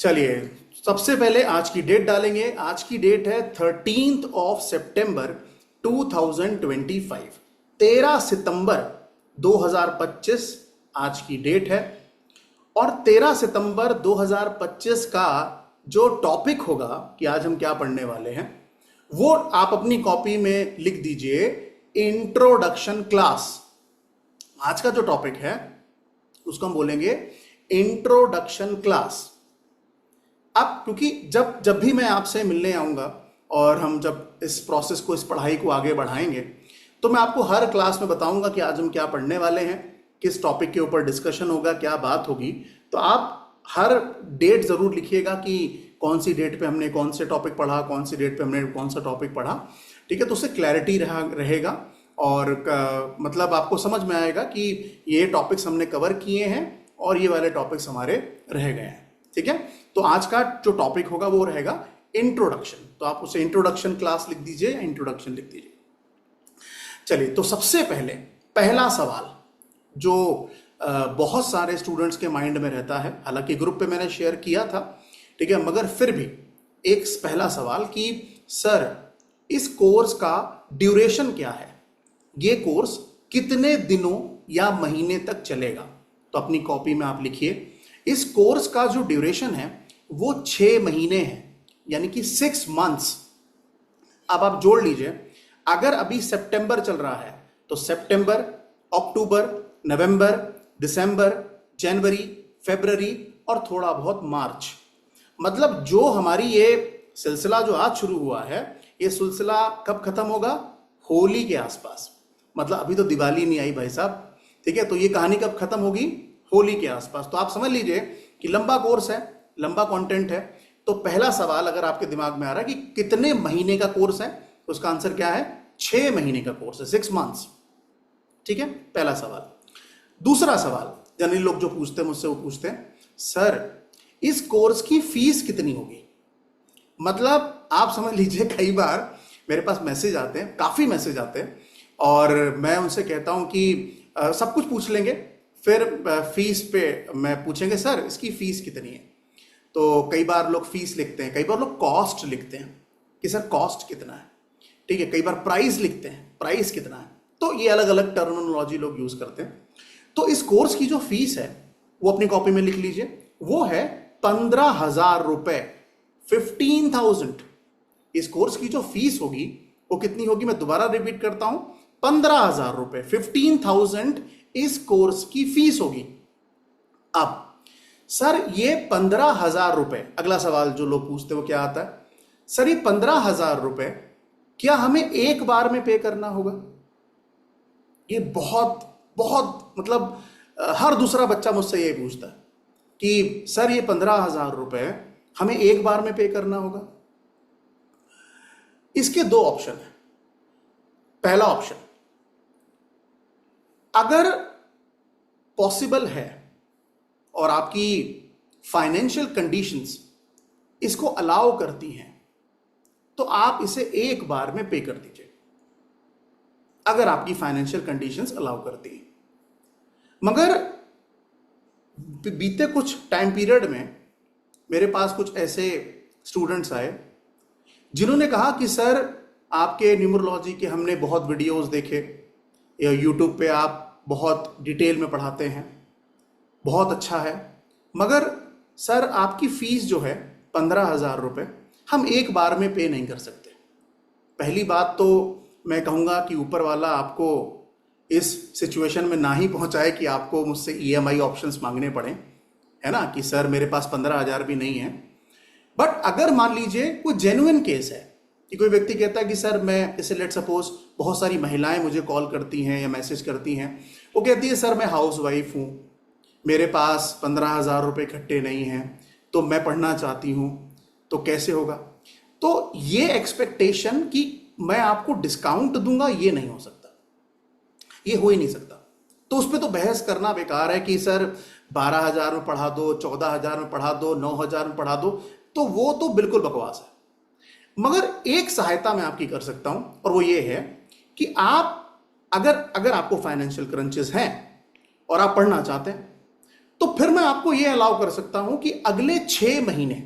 चलिए, सबसे पहले आज की डेट डालेंगे। आज की डेट है 13 सितंबर 2025। 13 सितंबर 2025 आज की डेट है। और 13 सितंबर 2025 का जो टॉपिक होगा कि आज हम क्या पढ़ने वाले हैं, वो आप अपनी कॉपी में लिख दीजिए, इंट्रोडक्शन क्लास। आज का जो टॉपिक है उसको हम बोलेंगे इंट्रोडक्शन क्लास। अब क्योंकि जब जब भी मैं आपसे मिलने आऊंगा और हम जब इस प्रोसेस को, इस पढ़ाई को आगे बढ़ाएंगे, तो मैं आपको हर क्लास में बताऊंगा कि आज हम क्या पढ़ने वाले हैं, किस टॉपिक के ऊपर डिस्कशन होगा, क्या बात होगी। तो आप हर डेट जरूर लिखिएगा कि कौन सी डेट पे हमने कौन से टॉपिक पढ़ा, कौन सी डेट पे हमने कौन सा टॉपिक पढ़ा। ठीक है, तो उससे क्लैरिटी रहेगा और मतलब आपको समझ में आएगा कि ये टॉपिक्स हमने कवर किए हैं और ये वाले टॉपिक्स हमारे रह गए हैं। ठीक है, तो आज का जो टॉपिक होगा वो रहेगा इंट्रोडक्शन। तो आप उसे इंट्रोडक्शन क्लास लिख दीजिए, इंट्रोडक्शन लिख दीजिए। चलिए, तो सबसे पहले पहला सवाल जो बहुत सारे स्टूडेंट्स के माइंड में रहता है, हालांकि ग्रुप पे मैंने शेयर किया था, ठीक है, मगर फिर भी एक पहला सवाल कि सर इस कोर्स का ड्यूरेशन क्या है, ये कोर्स कितने दिनों या महीने तक चलेगा। तो अपनी कॉपी में आप लिखिए, इस कोर्स का जो ड्यूरेशन है वो 6 महीने है, यानी कि 6 मंथ्स। अब आप जोड़ लीजिए, अगर अभी सितंबर चल रहा है तो सितंबर, अक्टूबर, नवंबर, दिसंबर, जनवरी, फरवरी और थोड़ा बहुत मार्च। मतलब जो हमारी ये सिलसिला जो आज शुरू हुआ है, ये सिलसिला कब खत्म होगा? होली के आसपास। मतलब अभी तो दिवाली नहीं आई भाई साहब, ठीक है, तो ये कहानी कब खत्म होगी? होली के आसपास। तो आप समझ लीजिए कि लंबा कोर्स है, लंबा कंटेंट है। तो पहला सवाल अगर आपके दिमाग में आ रहा है कि कितने महीने का कोर्स है, तो उसका आंसर क्या है? 6 महीने का कोर्स है, 6 मंथ्स। ठीक है, पहला सवाल। दूसरा सवाल जनरली लोग जो पूछते हैं मुझसे, वो पूछते हैं सर इस कोर्स की फीस कितनी होगी। मतलब आप समझ लीजिए, कई बार मेरे पास मैसेज आते हैं, काफी मैसेज आते हैं, और मैं उनसे कहता हूं कि सब कुछ पूछ लेंगे, फिर फीस पे मैं पूछेंगे सर इसकी फीस कितनी है। तो कई बार लोग फीस लिखते हैं, कई बार लोग कॉस्ट लिखते हैं कि सर कॉस्ट कितना है। ठीक है, कई बार प्राइस लिखते हैं, प्राइस कितना है। तो ये अलग अलग टर्मिनोलॉजी लोग यूज करते हैं। तो इस कोर्स की जो फीस है वो अपनी कॉपी में लिख लीजिए, वो है 15,000 रुपए, 15,000। इस कोर्स की जो फीस होगी वो कितनी होगी? मैं दोबारा रिपीट करता हूं, 15,000 रुपए, 15,000 इस कोर्स की फीस होगी। अब सर ये 15,000 रुपए, अगला सवाल जो लोग पूछते हैं वो क्या आता है, सर ये 15,000 रुपए क्या हमें एक बार में पे करना होगा? ये बहुत बहुत मतलब हर दूसरा बच्चा मुझसे ये पूछता है कि सर ये 15,000 रुपए हमें एक बार में पे करना होगा। इसके 2 ऑप्शन है। पहला ऑप्शन, अगर पॉसिबल है और आपकी फाइनेंशियल कंडीशंस इसको अलाउ करती हैं, तो आप इसे एक बार में पे कर दीजिए, अगर आपकी फाइनेंशियल कंडीशंस अलाउ करती हैं। मगर बीते कुछ टाइम पीरियड में मेरे पास कुछ ऐसे स्टूडेंट्स आए जिन्होंने कहा कि सर आपके न्यूमरोलॉजी के हमने बहुत वीडियोस देखे, या यूट्यूब पे आप बहुत डिटेल में पढ़ाते हैं, बहुत अच्छा है, मगर सर आपकी फीस जो है 15,000 रुपये हम एक बार में पे नहीं कर सकते। पहली बात तो मैं कहूँगा कि ऊपर वाला आपको इस सिचुएशन में ना ही पहुँचाए कि आपको मुझसे EMI ऑप्शंस मांगने पड़े, है ना, कि सर मेरे पास 15,000 भी नहीं है। बट अगर मान लीजिए कोई जेन्युइन केस है कि कोई व्यक्ति कहता है कि सर मैं, जैसे लेट सपोज बहुत सारी महिलाएं मुझे कॉल करती हैं या मैसेज करती हैं, वो कहती है सर मैं हाउस वाइफ हूँ, मेरे पास 15,000 रुपये इकट्ठे नहीं हैं, तो मैं पढ़ना चाहती हूँ, तो कैसे होगा। तो ये एक्सपेक्टेशन कि मैं आपको डिस्काउंट दूंगा, ये नहीं हो सकता, ये हो ही नहीं सकता। तो उस पर तो बहस करना बेकार है कि सर 12,000 में पढ़ा दो, 14,000 में पढ़ा दो, 9,000 में पढ़ा दो, तो वो तो बिल्कुल बकवास है। मगर एक सहायता मैं आपकी कर सकता हूं, और वो ये है कि आप अगर आपको फाइनेंशियल क्रंचेस हैं और आप पढ़ना चाहते हैं, तो फिर मैं आपको यह अलाउ कर सकता हूं कि अगले 6 महीने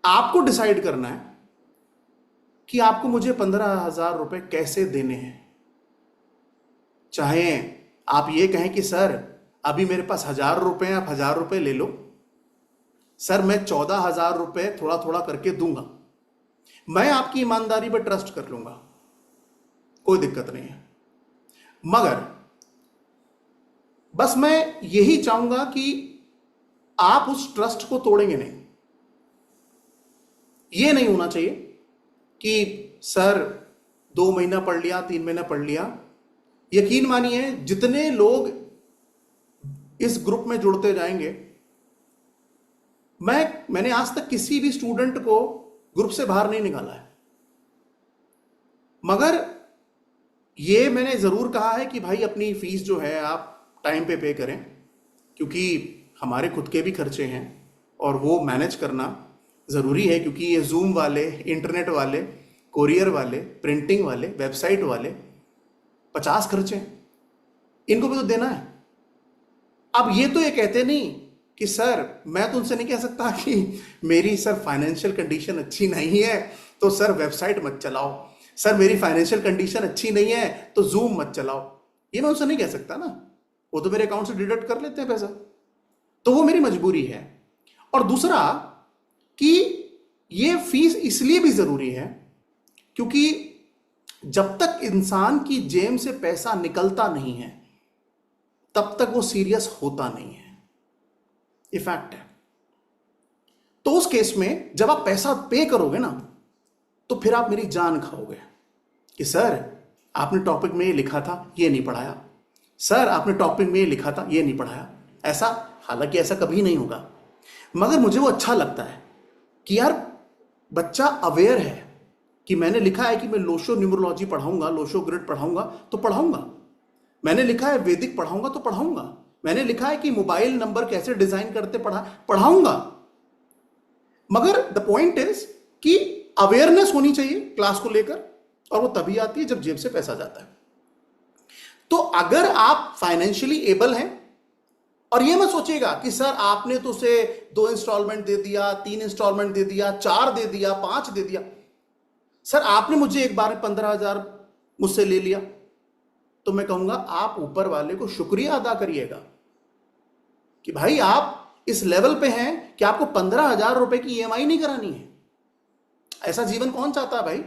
आपको डिसाइड करना है कि आपको मुझे 15,000 रुपए कैसे देने हैं। चाहे आप ये कहें कि सर अभी मेरे पास 1,000 रुपए हैं, आप 1,000 रुपए ले लो, सर मैं 14,000 रुपए थोड़ा थोड़ा करके दूंगा, मैं आपकी ईमानदारी पर ट्रस्ट कर लूंगा, कोई दिक्कत नहीं है। मगर बस मैं यही चाहूंगा कि आप उस ट्रस्ट को तोड़ेंगे नहीं। यह नहीं होना चाहिए कि सर 2 महीना पढ़ लिया, 3 महीना पढ़ लिया। यकीन मानिए जितने लोग इस ग्रुप में जुड़ते जाएंगे, मैंने आज तक किसी भी स्टूडेंट को ग्रुप से बाहर नहीं निकाला है। मगर ये मैंने जरूर कहा है कि भाई अपनी फीस जो है आप टाइम पे करें, क्योंकि हमारे खुद के भी खर्चे हैं और वो मैनेज करना ज़रूरी है। क्योंकि ये जूम वाले, इंटरनेट वाले, कोरियर वाले, प्रिंटिंग वाले, वेबसाइट वाले 50 खर्चे हैं, इनको भी तो देना है। अब ये तो ये कहते नहीं कि सर मैं तो उनसे नहीं कह सकता कि मेरी सर फाइनेंशियल कंडीशन अच्छी नहीं है तो सर वेबसाइट मत चलाओ, सर मेरी फाइनेंशियल कंडीशन अच्छी नहीं है तो जूम मत चलाओ। ये मैं उनसे नहीं कह सकता ना, वो तो मेरे अकाउंट से डिडक्ट कर लेते हैं पैसा, तो वो मेरी मजबूरी है। और दूसरा कि ये फीस इसलिए भी जरूरी है क्योंकि जब तक इंसान की जेब से पैसा निकलता नहीं है तब तक वो सीरियस होता नहीं है, ये फैक्ट है। तो उस केस में जब आप पैसा पे करोगे ना तो फिर आप मेरी जान खाओगे कि सर आपने टॉपिक में ये लिखा था, ये नहीं पढ़ाया, सर आपने टॉपिक में ये लिखा था, ये नहीं पढ़ाया। ऐसा, हालांकि ऐसा कभी नहीं होगा, मगर मुझे वो अच्छा लगता है कि यार बच्चा अवेयर है कि मैंने लिखा है कि मैं लोशो न्यूमरोलॉजी पढ़ाऊंगा, लोशो ग्रिड पढ़ाऊंगा तो पढ़ाऊंगा, मैंने लिखा है वैदिक पढ़ाऊंगा तो पढ़ाऊंगा, मैंने लिखा है कि मोबाइल नंबर कैसे डिजाइन करते पढ़ाऊंगा। मगर द पॉइंट इज कि अवेयरनेस होनी चाहिए क्लास को लेकर, और वो तभी आती है जब जेब से पैसा जाता है। तो अगर आप फाइनेंशियली एबल हैं, और ये मत सोचिएगा कि सर आपने तो उसे 2 इंस्टॉलमेंट दे दिया, 3 इंस्टॉलमेंट दे दिया, 4 दे दिया, 5 दे दिया, सर आपने मुझे एक बार में 15,000 मुझसे ले लिया, तो मैं कहूंगा आप ऊपर वाले को शुक्रिया अदा करिएगा कि भाई आप इस लेवल पे हैं कि आपको 15,000 रुपए की ईएमआई नहीं करानी है। ऐसा जीवन कौन चाहता है भाई?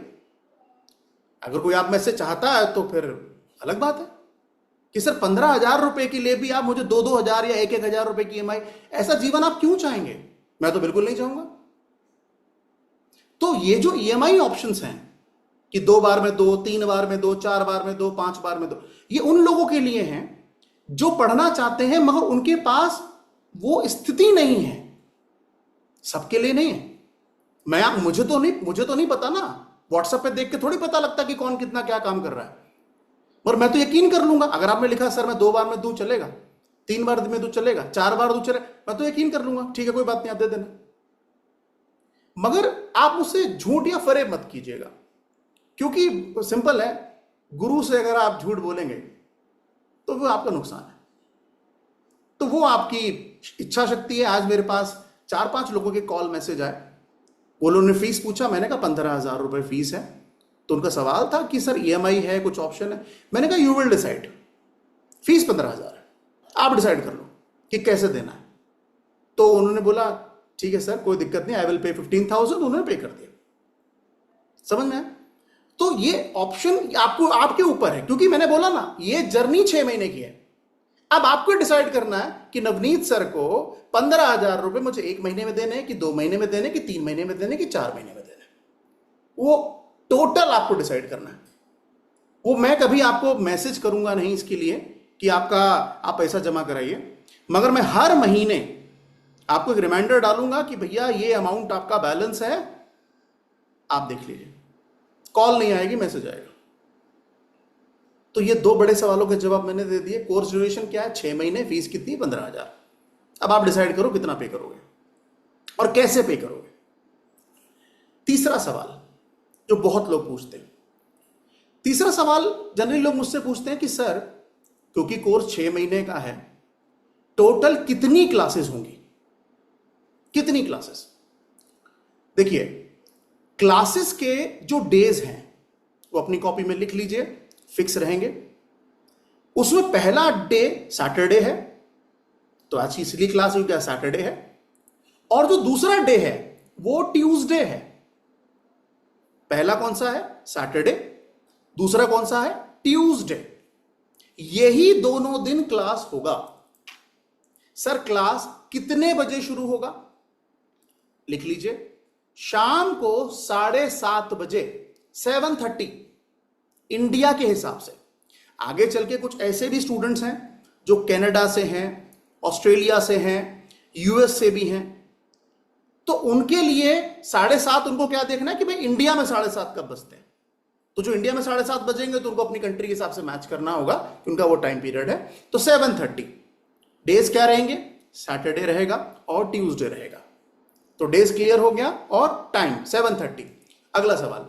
अगर कोई आप में से चाहता है तो फिर अलग बात है कि सर 15,000 रुपए के लिए भी आप मुझे 2-2 हजार या 1-1 हजार रुपए की ईएमआई, ऐसा जीवन आप क्यों चाहेंगे? मैं तो बिल्कुल नहीं चाहूंगा। तो ये जो ईएमआई ऑप्शंस हैं कि 2 बार में दो, 3 बार में दो, 4 बार में दो, 5 बार में दो, ये उन लोगों के लिए हैं जो पढ़ना चाहते हैं मगर उनके पास वो स्थिति नहीं है। सबके लिए नहीं है। मुझे तो नहीं पता ना, व्हाट्सएप पे देख के थोड़ी पता लगता कि कौन कितना क्या काम कर रहा है, और मैं तो यकीन कर लूंगा। अगर आपने लिखा सर मैं 2 बार में दूं चलेगा, 3 बार में दूं चलेगा, 4 बार दूं चलेगा, मैं तो यकीन कर लूंगा, ठीक है कोई बात नहीं आप दे देना। मगर आप मुझसे झूठ या फरेब मत कीजिएगा, क्योंकि सिंपल है, गुरु से अगर आप झूठ बोलेंगे तो वो आपका नुकसान है। तो वो आपकी इच्छा शक्ति है। आज मेरे पास 4-5 लोगों के कॉल मैसेज आए, वो लोगों ने फीस पूछा, मैंने कहा 15,000 रुपए फीस है। तो उनका सवाल था कि सर ईएमआई है, कुछ ऑप्शन है? मैंने कहा यू विल डिसाइड, फीस 15,000 है, आप डिसाइड कर लो कि कैसे देना है। तो उन्होंने बोला ठीक है सर कोई दिक्कत नहीं, आई विल पे 15,000, उन्होंने पे कर दिया। समझ में? तो ये ऑप्शन आपको, आपके ऊपर है, क्योंकि मैंने बोला ना ये जर्नी 6 महीने की है। अब आपको डिसाइड करना है कि नवनीत सर को 15,000 रुपए मुझे 1 महीने में देने, कि 2 महीने में देने, कि 3 महीने में देने, कि 4 महीने में देने। वो टोटल आपको डिसाइड करना है। वो मैं कभी आपको मैसेज करूंगा नहीं इसके लिए कि आप पैसा जमा कराइए, मगर मैं हर महीने आपको एक रिमाइंडर डालूंगा कि भैया ये अमाउंट आपका बैलेंस है, आप देख लीजिए। कॉल नहीं आएगी, मैसेज आएगा। तो ये 2 बड़े सवालों के जवाब मैंने दे दिए। कोर्स ड्यूरेशन क्या है? 6 महीने, फीस कितनी? 15,000। अब आप डिसाइड करो कितना पे करोगे और कैसे पे करोगे। तीसरा सवाल जो बहुत लोग पूछते हैं, तीसरा सवाल जनरली लोग मुझसे पूछते हैं कि सर क्योंकि कोर्स 6 महीने का है टोटल कितनी क्लासेस होंगी? कितनी क्लासेस? देखिए, क्लासेस के जो डेज हैं वो अपनी कॉपी में लिख लीजिए, फिक्स रहेंगे। उसमें पहला डे सैटरडे है, तो आज की इसलिए क्लास हुई क्या, सैटरडे है। और जो दूसरा डे है वो ट्यूसडे है। पहला कौन सा है? सैटरडे। दूसरा कौन सा है? ट्यूसडे। यही दोनों दिन क्लास होगा। सर क्लास कितने बजे शुरू होगा? लिख लीजिए, शाम को 7:30 बजे, 7:30 इंडिया के हिसाब से। आगे चल के कुछ ऐसे भी स्टूडेंट्स हैं जो कनाडा से हैं, ऑस्ट्रेलिया से हैं, यूएस से भी हैं, तो उनके लिए 7:30 उनको क्या देखना है कि भाई इंडिया में 7:30 कब बजते हैं। तो जो इंडिया में 7:30 बजेंगे तो उनको अपनी कंट्री के हिसाब से मैच करना होगा कि उनका वो टाइम पीरियड है। तो 7:30 डेज क्या रहेंगे? सैटरडे रहेगा और ट्यूसडे रहेगा। तो डेज क्लियर हो गया और टाइम 7:30। अगला सवाल,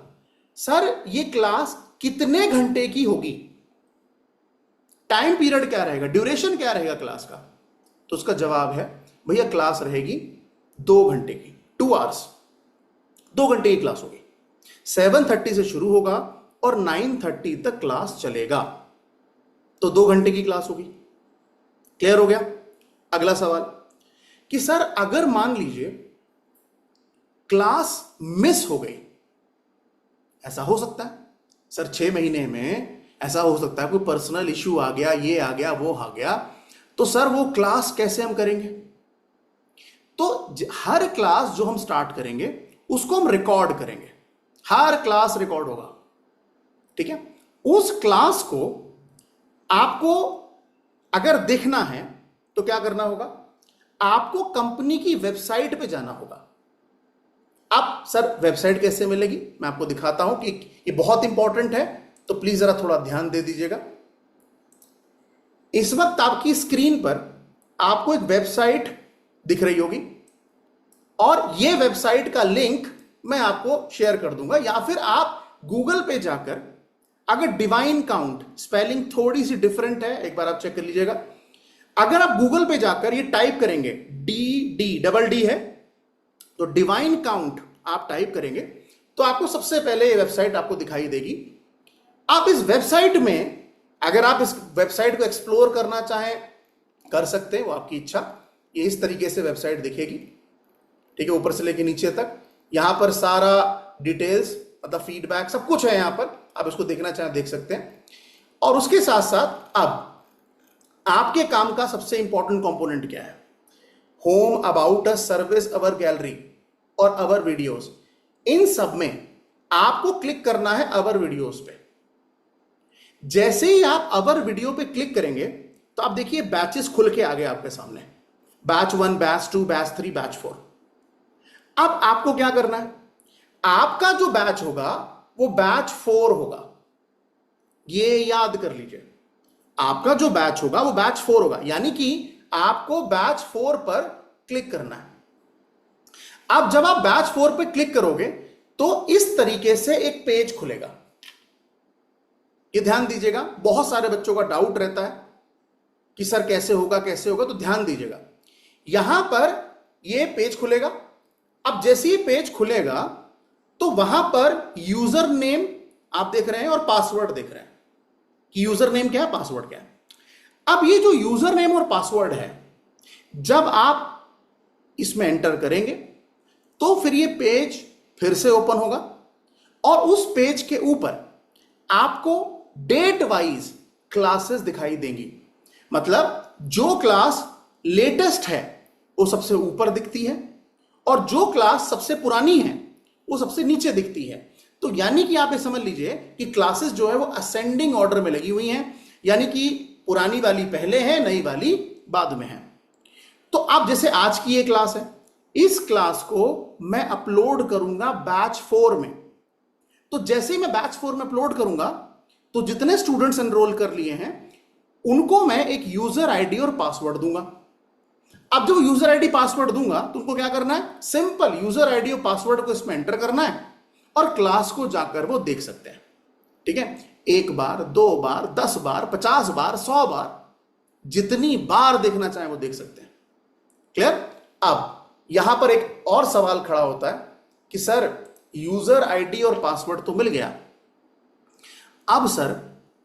सर ये क्लास कितने घंटे की होगी? टाइम पीरियड क्या रहेगा, ड्यूरेशन क्या रहेगा क्लास का? तो उसका जवाब है भैया क्लास रहेगी 2 घंटे की, 2 आवर्स। 2 घंटे की क्लास होगी। 7:30 से शुरू होगा और 9:30 तक क्लास चलेगा। तो 2 घंटे की क्लास होगी। क्लियर हो गया? अगला सवाल कि सर अगर मान लीजिए क्लास मिस हो गई, ऐसा हो सकता है सर 6 महीने में, ऐसा हो सकता है कोई पर्सनल इश्यू आ गया, ये आ गया, वो आ गया, तो सर वो क्लास कैसे हम करेंगे? तो हर क्लास जो हम स्टार्ट करेंगे उसको हम रिकॉर्ड करेंगे। हर क्लास रिकॉर्ड होगा, ठीक है। उस क्लास को आपको अगर देखना है तो क्या करना होगा? आपको कंपनी की वेबसाइट पे जाना होगा। अब सर वेबसाइट कैसे मिलेगी, मैं आपको दिखाता हूं कि ये बहुत इंपॉर्टेंट है, तो प्लीज जरा थोड़ा ध्यान दे दीजिएगा। इस वक्त आपकी स्क्रीन पर आपको एक वेबसाइट दिख रही होगी और ये वेबसाइट का लिंक मैं आपको शेयर कर दूंगा, या फिर आप गूगल पे जाकर अगर डिवाइन काउंट, स्पेलिंग थोड़ी सी डिफरेंट है, एक बार आप चेक कर लीजिएगा। अगर आप गूगल पे जाकर ये टाइप करेंगे, डबल डी है, तो डिवाइन काउंट आप टाइप करेंगे तो आपको सबसे पहले ये वेबसाइट आपको दिखाई देगी। आप इस वेबसाइट में, अगर आप इस वेबसाइट को एक्सप्लोर करना चाहें कर सकते हैं, वो आपकी इच्छा। ये इस तरीके से वेबसाइट दिखेगी, ठीक है, ऊपर से लेके नीचे तक। यहां पर सारा डिटेल्स, मतलब फीडबैक, सब कुछ है यहां पर। आप इसको देखना चाहें देख सकते हैं। और उसके साथ साथ अब आपके काम का सबसे इंपॉर्टेंट कंपोनेंट क्या है? Home, about us, service, our gallery और अवर वीडियोस। इन सब में आपको क्लिक करना है अवर वीडियोस पे। जैसे ही आप अवर वीडियो पे क्लिक करेंगे तो आप देखिए बैचेस खुल के आ गए आपके सामने, बैच 1, बैच 2, बैच 3, बैच 4। अब आपको क्या करना है? आपका जो बैच होगा वो बैच 4 होगा, ये याद कर लीजिए। आपका जो बैच होगा वो बैच 4 होगा, यानी कि आपको बैच 4 पर क्लिक करना है। अब जब आप बैच 4 पर क्लिक करोगे तो इस तरीके से एक पेज खुलेगा। ये ध्यान दीजिएगा, बहुत सारे बच्चों का डाउट रहता है कि सर कैसे होगा कैसे होगा, तो ध्यान दीजिएगा। यहां पर ये पेज खुलेगा। अब जैसे ही पेज खुलेगा तो वहां पर यूजर नेम आप देख रहे हैं और पासवर्ड देख रहे हैं कि यूजर नेम क्या है, पासवर्ड क्या है। अब ये जो यूजर नेम और पासवर्ड है, जब आप इसमें एंटर करेंगे तो फिर ये पेज फिर से ओपन होगा और उस पेज के ऊपर आपको डेट वाइज क्लासेस दिखाई देंगी। मतलब जो क्लास लेटेस्ट है वो सबसे ऊपर दिखती है और जो क्लास सबसे पुरानी है वो सबसे नीचे दिखती है। तो यानी कि आप ये समझ लीजिए कि क्लासेस जो है वो असेंडिंग ऑर्डर में लगी हुई हैं, यानी कि पुरानी वाली पहले है, नई वाली बाद में है। तो आप जैसे आज की ये क्लास है, इस क्लास को मैं अपलोड करूंगा बैच 4 में। तो जैसे ही मैं बैच 4 में अपलोड करूंगा तो जितने स्टूडेंट्स एनरोल कर लिए हैं उनको मैं एक यूजर आईडी और पासवर्ड दूंगा। अब जब यूजर आईडी पासवर्ड दूंगा तो उनको क्या करना है? सिंपल यूजर आईडी और पासवर्ड को इसमें एंटर करना है और क्लास को जाकर वो देख सकते हैं। ठीक है, 1 बार, 2 बार, 10 बार, 50 बार, 100 बार, जितनी बार देखना चाहें वो देख सकते हैं। क्लियर? अब यहां पर एक और सवाल खड़ा होता है कि सर यूजर आईडी और पासवर्ड तो मिल गया, अब सर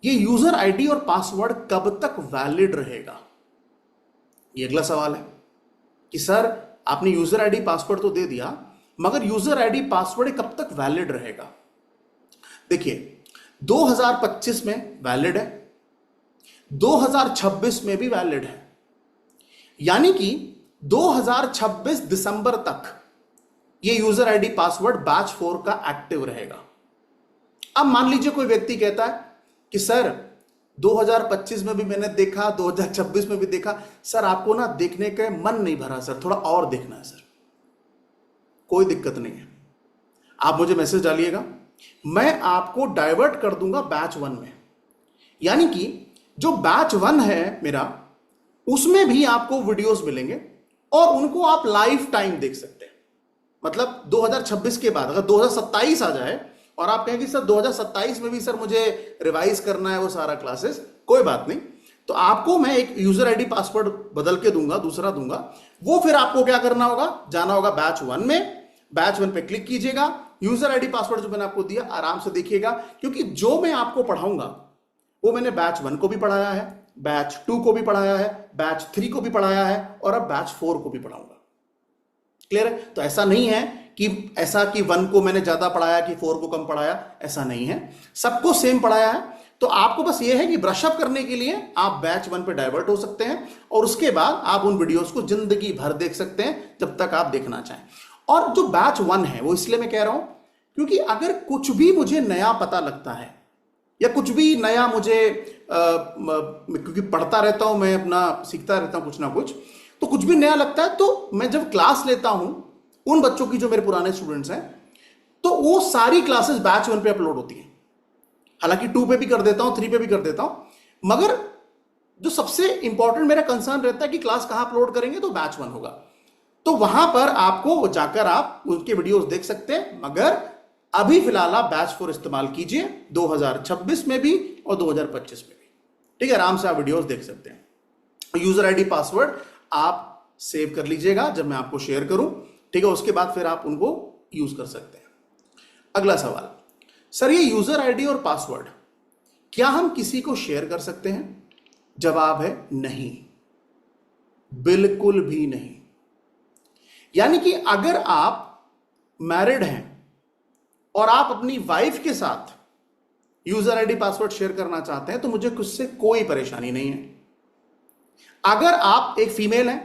ये यूजर आईडी और पासवर्ड कब तक वैलिड रहेगा? ये अगला सवाल है कि सर आपने यूजर आईडी पासवर्ड तो दे दिया, मगर यूजर आईडी पासवर्ड कब तक वैलिड रहेगा? देखिए 2025 में वैलिड है, 2026 में भी वैलिड है, यानी कि 2026 दिसंबर तक ये यूजर आईडी पासवर्ड बैच 4 का एक्टिव रहेगा। अब मान लीजिए कोई व्यक्ति कहता है कि सर 2025 में भी मैंने देखा, 2026 में भी देखा, सर आपको ना देखने का मन नहीं भरा सर, थोड़ा और देखना है सर। कोई दिक्कत नहीं है, आप मुझे मैसेज डालिएगा, मैं आपको डाइवर्ट कर दूंगा बैच 1 में। यानी कि जो बैच 1 है मेरा, उसमें भी आपको वीडियोस मिलेंगे और उनको आप लाइफ टाइम देख सकते हैं। मतलब 2026 के बाद अगर 2027 आ जाए और आप कहें कि सर 2027 में भी सर मुझे रिवाइज करना है वो सारा क्लासेस, कोई बात नहीं, तो आपको मैं एक यूजर आईडी पासवर्ड बदल के दूंगा, दूसरा दूंगा। वो फिर आपको क्या करना होगा, जाना होगा बैच 1 में, बैच 1 पे क्लिक कीजिएगा, यूजर आईडी पासवर्ड जो मैंने आपको दिया आराम से देखिएगा, क्योंकि जो मैं आपको पढ़ाऊंगा वो मैंने बैच 1 को भी पढ़ाया है, बैच 2 को भी पढ़ाया है, बैच 3 को भी पढ़ाया है और अब बैच 4 को भी पढ़ाऊंगा। क्लियर है? तो ऐसा नहीं है कि 1 को मैंने ज्यादा पढ़ाया कि 4 को कम पढ़ाया, ऐसा नहीं है, सबको सेम पढ़ाया है। तो आपको बस ये है कि ब्रशअप करने के लिए आप बैच 1 पे डाइवर्ट हो सकते हैं और उसके बाद आप उन वीडियोस को जिंदगी भर देख सकते हैं जब तक आप देखना चाहें। और जो बैच 1 है वो इसलिए मैं कह रहा हूं क्योंकि अगर कुछ भी मुझे नया पता लगता है या कुछ भी नया मुझे क्योंकि पढ़ता रहता हूं मैं, अपना सीखता रहता हूं कुछ ना कुछ, तो कुछ भी नया लगता है तो मैं जब क्लास लेता हूं उन बच्चों की जो मेरे पुराने स्टूडेंट्स हैं, तो वो सारी क्लासेस बैच 1 पे अपलोड होती हैं। हालांकि 2 पे भी कर देता हूं, 3 पे भी कर देता हूं, मगर जो सबसे इंपॉर्टेंट मेरा कंसर्न रहता है कि क्लास कहां अपलोड करेंगे, तो बैच 1 होगा। तो वहां पर आपको जाकर आप उनके वीडियोस देख सकते हैं, मगर अभी फिलहाल आप बैच 4 इस्तेमाल कीजिए 2026 में भी और 2025 में भी। ठीक है, आराम से आप वीडियोस देख सकते हैं। यूजर आईडी पासवर्ड आप सेव कर लीजिएगा जब मैं आपको शेयर करूं, ठीक है, उसके बाद फिर आप उनको यूज कर सकते हैं। अगला सवाल, सर ये यूजर आईडी और पासवर्ड क्या हम किसी को शेयर कर सकते हैं? जवाब है नहीं, बिल्कुल भी नहीं। यानी कि अगर आप मैरिड हैं और आप अपनी वाइफ के साथ यूजर आईडी पासवर्ड शेयर करना चाहते हैं तो मुझे उससे कोई परेशानी नहीं है। अगर आप एक फीमेल हैं,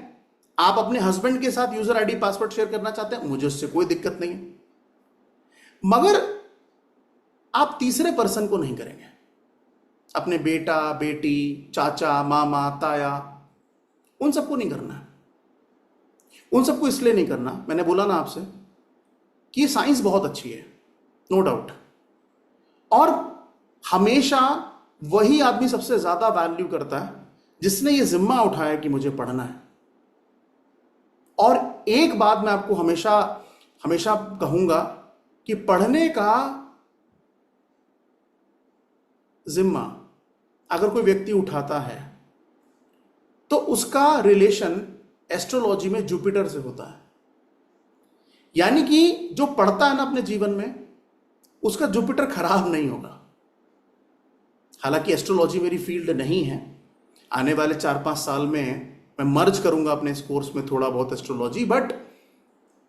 आप अपने हस्बैंड के साथ यूजर आईडी पासवर्ड शेयर करना चाहते हैं, मुझे उससे कोई दिक्कत नहीं है, मगर आप तीसरे पर्सन को नहीं करेंगे। अपने बेटा, बेटी, चाचा, मामा, ताया, उन सबको नहीं करना है। उन सबको इसलिए नहीं करना, मैंने बोला ना आपसे कि ये साइंस बहुत अच्छी है, नो डाउट, और हमेशा वही आदमी सबसे ज्यादा वैल्यू करता है जिसने ये जिम्मा उठाया कि मुझे पढ़ना है। और एक बात मैं आपको हमेशा हमेशा कहूंगा कि पढ़ने का जिम्मा अगर कोई व्यक्ति उठाता है तो उसका रिलेशन एस्ट्रोलॉजी में जुपिटर से होता है। यानी कि जो पढ़ता है ना अपने जीवन में, उसका जुपिटर खराब नहीं होगा। हालांकि एस्ट्रोलॉजी मेरी फील्ड नहीं है, आने वाले 4-5 साल में मैं मर्ज करूंगा अपने इस कोर्स में थोड़ा बहुत एस्ट्रोलॉजी, बट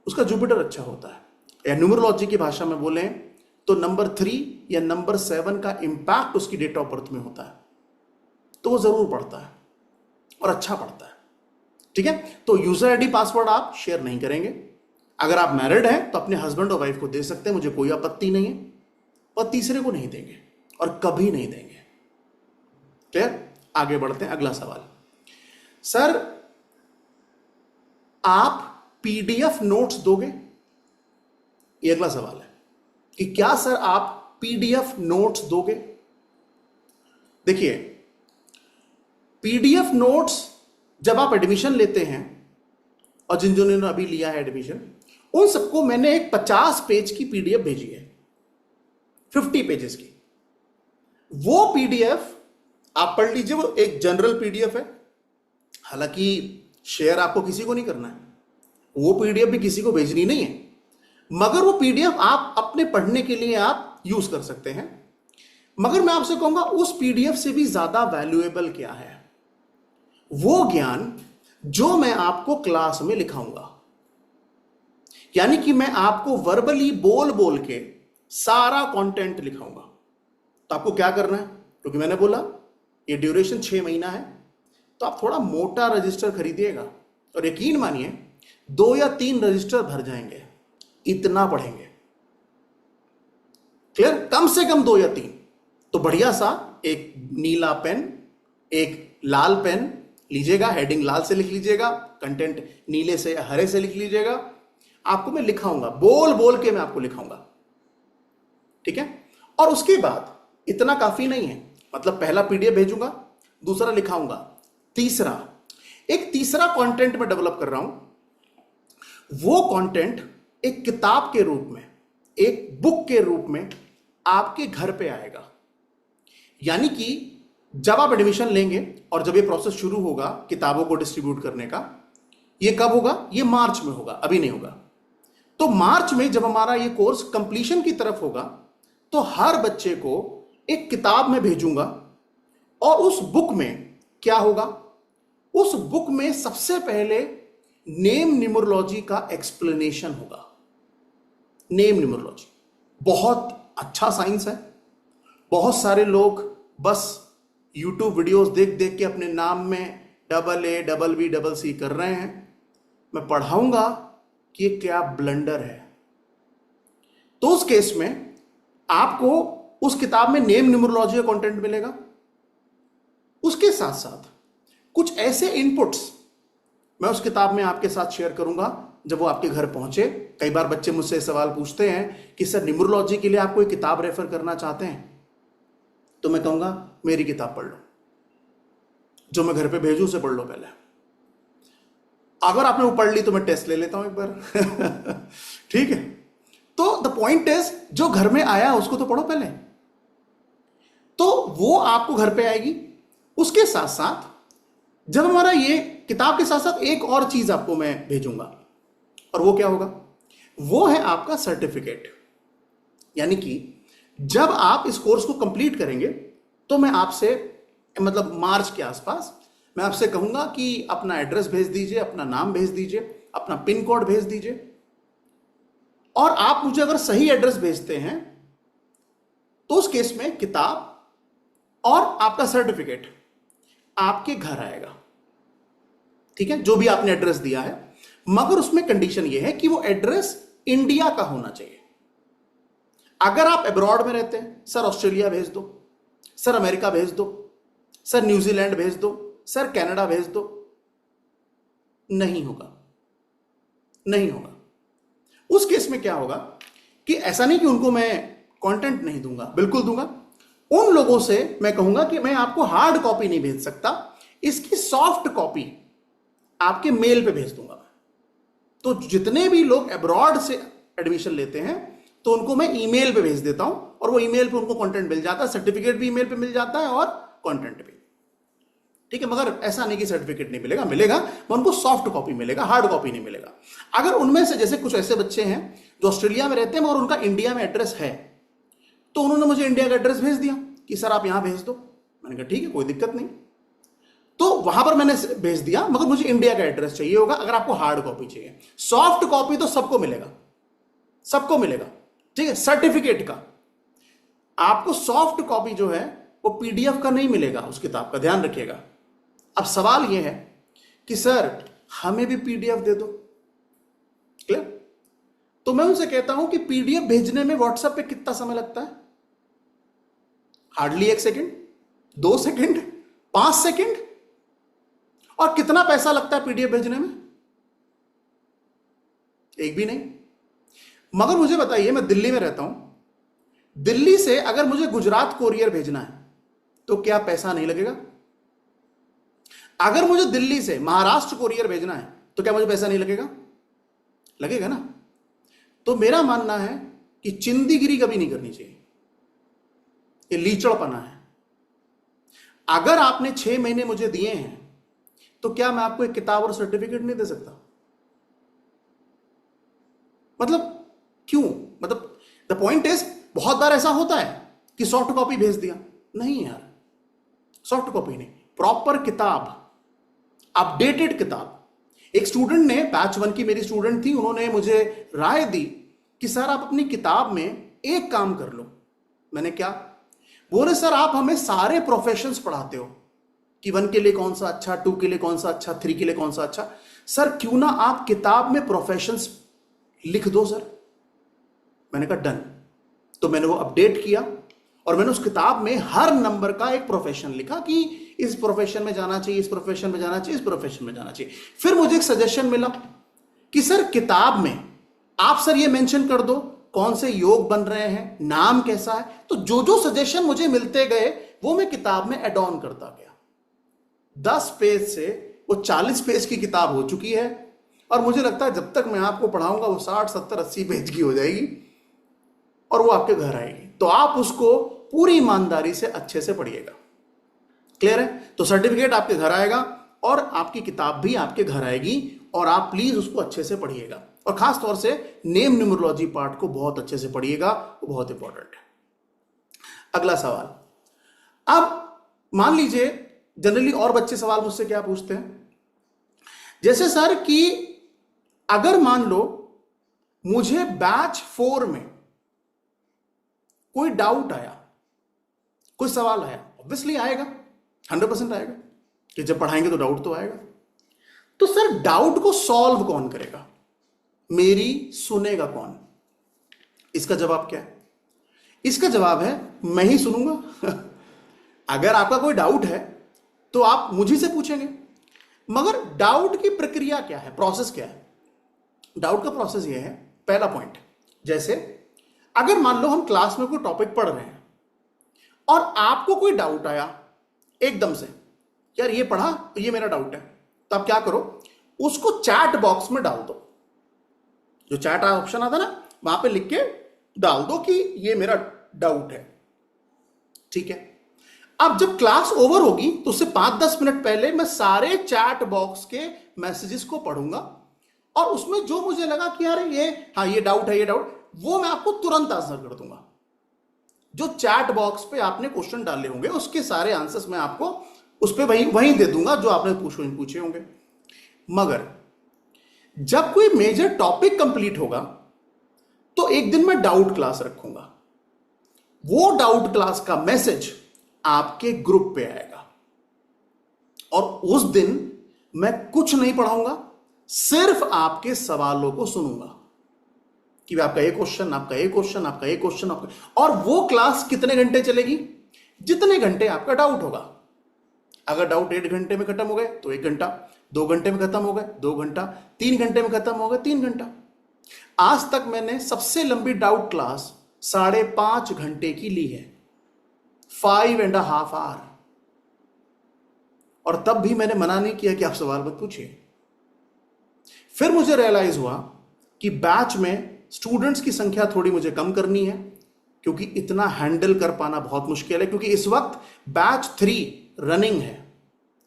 उसका जुपिटर अच्छा होता है। या न्यूमरोलॉजी की भाषा में बोलें तो नंबर 3 या नंबर 7 का इंपैक्ट उसकी डेट ऑफ बर्थ में होता है, तो वो जरूर पढ़ता है और अच्छा पढ़ता है। ठीक है, तो यूजर आईडी पासवर्ड आप शेयर नहीं करेंगे। अगर आप मैरिड हैं तो अपने हस्बैंड और वाइफ को दे सकते हैं, मुझे कोई आपत्ति नहीं है, और तीसरे को नहीं देंगे और कभी नहीं देंगे। क्लियर? आगे बढ़ते हैं। अगला सवाल, सर आप पीडीएफ नोट्स दोगे? ये अगला सवाल है कि क्या सर आप पीडीएफ नोट्स दोगे? देखिए, पीडीएफ नोट्स जब आप एडमिशन लेते हैं, और जिन जिन्होंने अभी लिया है एडमिशन, उन सबको मैंने एक 50 पेज की पीडीएफ भेजी है, 50 पेजेस की। वो पीडीएफ आप पढ़ लीजिए, वो एक जनरल पीडीएफ है, हालांकि शेयर आपको किसी को नहीं करना है, वो पीडीएफ भी किसी को भेजनी नहीं है, मगर वो पीडीएफ आप अपने पढ़ने के लिए आप यूज कर सकते हैं। मगर मैं आपसे कहूंगा उस पीडीएफ से भी ज्यादा वैल्यूएबल क्या है, वो ज्ञान जो मैं आपको क्लास में लिखाऊंगा। यानी कि मैं आपको वर्बली बोल बोल के सारा कंटेंट लिखाऊंगा। तो आपको क्या करना है, क्योंकि मैंने बोला ये ड्यूरेशन 6 महीना है, तो आप थोड़ा मोटा रजिस्टर खरीदिएगा और यकीन मानिए 2 या 3 रजिस्टर भर जाएंगे, इतना पढ़ेंगे। क्लियर? कम से कम 2 या 3। तो बढ़िया सा एक नीला पेन, एक लाल पेन लीजिएगा, हेडिंग लाल से लिख लीजिएगा, कंटेंट नीले से या हरे से लिख लीजिएगा। आपको मैं लिखाऊंगा, बोल बोल के मैं आपको लिखाऊंगा, ठीक है? और उसके बाद इतना काफी नहीं है, मतलब पहला पीडीएफ भेजूंगा, दूसरा लिखाऊंगा, तीसरा कंटेंट मैं डेवलप कर रहा हूं। वो कंटेंट एक किताब के रूप में, एक बुक के रूप में आपके घर पे आएगा। यानी कि जब आप एडमिशन लेंगे और जब ये प्रोसेस शुरू होगा किताबों को डिस्ट्रीब्यूट करने का, ये कब होगा? ये मार्च में होगा, अभी नहीं होगा। तो मार्च में जब हमारा ये कोर्स कंप्लीशन की तरफ होगा, तो हर बच्चे को एक किताब में भेजूंगा और उस बुक में क्या होगा? उस बुक में सबसे पहले नेम न्यूमरोलॉजी का एक्सप्लेनेशन होगा। नेम न्यूमरोलॉजी बहुत अच्छा साइंस है। बहुत सारे लोग बस यूट्यूब वीडियोस देख देख के अपने नाम में AA, BB, CC कर रहे हैं। मैं पढ़ाऊंगा कि ये क्या ब्लंडर है। तो उस केस में आपको उस किताब में नेम न्यूमरोलॉजी का कंटेंट मिलेगा। उसके साथ साथ कुछ ऐसे इनपुट्स मैं उस किताब में आपके साथ शेयर करूंगा जब वो आपके घर पहुंचे। कई बार बच्चे मुझसे सवाल पूछते हैं कि सर न्यूमरोलॉजी के लिए आप कोई किताब रेफर करना चाहते हैं, तो मैं कहूंगा मेरी किताब पढ़ लो, जो मैं घर पे भेजूं उसे पढ़ लो पहले। अगर आपने वो पढ़ ली तो मैं टेस्ट ले लेता हूं एक बार ठीक है? तो द पॉइंट इज, जो घर में आया उसको तो पढ़ो पहले, तो वो आपको घर पे आएगी। उसके साथ साथ जब हमारा ये किताब के साथ साथ एक और चीज आपको मैं भेजूंगा, और वो क्या होगा? वो है आपका सर्टिफिकेट। यानी कि जब आप इस कोर्स को कंप्लीट करेंगे तो मैं आपसे, मतलब मार्च के आसपास मैं आपसे कहूंगा कि अपना एड्रेस भेज दीजिए, अपना नाम भेज दीजिए, अपना पिन कोड भेज दीजिए। और आप मुझे अगर सही एड्रेस भेजते हैं तो उस केस में किताब और आपका सर्टिफिकेट आपके घर आएगा, ठीक है? जो भी आपने एड्रेस दिया है, मगर उसमें कंडीशन यह है कि वो एड्रेस इंडिया का होना चाहिए। अगर आप अब्रॉड में रहते हैं, सर ऑस्ट्रेलिया भेज दो, सर अमेरिका भेज दो, सर न्यूजीलैंड भेज दो, सर कनाडा भेज दो, नहीं होगा, नहीं होगा। उस केस में क्या होगा कि ऐसा नहीं कि उनको मैं कंटेंट नहीं दूंगा, बिल्कुल दूंगा। उन लोगों से मैं कहूंगा कि मैं आपको हार्ड कॉपी नहीं भेज सकता, इसकी सॉफ्ट कॉपी आपके मेल पे भेज दूंगा। तो जितने भी लोग अब्रॉड से एडमिशन लेते हैं तो उनको मैं ईमेल पे भेज देता हूं, और वो ईमेल पे उनको कंटेंट मिल जाता है, सर्टिफिकेट भी ईमेल पे मिल जाता है और कंटेंट भी, ठीक है? मगर ऐसा नहीं कि सर्टिफिकेट नहीं मिलेगा, मिलेगा, मगर उनको सॉफ्ट कॉपी मिलेगा, हार्ड कॉपी नहीं मिलेगा। अगर उनमें से जैसे कुछ ऐसे बच्चे हैं जो ऑस्ट्रेलिया में रहते हैं मगर उनका इंडिया में एड्रेस है, तो उन्होंने मुझे इंडिया का एड्रेस भेज दिया कि सर आप यहां भेज दो। मैंने कहा ठीक है, कोई दिक्कत नहीं। तो वहां पर मैंने भेज दिया, मगर मुझे इंडिया का एड्रेस चाहिए होगा। अगर आपको हार्ड कॉपी चाहिए, सॉफ्ट कॉपी तो सबको मिलेगा, सबको मिलेगा, ठीक है? सर्टिफिकेट का आपको सॉफ्ट कॉपी जो है वो पीडीएफ का नहीं मिलेगा उस किताब का, ध्यान रखिएगा। अब सवाल यह है कि सर हमें भी पीडीएफ दे दो, क्लियर? तो मैं उनसे कहता हूं कि पीडीएफ भेजने में व्हाट्सएप पे कितना समय लगता है? Hardly 1 second, 2 second, 5 second. और कितना पैसा लगता है पीडीएफ भेजने में? एक भी नहीं। मगर मुझे बताइए, मैं दिल्ली में रहता हूं, दिल्ली से अगर मुझे गुजरात कोरियर भेजना है तो क्या पैसा नहीं लगेगा? अगर मुझे दिल्ली से महाराष्ट्र कोरियर भेजना है तो क्या मुझे पैसा नहीं लगेगा? लगेगा ना। तो मेरा मानना है कि चिंदीगिरी कभी नहीं करनी चाहिए, ये लीचड़पना है। अगर आपने 6 महीने मुझे दिए हैं तो क्या मैं आपको एक किताब और सर्टिफिकेट नहीं दे सकता? मतलब क्यों? मतलब द पॉइंट इज, बहुत बार ऐसा होता है कि सॉफ्ट कॉपी भेज दिया। नहीं यार, सॉफ्ट कॉपी नहीं, प्रॉपर किताब, अपडेटेड किताब। एक स्टूडेंट ने, बैच 1 की मेरी स्टूडेंट थी, उन्होंने मुझे राय दी कि सर आप अपनी किताब में एक काम कर लो। मैंने क्या? बोले सर आप हमें सारे प्रोफेशंस पढ़ाते हो कि 1 के लिए कौन सा अच्छा, 2 के लिए कौन सा अच्छा, 3 के लिए कौन सा अच्छा, सर क्यों ना आप किताब में प्रोफेशंस लिख दो सर। मैंने कहा डन। तो मैंने वो अपडेट किया और मैंने उस किताब में हर नंबर का एक प्रोफेशन लिखा कि इस प्रोफेशन में जाना चाहिए, इस प्रोफेशन में जाना चाहिए, इस प्रोफेशन में जाना चाहिए। फिर मुझे एक सजेशन मिला कि सर किताब में आप सर ये मेंशन कर दो कौन से योग बन रहे हैं, नाम कैसा है। तो जो जो सजेशन मुझे मिलते गए वो मैं किताब में एड ऑन करता गया। 10 पेज से वो 40 पेज की किताब हो चुकी है और मुझे लगता है जब तक मैं आपको पढ़ाऊंगा वो 60, 70, 80 पेज की हो जाएगी और वो आपके घर आएगी। तो आप उसको पूरी ईमानदारी से अच्छे से पढ़िएगा। क्लियर है? तो सर्टिफिकेट आपके घर आएगा और आपकी किताब भी आपके घर आएगी और आप प्लीज उसको अच्छे से पढ़िएगा और खास तौर से नेम न्यूमरोलॉजी पार्ट को बहुत अच्छे से पढ़िएगा, वो बहुत इंपॉर्टेंट है। अगला सवाल। अब मान लीजिए जनरली और बच्चे सवाल मुझसे क्या पूछते हैं, जैसे सर कि अगर मान लो मुझे बैच 4 में कोई डाउट आया, कोई सवाल आया, ऑब्वियसली आएगा, 100% आएगा कि जब पढ़ाएंगे तो डाउट तो आएगा। तो सर डाउट को सॉल्व कौन करेगा, मेरी सुनेगा कौन? इसका जवाब क्या है? इसका जवाब है मैं ही सुनूंगा। अगर आपका कोई डाउट है तो आप मुझी से पूछेंगे, मगर डाउट की प्रक्रिया क्या है, प्रोसेस क्या है? डाउट का प्रोसेस ये है, पहला पॉइंट, जैसे अगर मान लो हम क्लास में कोई टॉपिक पढ़ रहे हैं और आपको कोई डाउट आया एकदम से, यार ये पढ़ा तो ये मेरा डाउट है, तो आप क्या करो, उसको चैट बॉक्स में डाल दो। जो चैट ऑप्शन आता ना, वहां पे लिख के डाल दो कि ये मेरा डाउट है। ठीक है? अब जब क्लास ओवर होगी तो उससे 5-10 मिनट पहले मैं सारे चैट बॉक्स के मैसेजेस को पढ़ूंगा और उसमें जो मुझे लगा कि यार ये, हाँ ये डाउट है, ये डाउट, वो मैं आपको तुरंत आंसर कर दूंगा। जो चैट बॉक्स पे आपने क्वेश्चन डाले होंगे उसके सारे आंसर्स मैं आपको उस पे वहीं दे दूंगा जो आपने पूछे होंगे। मगर जब कोई मेजर टॉपिक कंप्लीट होगा तो एक दिन मैं डाउट क्लास रखूंगा। वो डाउट क्लास का मैसेज आपके ग्रुप पे आएगा और उस दिन मैं कुछ नहीं पढ़ाऊंगा, सिर्फ आपके सवालों को सुनूंगा कि आपका ये क्वेश्चन, आपका ये क्वेश्चन, आपका ये क्वेश्चन, आपका। और वो क्लास कितने घंटे चलेगी? जितने घंटे आपका डाउट होगा। अगर डाउट 1.5 घंटे में खत्म हो गए तो 1 घंटा, 2 घंटे में खत्म हो गए 2 घंटा, 3 घंटे में खत्म हो गए 3 घंटा। आज तक मैंने सबसे लंबी डाउट क्लास 5.5 घंटे की ली है, 5.5 आवर। और तब भी मैंने मना नहीं किया कि आप सवाल मत पूछिए। फिर मुझे रियलाइज हुआ कि बैच में स्टूडेंट्स की संख्या थोड़ी मुझे कम करनी है क्योंकि इतना हैंडल कर पाना बहुत मुश्किल है, क्योंकि इस वक्त बैच 3 रनिंग है,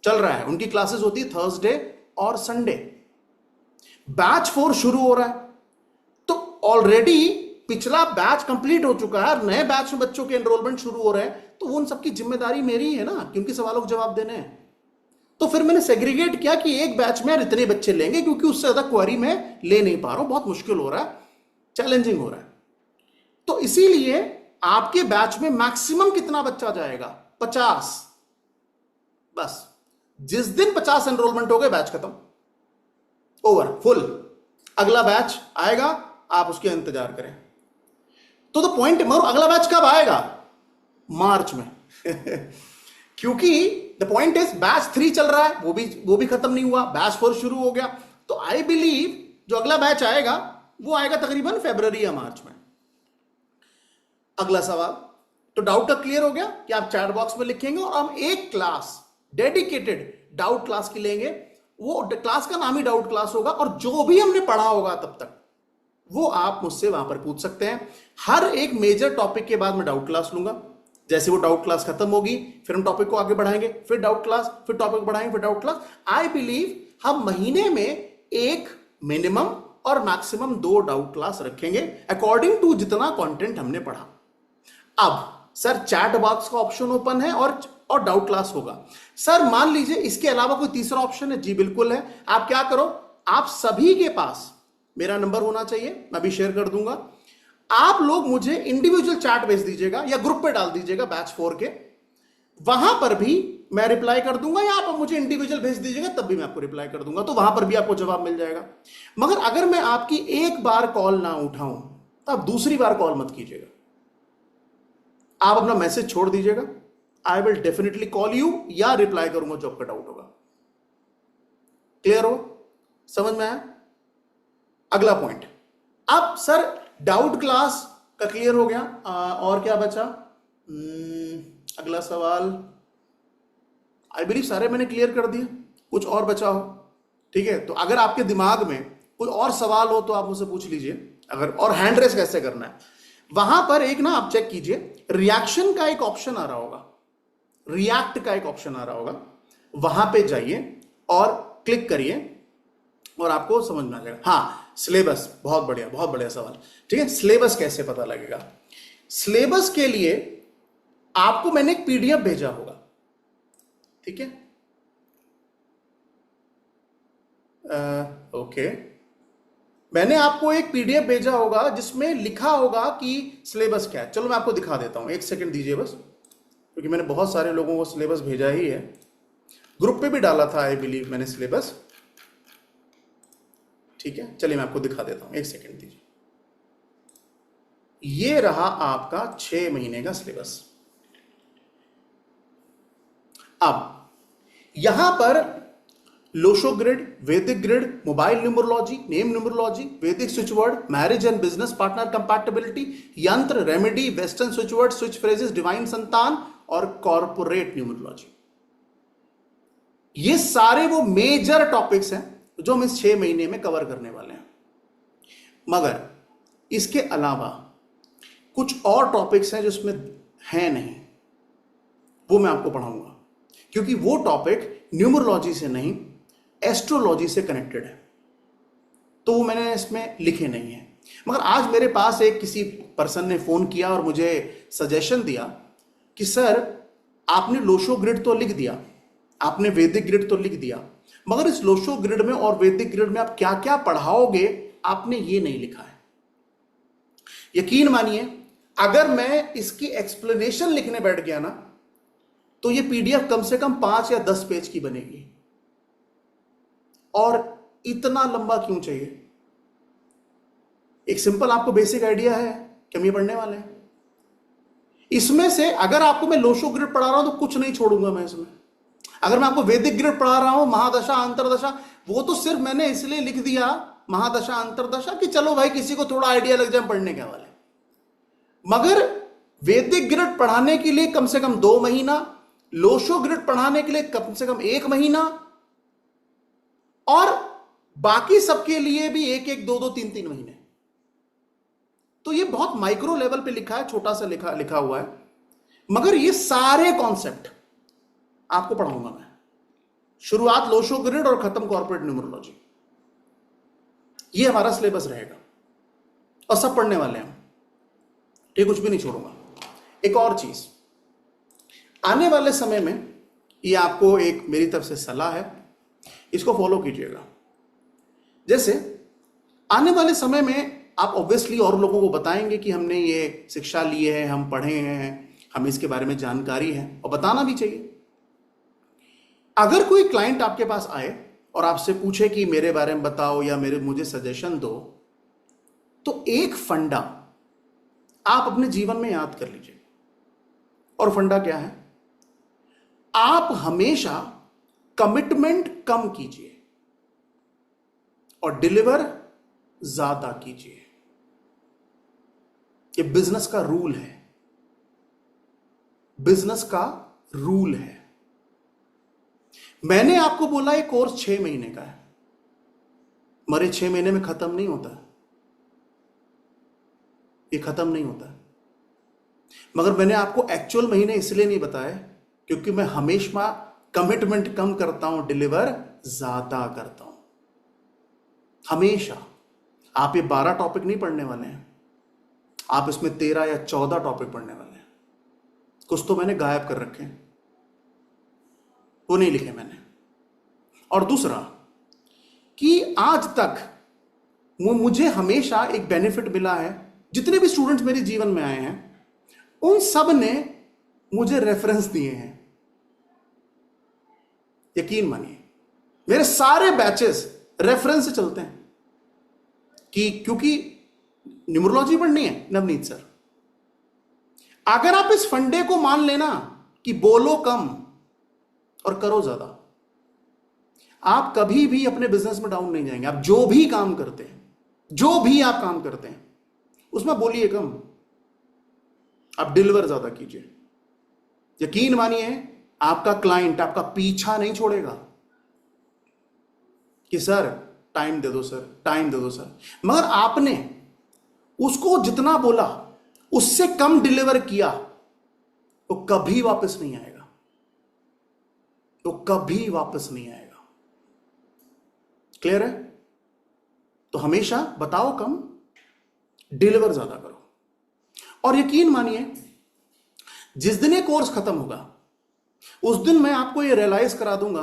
चल रहा है। उनकी क्लासेस होती है थर्सडे और संडे। बैच 4 शुरू हो रहा है तो ऑलरेडी पिछला बैच कंप्लीट हो चुका है, नए बैच में बच्चों के एनरोलमेंट शुरू हो रहे हैं, तो उन सबकी जिम्मेदारी मेरी है ना, क्योंकि सवालों के जवाब देने हैं। तो फिर मैंने सेग्रीगेट किया कि एक बैच में यार इतने बच्चे लेंगे, क्योंकि उससे ज्यादा क्वेरी मैं ले नहीं पा रहा हूं, बहुत मुश्किल हो रहा है, चैलेंजिंग हो रहा है। तो इसीलिए आपके बैच में मैक्सिमम कितना बच्चा जाएगा? 50। बस जिस दिन 50 एनरोलमेंट हो गए बैच खत्म, ओवर, फुल। अगला बैच आएगा, आप उसके इंतजार करें। तो द पॉइंट, मगर अगला बैच कब आएगा? मार्च में। क्योंकि द पॉइंट इज बैच 3 चल रहा है, वो भी खत्म नहीं हुआ, बैच 4 शुरू हो गया। तो आई बिलीव जो अगला बैच आएगा वो आएगा तकरीबन फरवरी या मार्च में। अगला सवाल, तो डाउट का क्लियर हो गया कि आप चैट बॉक्स में लिखेंगे और हम एक क्लास डेडिकेटेड डाउट क्लास की लेंगे। वो क्लास का नाम ही डाउट क्लास होगा और जो भी हमने पढ़ा होगा तब तक वो आप मुझसे वहां पर पूछ सकते हैं। हर एक मेजर टॉपिक के बाद मैं डाउट क्लास लूंगा। जैसे वो डाउट क्लास खत्म होगी फिर हम टॉपिक को आगे बढ़ाएंगे, फिर डाउट क्लास, फिर टॉपिक बढ़ाएंगे, फिर डाउट क्लास। आई बिलीव हम महीने में एक मिनिमम और मैक्सिमम 2 डाउट क्लास रखेंगे अकॉर्डिंग टू जितना कंटेंट हमने पढ़ा। अब सर चैट बॉक्स का ऑप्शन ओपन है और डाउट क्लास होगा। सर मान लीजिए इसके अलावा कोई तीसरा ऑप्शन है, जी बिल्कुल है। आप क्या करो, आप सभी के पास मेरा नंबर होना चाहिए, मैं भी शेयर कर दूंगा। आप लोग मुझे इंडिविजुअल चैट भेज दीजिएगा या ग्रुप पे डाल दीजिएगा बैच 4 के, वहां पर भी मैं रिप्लाई कर दूंगा, या आप मुझे इंडिविजुअल भेज दीजिएगा तब भी मैं आपको रिप्लाई कर दूंगा, तो वहां पर भी आपको जवाब मिल जाएगा। मगर अगर मैं आपकी एक बार कॉल ना उठाऊं तो आप दूसरी बार कॉल मत कीजिएगा, आप अपना मैसेज छोड़ दीजिएगा। I will definitely call you या रिप्लाई करूंगा जो आपका डाउट होगा। क्लियर हो, समझ में आया? अगला पॉइंट, अब सर डाउट क्लास का क्लियर हो गया, और क्या बचा? अगला सवाल आई बिलीव सारे मैंने क्लियर कर दिए, कुछ और बचा हो ठीक है तो अगर आपके दिमाग में कोई और सवाल हो तो आप मुझसे पूछ लीजिए। अगर और हैंड रेस कैसे करना है, वहां पर एक ना आप चेक कीजिए, रिएक्शन का एक ऑप्शन आ रहा होगा, रिएक्ट का एक ऑप्शन आ रहा होगा, वहां पे जाइए और क्लिक करिए और आपको समझ में आ जाएगा। हाँ सिलेबस, बहुत बढ़िया सवाल, ठीक है। सिलेबस कैसे पता लगेगा? सिलेबस के लिए आपको मैंने एक पीडीएफ भेजा होगा, ठीक है। ओके, मैंने आपको एक पीडीएफ भेजा होगा जिसमें लिखा होगा कि सिलेबस क्या है। चलो मैं आपको दिखा देता हूं, एक सेकंड दीजिए बस, क्योंकि मैंने बहुत सारे लोगों को सिलेबस भेजा ही है, ग्रुप पे भी डाला था आई बिलीव मैंने सिलेबस, ठीक है। चलिए मैं आपको दिखा देता हूं, एक सेकंड दीजिए। ये रहा आपका 6 महीने का सिलेबस। अब यहां पर लोशो ग्रिड, वैदिक grid, mobile numerology, name numerology, वैदिक switch word, marriage and business partner compatibility, यंत्र, remedy, western switch word, switch phrases, divine संतान और कॉर्पोरेट न्यूमरोलॉजी, ये सारे वो मेजर टॉपिक्स हैं जो हम इस 6 महीने में कवर करने वाले हैं। मगर इसके अलावा कुछ और टॉपिक्स हैं जो इसमें है नहीं, वो मैं आपको पढ़ाऊंगा, क्योंकि वो टॉपिक न्यूमरोलॉजी से नहीं एस्ट्रोलॉजी से कनेक्टेड है, तो वो मैंने इसमें लिखे नहीं है। मगर आज मेरे पास एक किसी पर्सन ने फोन किया और मुझे सजेशन दिया कि सर आपने लोशो ग्रिड तो लिख दिया, आपने वैदिक ग्रिड तो लिख दिया, मगर इस लोशो ग्रिड में और वैदिक ग्रिड में आप क्या क्या पढ़ाओगे आपने ये नहीं लिखा है। यकीन मानिए अगर मैं इसकी एक्सप्लेनेशन लिखने बैठ गया ना तो ये पीडीएफ कम से कम 5 या 10 पेज की बनेगी। और इतना लंबा क्यों चाहिए? एक सिंपल आपको बेसिक आइडिया है कि हम ये पढ़ने वाले हैं। इसमें से अगर आपको मैं लोशो ग्रिड पढ़ा रहा हूं तो कुछ नहीं छोड़ूंगा मैं इसमें। अगर मैं आपको वैदिक ग्रिड पढ़ा रहा हूं, महादशा अंतरदशा, वो तो सिर्फ मैंने इसलिए लिख दिया महादशा अंतरदशा कि चलो भाई किसी को थोड़ा आइडिया लग जाए पढ़ने के वाले। मगर वैदिक ग्रिड पढ़ाने के लिए कम से कम 2 महीना, लोशो ग्रिड पढ़ाने के लिए कम से कम 1 महीना, और बाकी सबके लिए भी 1-1, 2-2, 3-3 महीने। तो ये बहुत माइक्रो लेवल पे लिखा है, छोटा सा लिखा हुआ है, मगर ये सारे कॉन्सेप्ट आपको पढ़ाऊंगा मैं। शुरुआत लोशो ग्रिड और खत्म कॉर्पोरेट न्यूमरोलॉजी, ये हमारा सिलेबस रहेगा और सब पढ़ने वाले हैं, ठीक, कुछ भी नहीं छोड़ूंगा। एक और चीज, आने वाले समय में ये आपको एक मेरी तरफ से सलाह है, इसको फॉलो कीजिएगा। जैसे आने वाले समय में आप ऑब्वियसली और लोगों को बताएंगे कि हमने ये शिक्षा ली है, हम पढ़े हैं, हमें इसके बारे में जानकारी है, और बताना भी चाहिए। अगर कोई क्लाइंट आपके पास आए और आपसे पूछे कि मेरे बारे में बताओ या मुझे सजेशन दो, तो एक फंडा आप अपने जीवन में याद कर लीजिए। और फंडा क्या है? आप हमेशा कमिटमेंट कम कीजिए और डिलीवर ज्यादा कीजिए। ये बिजनेस का रूल है, बिजनेस का रूल है। मैंने आपको बोला ये कोर्स 6 महीने का है, मरे 6 महीने में खत्म नहीं होता, ये खत्म नहीं होता। मगर मैंने आपको एक्चुअल महीने इसलिए नहीं बताए क्योंकि मैं हमेशा कमिटमेंट कम करता हूं, डिलीवर ज्यादा करता हूं। हमेशा। आप ये 12 टॉपिक नहीं पढ़ने वाले हैं, आप इसमें 13 या 14 टॉपिक पढ़ने वाले हैं। कुछ तो मैंने गायब कर रखे हैं, वो नहीं लिखे मैंने। और दूसरा कि आज तक मुझे हमेशा एक बेनिफिट मिला है, जितने भी स्टूडेंट्स मेरे जीवन में आए हैं उन सब ने मुझे रेफरेंस दिए हैं। यकीन मानिए मेरे सारे बैचेस रेफरेंस से चलते हैं कि क्योंकि न्यूमरोलॉजी पढ़नी है नवनीत सर। अगर आप इस फंडे को मान लेना कि बोलो कम और करो ज्यादा, आप कभी भी अपने बिजनेस में डाउन नहीं जाएंगे। आप जो भी काम करते हैं, जो भी आप काम करते हैं उसमें बोलिए कम, आप डिलीवर ज्यादा कीजिए। यकीन मानिए आपका क्लाइंट आपका पीछा नहीं छोड़ेगा कि सर टाइम दे दो सर, टाइम दे दो सर। मगर आपने उसको जितना बोला उससे कम डिलीवर किया तो कभी वापस नहीं आएगा, तो कभी वापस नहीं आएगा। क्लियर है? तो हमेशा बताओ कम, डिलीवर ज्यादा करो। और यकीन मानिए जिस दिन ये कोर्स खत्म होगा उस दिन मैं आपको ये रियलाइज करा दूंगा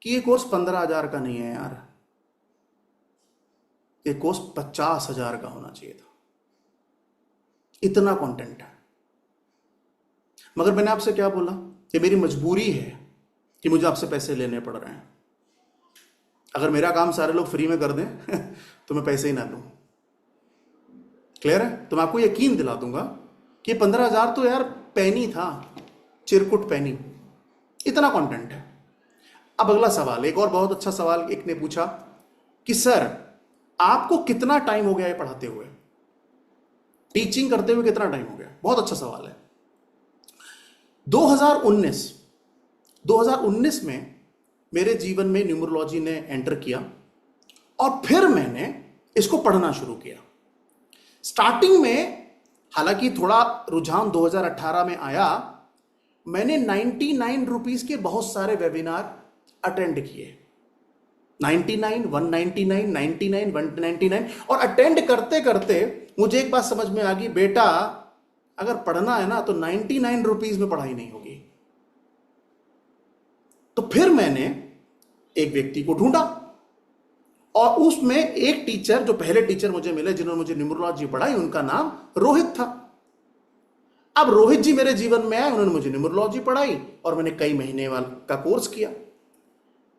कि ये कोर्स 15,000 का नहीं है यार, ये कोर्स 50,000 का होना चाहिए था। इतना कंटेंट है। मगर मैंने आपसे क्या बोला, ये मेरी मजबूरी है कि मुझे आपसे पैसे लेने पड़ रहे हैं। अगर मेरा काम सारे लोग फ्री में कर दें तो मैं पैसे ही ना लूं। क्लियर है? तो मैं आपको यकीन दिला दूंगा कि 15,000 तो यार पैनी था, चिरकुट पैनी। इतना कंटेंट है। अब अगला सवाल, एक और बहुत अच्छा सवाल एक ने पूछा कि सर आपको कितना टाइम हो गया ये पढ़ाते हुए, टीचिंग करते हुए कितना टाइम हो गया? बहुत अच्छा सवाल है। 2019 में मेरे जीवन में न्यूमरोलॉजी ने एंटर किया और फिर मैंने इसको पढ़ना शुरू किया। स्टार्टिंग में हालांकि थोड़ा रुझान 2018 में आया, मैंने 99 रुपीज के बहुत सारे वेबिनार अटेंड किए। 99, 199, 99, 199 और अटेंड करते करते मुझे एक बात समझ में आ गई, बेटा अगर पढ़ना है ना तो 99 रुपीज में पढ़ाई नहीं होगी। तो फिर मैंने एक व्यक्ति को ढूंढा और उसमें एक टीचर, जो पहले टीचर मुझे मिले जिन्होंने मुझे न्यूमरोलॉजी पढ़ाई, उनका नाम रोहित था। अब रोहित जी मेरे जीवन में आए, उन्होंने मुझे न्यूमरोलॉजी पढ़ाई और मैंने कई महीने वाला का कोर्स किया।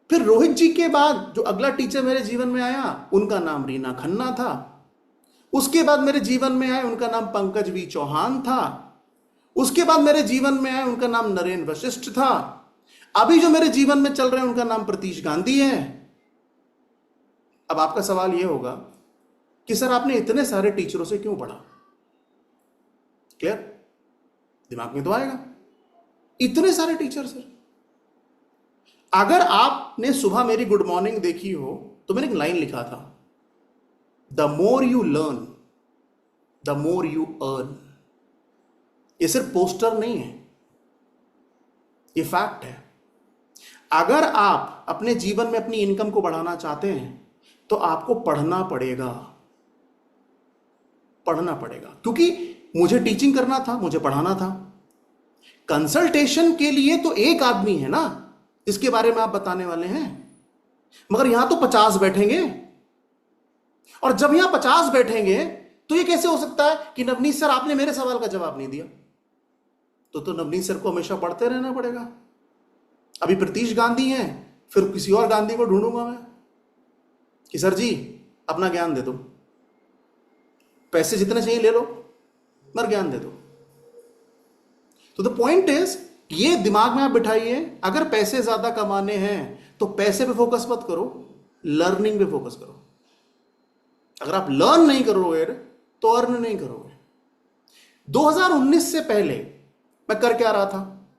फिर रोहित जी के बाद जो अगला टीचर मेरे जीवन में आया उनका नाम रीना खन्ना था। उसके बाद मेरे जीवन में आए उनका नाम पंकज वी चौहान था। उसके बाद मेरे जीवन में आए उनका नाम नरेंद्र वशिष्ठ था। अभी जो मेरे जीवन में चल रहे हैं उनका नाम प्रतीश गांधी है। अब आपका सवाल यह होगा कि सर आपने इतने सारे टीचरों से क्यों पढ़ा? क्लियर? दिमाग में तो आएगा, इतने सारे टीचर सर। अगर आपने सुबह मेरी गुड मॉर्निंग देखी हो तो मैंने एक लाइन लिखा था, the more you learn the more you earn. ये सिर्फ पोस्टर नहीं है, ये फैक्ट है। अगर आप अपने जीवन में अपनी इनकम को बढ़ाना चाहते हैं तो आपको पढ़ना पड़ेगा, पढ़ना पड़ेगा। क्योंकि मुझे टीचिंग करना था, मुझे पढ़ाना था। कंसल्टेशन के लिए तो एक आदमी है ना जिसके बारे में आप बताने वाले हैं, मगर यहां तो 50 बैठेंगे। और जब यहां 50 बैठेंगे तो ये कैसे हो सकता है कि नवनीत सर आपने मेरे सवाल का जवाब नहीं दिया? तो नवनीत सर को हमेशा पढ़ते रहना पड़ेगा। अभी प्रतीश गांधी हैं, फिर किसी और गांधी को ढूंढूंगा मैं कि सर जी अपना ज्ञान दे दो, पैसे जितने चाहिए ले लो, मगर ज्ञान दे दो। तो द पॉइंट इज, ये दिमाग में आप बिठाइए, अगर पैसे ज्यादा कमाने हैं तो पैसे पे फोकस मत करो, लर्निंग पे फोकस करो। अगर आप लर्न नहीं करोगे तो अर्न नहीं करोगे। 2019 से पहले मैं कर क्या रहा था?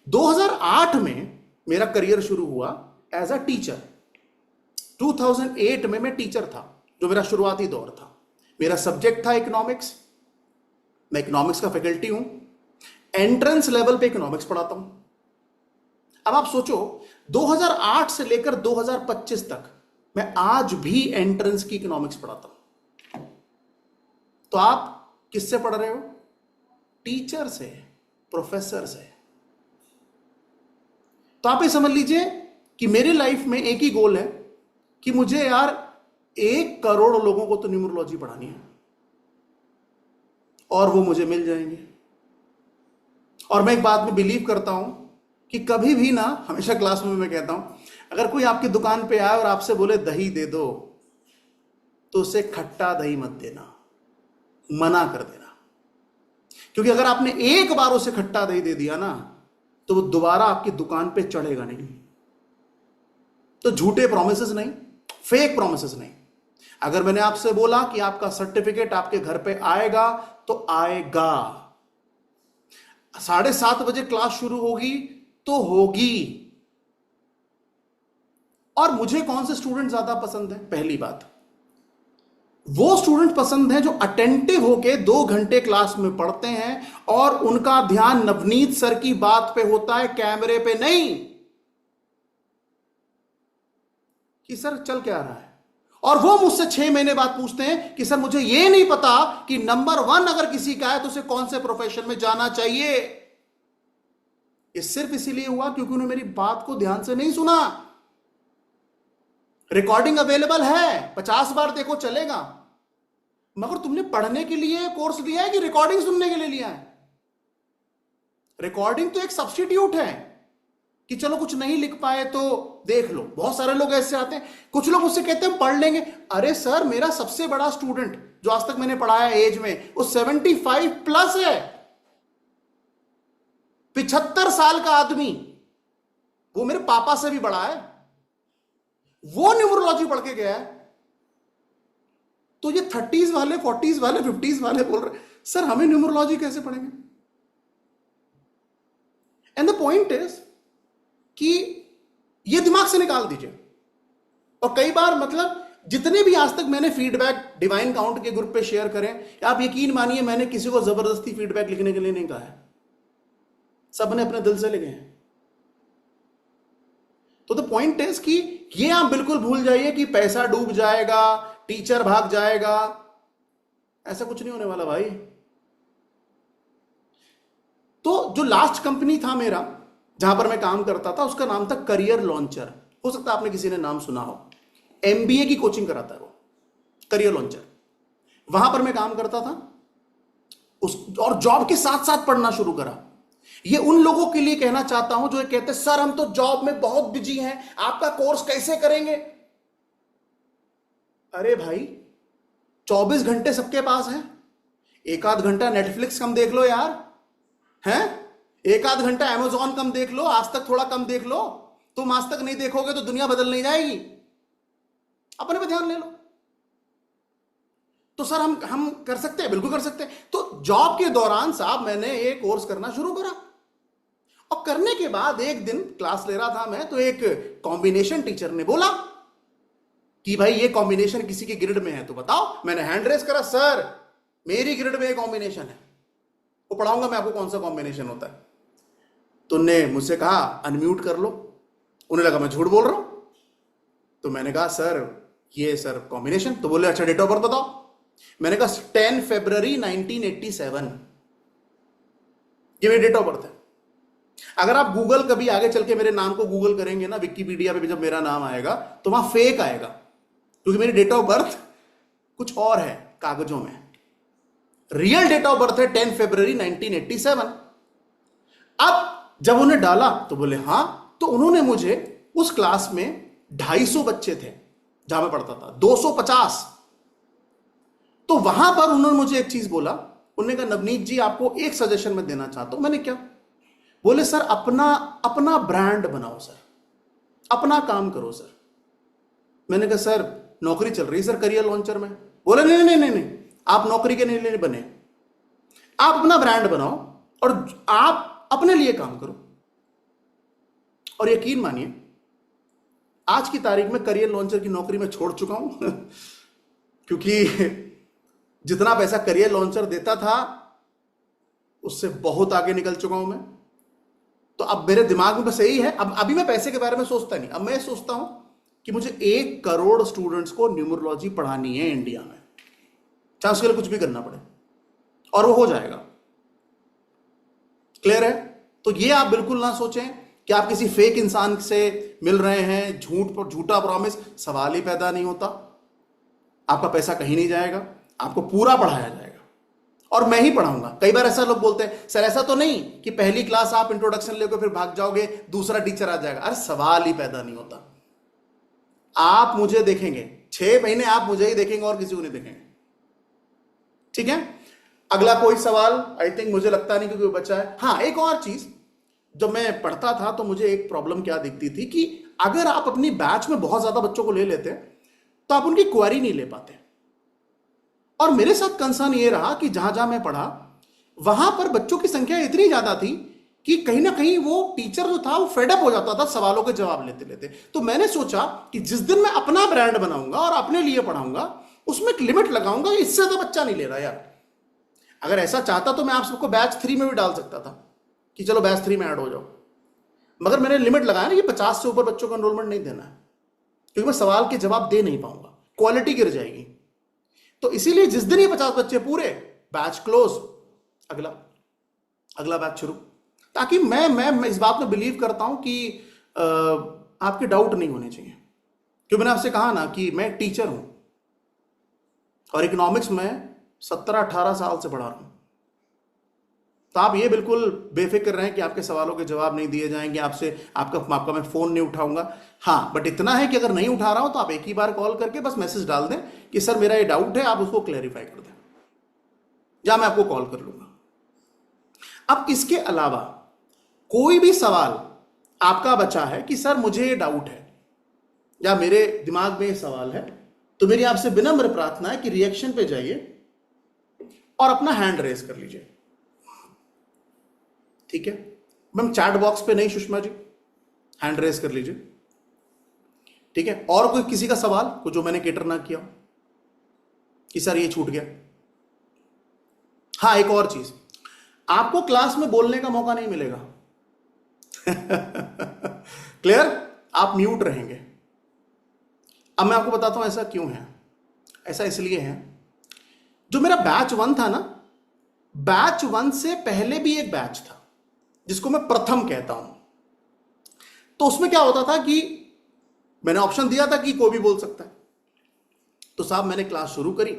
2008 में मेरा करियर शुरू हुआ एज अ टीचर। 2008 में मैं टीचर था, जो मेरा शुरुआती दौर था। मेरा सब्जेक्ट था इकोनॉमिक्स। मैं इकोनॉमिक्स का फैकल्टी हूं, एंट्रेंस लेवल पे इकोनॉमिक्स पढ़ाता हूं। अब आप सोचो 2008 से लेकर 2025 तक मैं आज भी एंट्रेंस की इकोनॉमिक्स पढ़ाता हूं। तो आप किससे पढ़ रहे हो? टीचर से, प्रोफेसर से। तो आप ये समझ लीजिए कि मेरी लाइफ में एक ही गोल है कि मुझे यार 1 करोड़ लोगों को तो न्यूमरोलॉजी पढ़ानी है, और वो मुझे मिल जाएंगे। और मैं एक बात में बिलीव करता हूं कि कभी भी ना, हमेशा क्लास में मैं कहता हूं, अगर कोई आपकी दुकान पे आए और आपसे बोले दही दे दो, तो उसे खट्टा दही मत देना, मना कर देना। क्योंकि अगर आपने एक बार उसे खट्टा दही दे दिया ना, तो वो दोबारा आपकी दुकान पे चढ़ेगा नहीं। तो झूठे प्रोमिसेस नहीं, फेक प्रोमिसेस नहीं। अगर मैंने आपसे बोला कि आपका सर्टिफिकेट आपके घर पे आएगा, तो आएगा। 7:30 बजे क्लास शुरू होगी तो होगी। और मुझे कौन से स्टूडेंट ज्यादा पसंद है? पहली बात, वो स्टूडेंट पसंद है जो अटेंटिव होके 2 घंटे क्लास में पढ़ते हैं और उनका ध्यान नवनीत सर की बात पे होता है, कैमरे पे नहीं कि सर चल क्या रहा है। और वो मुझसे 6 महीने बाद पूछते हैं कि सर मुझे ये नहीं पता कि नंबर 1 अगर किसी का है तो उसे कौन से प्रोफेशन में जाना चाहिए। ये सिर्फ इसीलिए हुआ क्योंकि उन्होंने मेरी बात को ध्यान से नहीं सुना। रिकॉर्डिंग अवेलेबल है, 50 बार देखो चलेगा, मगर तुमने पढ़ने के लिए कोर्स लिया है कि रिकॉर्डिंग सुनने के लिए लिया है? रिकॉर्डिंग तो एक सब्स्टिट्यूट है कि चलो कुछ नहीं लिख पाए तो देख लो। बहुत सारे लोग ऐसे आते हैं, कुछ लोग मुझसे कहते हैं पढ़ लेंगे। अरे सर, मेरा सबसे बड़ा स्टूडेंट जो आज तक मैंने पढ़ाया एज में, वो 75 प्लस है, 75 साल का आदमी, वो मेरे पापा से भी बड़ा है, वो न्यूमरोलॉजी पढ़ के गया है। तो ये 30s वाले, 40s वाले, 50s वाले बोल रहे सर हमें न्यूमरोलॉजी कैसे पढ़ेंगे? एंड द पॉइंट इज कि ये दिमाग से निकाल दीजिए। और कई बार मतलब जितने भी आज तक मैंने फीडबैक डिवाइन काउंट के ग्रुप पे शेयर करें, आप यकीन मानिए मैंने किसी को जबरदस्ती फीडबैक लिखने के लिए नहीं कहा है, सबने अपने दिल से लिखे हैं। तो द पॉइंट इज कि ये आप बिल्कुल भूल जाइए कि पैसा डूब जाएगा, टीचर भाग जाएगा, ऐसा कुछ नहीं होने वाला भाई। तो जो लास्ट कंपनी था मेरा जहां पर मैं काम करता था, उसका नाम था करियर लॉन्चर। हो सकता है आपने किसी ने नाम सुना हो, एमबीए की कोचिंग कराता है वो, करियर लॉन्चर। वहां पर मैं काम करता था और जॉब के साथ साथ पढ़ना शुरू करा। ये उन लोगों के लिए कहना चाहता हूं जो कहते हैं सर हम तो जॉब में बहुत बिजी हैं, आपका कोर्स कैसे करेंगे? अरे भाई 24 घंटे सबके पास है, 1 आध घंटा नेटफ्लिक्स कम देख लो यार, हैं? 1 आध घंटा अमेजॉन कम देख लो, आज तक थोड़ा कम देख लो। तुम आज तक नहीं देखोगे तो दुनिया बदल नहीं जाएगी। अपने पे ध्यान ले लो। तो सर हम कर सकते हैं, बिल्कुल कर सकते हैं। तो जॉब के दौरान साहब मैंने ये कोर्स करना शुरू करा, और करने के बाद एक दिन क्लास ले रहा था मैं, तो एक कॉम्बिनेशन टीचर ने बोला कि भाई ये कॉम्बिनेशन किसी के ग्रिड में है तो बताओ। मैंने हैंड रेस करा, सर मेरी ग्रिड में एक कॉम्बिनेशन है, वो पढ़ाऊंगा मैं आपको कौन सा कॉम्बिनेशन होता है। तो उनने मुझसे कहा अनम्यूट कर लो। उन्हें लगा मैं झूठ बोल रहा हूं, तो मैंने कहा सर ये सर कॉम्बिनेशन। तो बोले अच्छा डेट ऑफ बर्थ बताओ। मैंने कहा 10 फरवरी 1987, ये मेरी डेट ऑफ बर्थ है। अगर आप गूगल कभी आगे चल के मेरे नाम को गूगल करेंगे ना, विकिपीडिया पे जब मेरा नाम आएगा तो वहां फेक आएगा, क्योंकि मेरी डेट ऑफ बर्थ कुछ और है कागजों में। रियल डेट ऑफ बर्थ है 10 फरवरी 1987। अब जब उन्हें डाला तो बोले हाँ। तो उन्होंने मुझे उस क्लास में 250 बच्चे थे जहां मैं पढ़ता था, 250। तो वहां पर उन्होंने मुझे एक चीज बोला, उन्होंने कहा नवनीत जी आपको एक सजेशन मैं देना चाहता हूं। मैंने क्या? बोले सर अपना ब्रांड बनाओ सर, अपना काम करो सर। मैंने कहा सर नौकरी चल रही है सर करियर लॉन्चर में। बोले नहीं नहीं नहीं नहीं, आप नौकरी के लिए नहीं बने, आप अपना ब्रांड बनाओ और आप अपने लिए काम करो। और यकीन मानिए आज की तारीख में करियर लॉन्चर की नौकरी मैं छोड़ चुका हूं क्योंकि जितना पैसा करियर लॉन्चर देता था उससे बहुत आगे निकल चुका हूं मैं। तो अब मेरे दिमाग में बस यही है, अब अभी मैं पैसे के बारे में सोचता नहीं, अब मैं सोचता हूं कि मुझे 1 करोड़ स्टूडेंट्स को न्यूमरोलॉजी पढ़ानी है इंडिया में, चाहे उसके लिए कुछ भी करना पड़े, और वो हो जाएगा। क्लियर है? तो ये आप बिल्कुल ना सोचें कि आप किसी फेक इंसान से मिल रहे हैं, झूठा प्रॉमिस, सवाल ही पैदा नहीं होता। आपका पैसा कहीं नहीं जाएगा, आपको पूरा पढ़ाया जाएगा और मैं ही पढ़ाऊंगा। कई बार ऐसा लोग बोलते हैं, सर ऐसा तो नहीं कि पहली क्लास आप इंट्रोडक्शन लेकर फिर भाग जाओगे, दूसरा टीचर आ जाएगा। अरे सवाल ही पैदा नहीं होता। आप मुझे देखेंगे 6 महीने, आप मुझे ही देखेंगे और किसी को नहीं देखेंगे। ठीक है, अगला कोई सवाल? आई थिंक मुझे लगता नहीं कि कोई बचा है। हाँ, एक और चीज, जब मैं पढ़ता था तो मुझे एक प्रॉब्लम क्या दिखती थी कि अगर आप अपनी बैच में बहुत ज्यादा बच्चों को ले लेते तो आप उनकी क्वेरी नहीं ले पाते। और मेरे साथ कंसर्न ये रहा कि जहां जहां मैं पढ़ा वहां पर बच्चों की संख्या इतनी ज्यादा थी कि कहीं ना कहीं वो टीचर जो था वो फेडअप हो जाता था सवालों के जवाब लेते लेते। तो मैंने सोचा कि जिस दिन मैं अपना ब्रांड बनाऊंगा और अपने लिए पढ़ाऊंगा, उसमें एक लिमिट लगाऊंगा, इससे ज्यादा बच्चा नहीं ले रहा यार। अगर ऐसा चाहता तो मैं आप सबको बैच 3 में भी डाल सकता था कि चलो बैच 3 में ऐड हो जाओ, मगर मैंने लिमिट लगाया ना कि 50 से ऊपर बच्चों को एनरोलमेंट नहीं देना है, क्योंकि मैं सवाल के जवाब दे नहीं पाऊंगा, क्वालिटी गिर जाएगी। तो इसीलिए जिस दिन ये 50 बच्चे पूरे, बैच क्लोज, अगला बैच शुरू, ताकि मैं इस बात में बिलीव करता हूं कि आपके डाउट नहीं होने चाहिए। क्योंकि मैंने आपसे कहा ना कि मैं टीचर हूं और इकोनॉमिक्स में 17-18 साल से पढ़ा रहा हूं। तो आप ये बिल्कुल बेफिक्र रहें कि आपके सवालों के जवाब नहीं दिए जाएंगे, आपका मैं फोन नहीं उठाऊंगा। हाँ, बट इतना है कि अगर नहीं उठा रहा हूं तो आप एक ही बार कॉल करके बस मैसेज डाल दें कि सर मेरा ये डाउट है, आप उसको क्लैरिफाई कर दें, या मैं आपको कॉल कर लूंगा। अब इसके अलावा कोई भी सवाल आपका बचा है कि सर मुझे ये डाउट है या मेरे दिमाग में ये सवाल है, तो मेरी आपसे विनम्र प्रार्थना है कि रिएक्शन पे जाइए और अपना हैंड रेज कर लीजिए। ठीक है मैम, चैट बॉक्स पे नहीं, सुषमा जी हैंड रेज कर लीजिए। ठीक है, और कोई किसी का सवाल को जो मैंने केटर ना किया कि सर ये छूट गया? हाँ, एक और चीज, आपको क्लास में बोलने का मौका नहीं मिलेगा। क्लियर? आप म्यूट रहेंगे। अब मैं आपको बताता हूं ऐसा क्यों है। ऐसा इसलिए है, जो मेरा बैच 1 था ना, बैच 1 से पहले भी एक बैच था जिसको मैं प्रथम कहता हूं। तो उसमें क्या होता था कि मैंने ऑप्शन दिया था कि कोई भी बोल सकता है। तो साहब मैंने क्लास शुरू करी,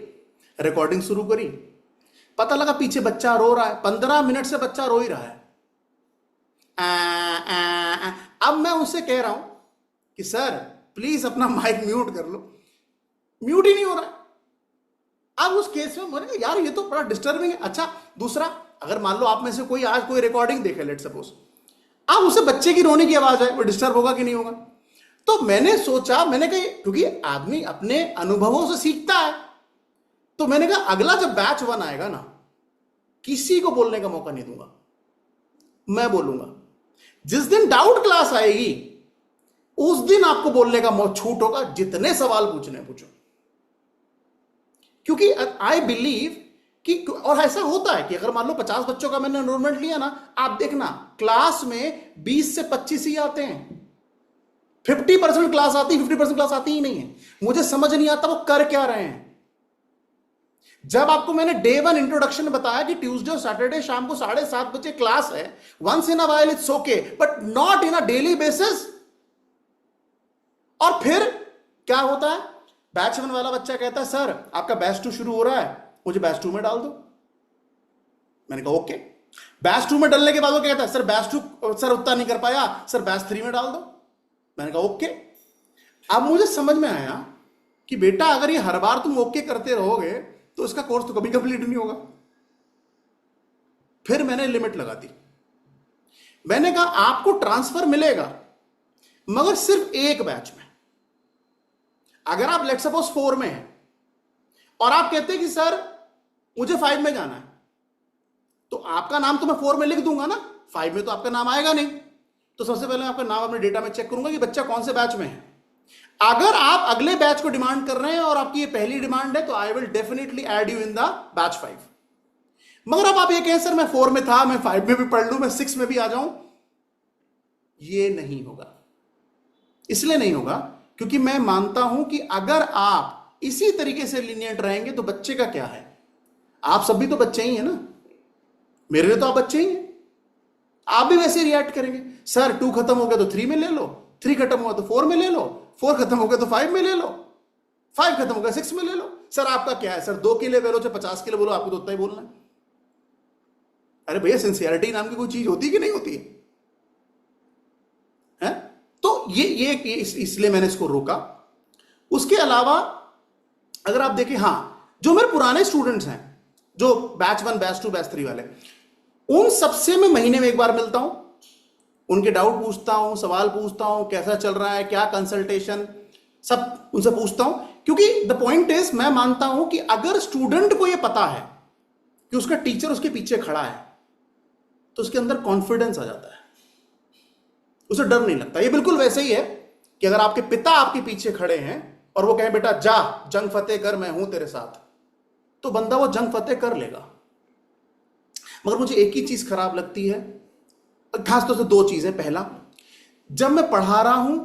रिकॉर्डिंग शुरू करी, पता लगा पीछे बच्चा रो रहा है, 15 मिनट से बच्चा रो ही रहा है। अब मैं उनसे कह रहा हूं कि सर प्लीज अपना माइक म्यूट कर लो, म्यूट ही नहीं हो रहा है। अब उस केस में मैंने कहा यार ये तो बड़ा डिस्टर्बिंग है। अच्छा, दूसरा, अगर मान लो आप में से कोई आज कोई रिकॉर्डिंग देखे, लेट सपोज, अब उसे बच्चे की रोने की आवाज है, वो डिस्टर्ब होगा कि नहीं होगा? तो मैंने सोचा, मैंने कहा क्योंकि आदमी अपने अनुभवों से सीखता है, तो मैंने कहा अगला जब बैच 1 आएगा ना, किसी को बोलने का मौका नहीं दूंगा, मैं बोलूंगा। जिस दिन डाउट क्लास आएगी उस दिन आपको बोलने का छूट होगा, जितने सवाल पूछने पूछो। क्योंकि आई बिलीव कि, और ऐसा होता है कि अगर मान लो 50 बच्चों का मैंने एनरोलमेंट लिया ना, आप देखना क्लास में 20 से 25 ही आते हैं, 50% क्लास आती, 50% क्लास आती ही नहीं है। मुझे समझ नहीं आता वो कर क्या रहे हैं। जब आपको मैंने डे 1 इंट्रोडक्शन में बताया कि ट्यूसडे और सैटरडे शाम को 7:30 बजे क्लास है, once in a while it's okay, but not in a daily basis. और फिर क्या होता है, बैच 1 वाला बच्चा कहता है सर आपका बैच 2 शुरू हो रहा है, मुझे बैच 2 में डाल दो। मैंने कहा ओके। बैच 2 में डालने के बाद वो कहता है सर बैच 2 सर उतना नहीं कर पाया, सर बैच 3 में डाल दो। मैंने कहा ओके। अब मुझे समझ में आया कि बेटा अगर ये हर बार तुम ओके करते रहोगे तो इसका कोर्स तो कभी कंप्लीट नहीं होगा। फिर मैंने लिमिट लगा दी। मैंने कहा आपको ट्रांसफर मिलेगा मगर सिर्फ एक बैच में। अगर आप लेट्स सपोज 4 में हैं और आप कहते हैं कि सर मुझे 5 में जाना है, तो आपका नाम तो मैं 4 में लिख दूंगा ना, 5 में तो आपका नाम आएगा नहीं। तो सबसे पहले मैं आपका नाम अपने डेटा में चेक करूंगा कि बच्चा कौन से बैच में है। अगर आप अगले बैच को डिमांड कर रहे हैं और आपकी ये पहली डिमांड है, तो I will definitely add you in the batch 5। मगर अब आप ये कहें सर मैं 4 में था, मैं 5 में भी पढ़ लूं, मैं 6 में भी आ जाऊं, ये नहीं होगा। इसलिए नहीं होगा क्योंकि मैं मानता हूं कि अगर आप इसी तरीके से लीनियंट रहेंगे तो बच्चे का क्या है, आप सब भी तो बच्चे ही हैं ना, मेरे लिए तो आप बच्चे ही हैं, आप भी वैसे रिएक्ट करेंगे। सर 2 खत्म हो गया तो 3 में ले लो, 3 खत्म हुआ तो 4 में ले लो, 4 खत्म हो गया तो 5 में ले लो, 5 खत्म हो गया 6 में ले लो। सर आपका क्या है, सर 2 के लिए बोलो चाहे 50 के लिए बोलो, आपको तो उतना ही बोलना है। अरे भैया सिंसियरिटी नाम की कोई चीज होती है कि नहीं होती है? तो ये इसलिए मैंने इसको रोका। उसके अलावा अगर आप देखें, हां जो मेरे पुराने स्टूडेंट्स हैं, जो बैच 1 बैच 2 बैच 3 वाले, उन सबसे मैं महीने में एक बार मिलता हूं, उनके डाउट पूछता हूं, सवाल पूछता हूं, कैसा चल रहा है, क्या कंसल्टेशन, सब उनसे पूछता हूं। क्योंकि द पॉइंट इज, मैं मानता हूं कि अगर स्टूडेंट को यह पता है कि उसका टीचर उसके पीछे खड़ा है तो उसके अंदर कॉन्फिडेंस आ जाता है, उसे डर नहीं लगता। ये बिल्कुल वैसे ही है कि अगर आपके पिता आपके पीछे खड़े हैं और वो कहें बेटा जा जंग फतेह कर, मैं हूं तेरे साथ, तो बंदा वो जंग फतेह कर लेगा। मगर मुझे एक ही चीज खराब लगती है, खास तौर से 2 चीजें। पहला, जब मैं पढ़ा रहा हूं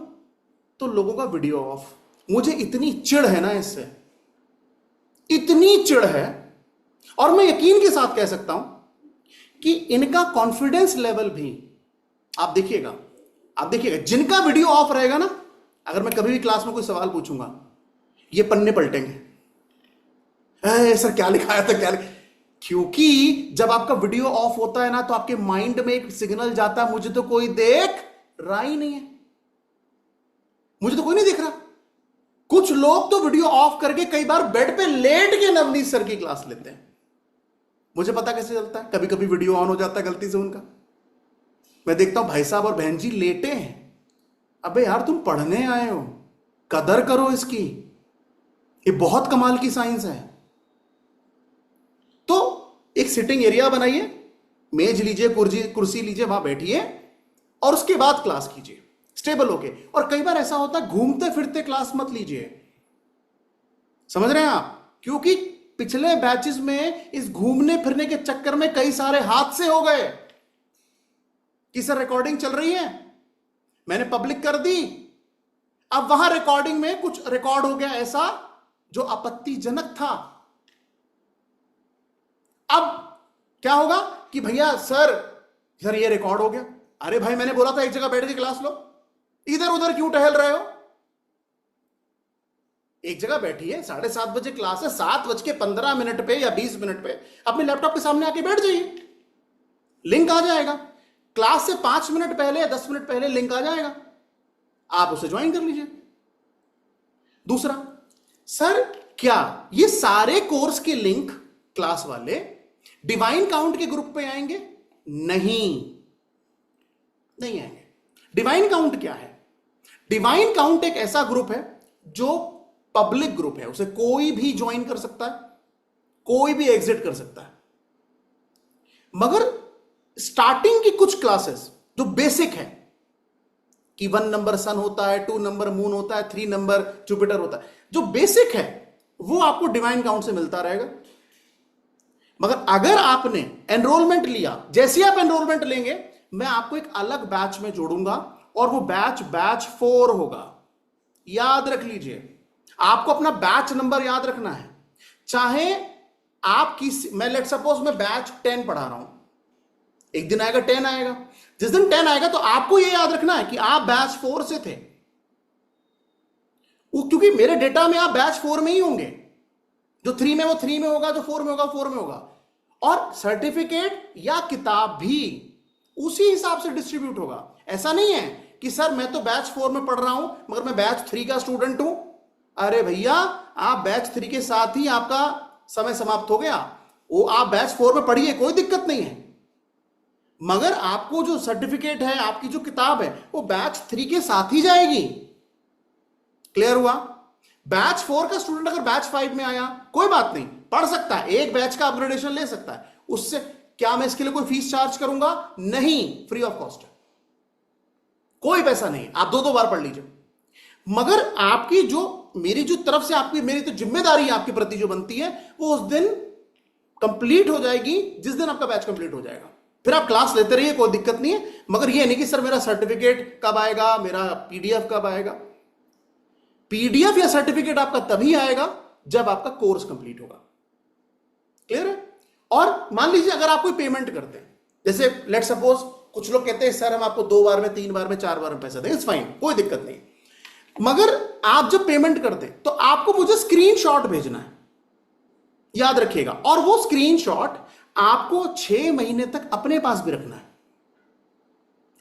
तो लोगों का वीडियो ऑफ, मुझे इतनी चिढ़ है ना इससे, इतनी चिढ़ है, और मैं यकीन के साथ कह सकता हूं कि इनका कॉन्फिडेंस लेवल भी, आप देखिएगा जिनका वीडियो ऑफ रहेगा ना, अगर मैं कभी भी क्लास में कोई सवाल पूछूंगा, ये पन्ने पलटेंगे, सर क्या लिखाया था, क्या लिखा। क्योंकि जब आपका वीडियो ऑफ होता है ना तो आपके माइंड में एक सिग्नल जाता है, मुझे तो कोई देख रहा ही नहीं है, मुझे तो कोई नहीं दिख रहा। कुछ लोग तो वीडियो ऑफ करके कई बार बेड पे लेट के नवनीत सर की क्लास लेते हैं। मुझे पता कैसे चलता है, कभी कभी वीडियो ऑन हो जाता है गलती से उनका, मैं देखता हूं भाई साहब और बहन जी लेटे हैं। अबे यार तुम पढ़ने आए हो, कदर करो इसकी, ये बहुत कमाल की साइंस है। तो एक सिटिंग एरिया बनाइए, मेज लीजिए, कुर्सी लीजिए, वहां बैठिए और उसके बाद क्लास कीजिए स्टेबल होके। और कई बार ऐसा होता है घूमते फिरते क्लास मत लीजिए, समझ रहे हैं आप, क्योंकि पिछले बैचेस में इस घूमने फिरने के चक्कर में कई सारे हादसे हो गए कि सर रिकॉर्डिंग चल रही है, मैंने पब्लिक कर दी, अब वहां रिकॉर्डिंग में कुछ रिकॉर्ड हो गया ऐसा जो आपत्तिजनक था। अब क्या होगा कि भैया सर ये रिकॉर्ड हो गया। अरे भाई मैंने बोला था एक जगह बैठ के क्लास लो, इधर उधर क्यों टहल रहे हो? एक जगह बैठिए, 7:30 बजे क्लास है, 7:15 पे या 20 मिनट पे अपने लैपटॉप के सामने आके बैठ जाइए, लिंक आ जाएगा। क्लास से 5 मिनट पहले या 10 मिनट पहले लिंक आ जाएगा, आप उसे ज्वाइन कर लीजिए। दूसरा, सर क्या ये सारे कोर्स के लिंक क्लास वाले डिवाइन काउंट के ग्रुप पे आएंगे? नहीं आएंगे। डिवाइन काउंट क्या है? डिवाइन काउंट एक ऐसा ग्रुप है जो पब्लिक ग्रुप है, उसे कोई भी ज्वाइन कर सकता है, कोई भी एग्जिट कर सकता है। मगर स्टार्टिंग की कुछ क्लासेस जो बेसिक है कि 1 नंबर सन होता है, 2 नंबर मून होता है, 3 नंबर जुपिटर होता है, जो बेसिक है वो आपको डिवाइन काउंट से मिलता रहेगा। मगर अगर आपने एनरोलमेंट लिया, जैसे ही आप एनरोलमेंट लेंगे मैं आपको एक अलग बैच में जोड़ूंगा और वो बैच 4 होगा। याद रख लीजिए, आपको अपना बैच नंबर याद रखना है। चाहे आप मैं लेट सपोज मैं बैच 10 पढ़ा रहा हूं, एक दिन आएगा 10 आएगा, जिस दिन 10 आएगा तो आपको यह याद रखना है कि आप बैच 4 से थे, क्योंकि मेरे डेटा में आप बैच 4 में ही होंगे। जो 3 में वो 3 में होगा, जो 4 में होगा 4 में होगा। और सर्टिफिकेट या किताब भी उसी हिसाब से डिस्ट्रीब्यूट होगा। ऐसा नहीं है कि सर मैं तो बैच 4 में पढ़ रहा हूं मगर मैं बैच 3 का स्टूडेंट हूं। अरे भैया आप बैच 3 के साथ ही आपका समय समाप्त हो गया, वो आप बैच 4 में पढ़िए, कोई दिक्कत नहीं है। मगर आपको जो सर्टिफिकेट है, आपकी जो किताब है, वो बैच 3 के साथ ही जाएगी। क्लियर हुआ? बैच 4 का स्टूडेंट अगर बैच 5 में आया कोई बात नहीं, पढ़ सकता है, एक बैच का अपग्रेडेशन ले सकता है। उससे क्या मैं इसके लिए कोई फीस चार्ज करूंगा? नहीं, फ्री ऑफ कॉस्ट है, कोई पैसा नहीं, आप 2 बार पढ़ लीजिए। मगर आपकी जो मेरी जो तरफ से आपकी मेरी तो जिम्मेदारी आपके प्रति जो बनती है वो उस दिन कंप्लीट हो जाएगी जिस दिन आपका बैच कंप्लीट हो जाएगा। फिर आप क्लास लेते रहिए, कोई दिक्कत नहीं है, मगर ये नहीं कि सर मेरा सर्टिफिकेट कब आएगा, मेरा पीडीएफ कब आएगा। पीडीएफ या सर्टिफिकेट आपका तभी आएगा जब आपका कोर्स कंप्लीट होगा। क्लियर है? और मान लीजिए अगर आप कोई पेमेंट करते हैं, जैसे लेट सपोज कुछ लोग कहते हैं सर हम आपको 2 बार में, 3 बार में, 4 बार में पैसा देंगे, इट्स फाइन, कोई दिक्कत नहीं। मगर आप जब पेमेंट करते हैं तो आपको मुझे स्क्रीनशॉट भेजना है, याद रखिएगा। और वो स्क्रीनशॉट आपको 6 महीने तक अपने पास भी रखना है,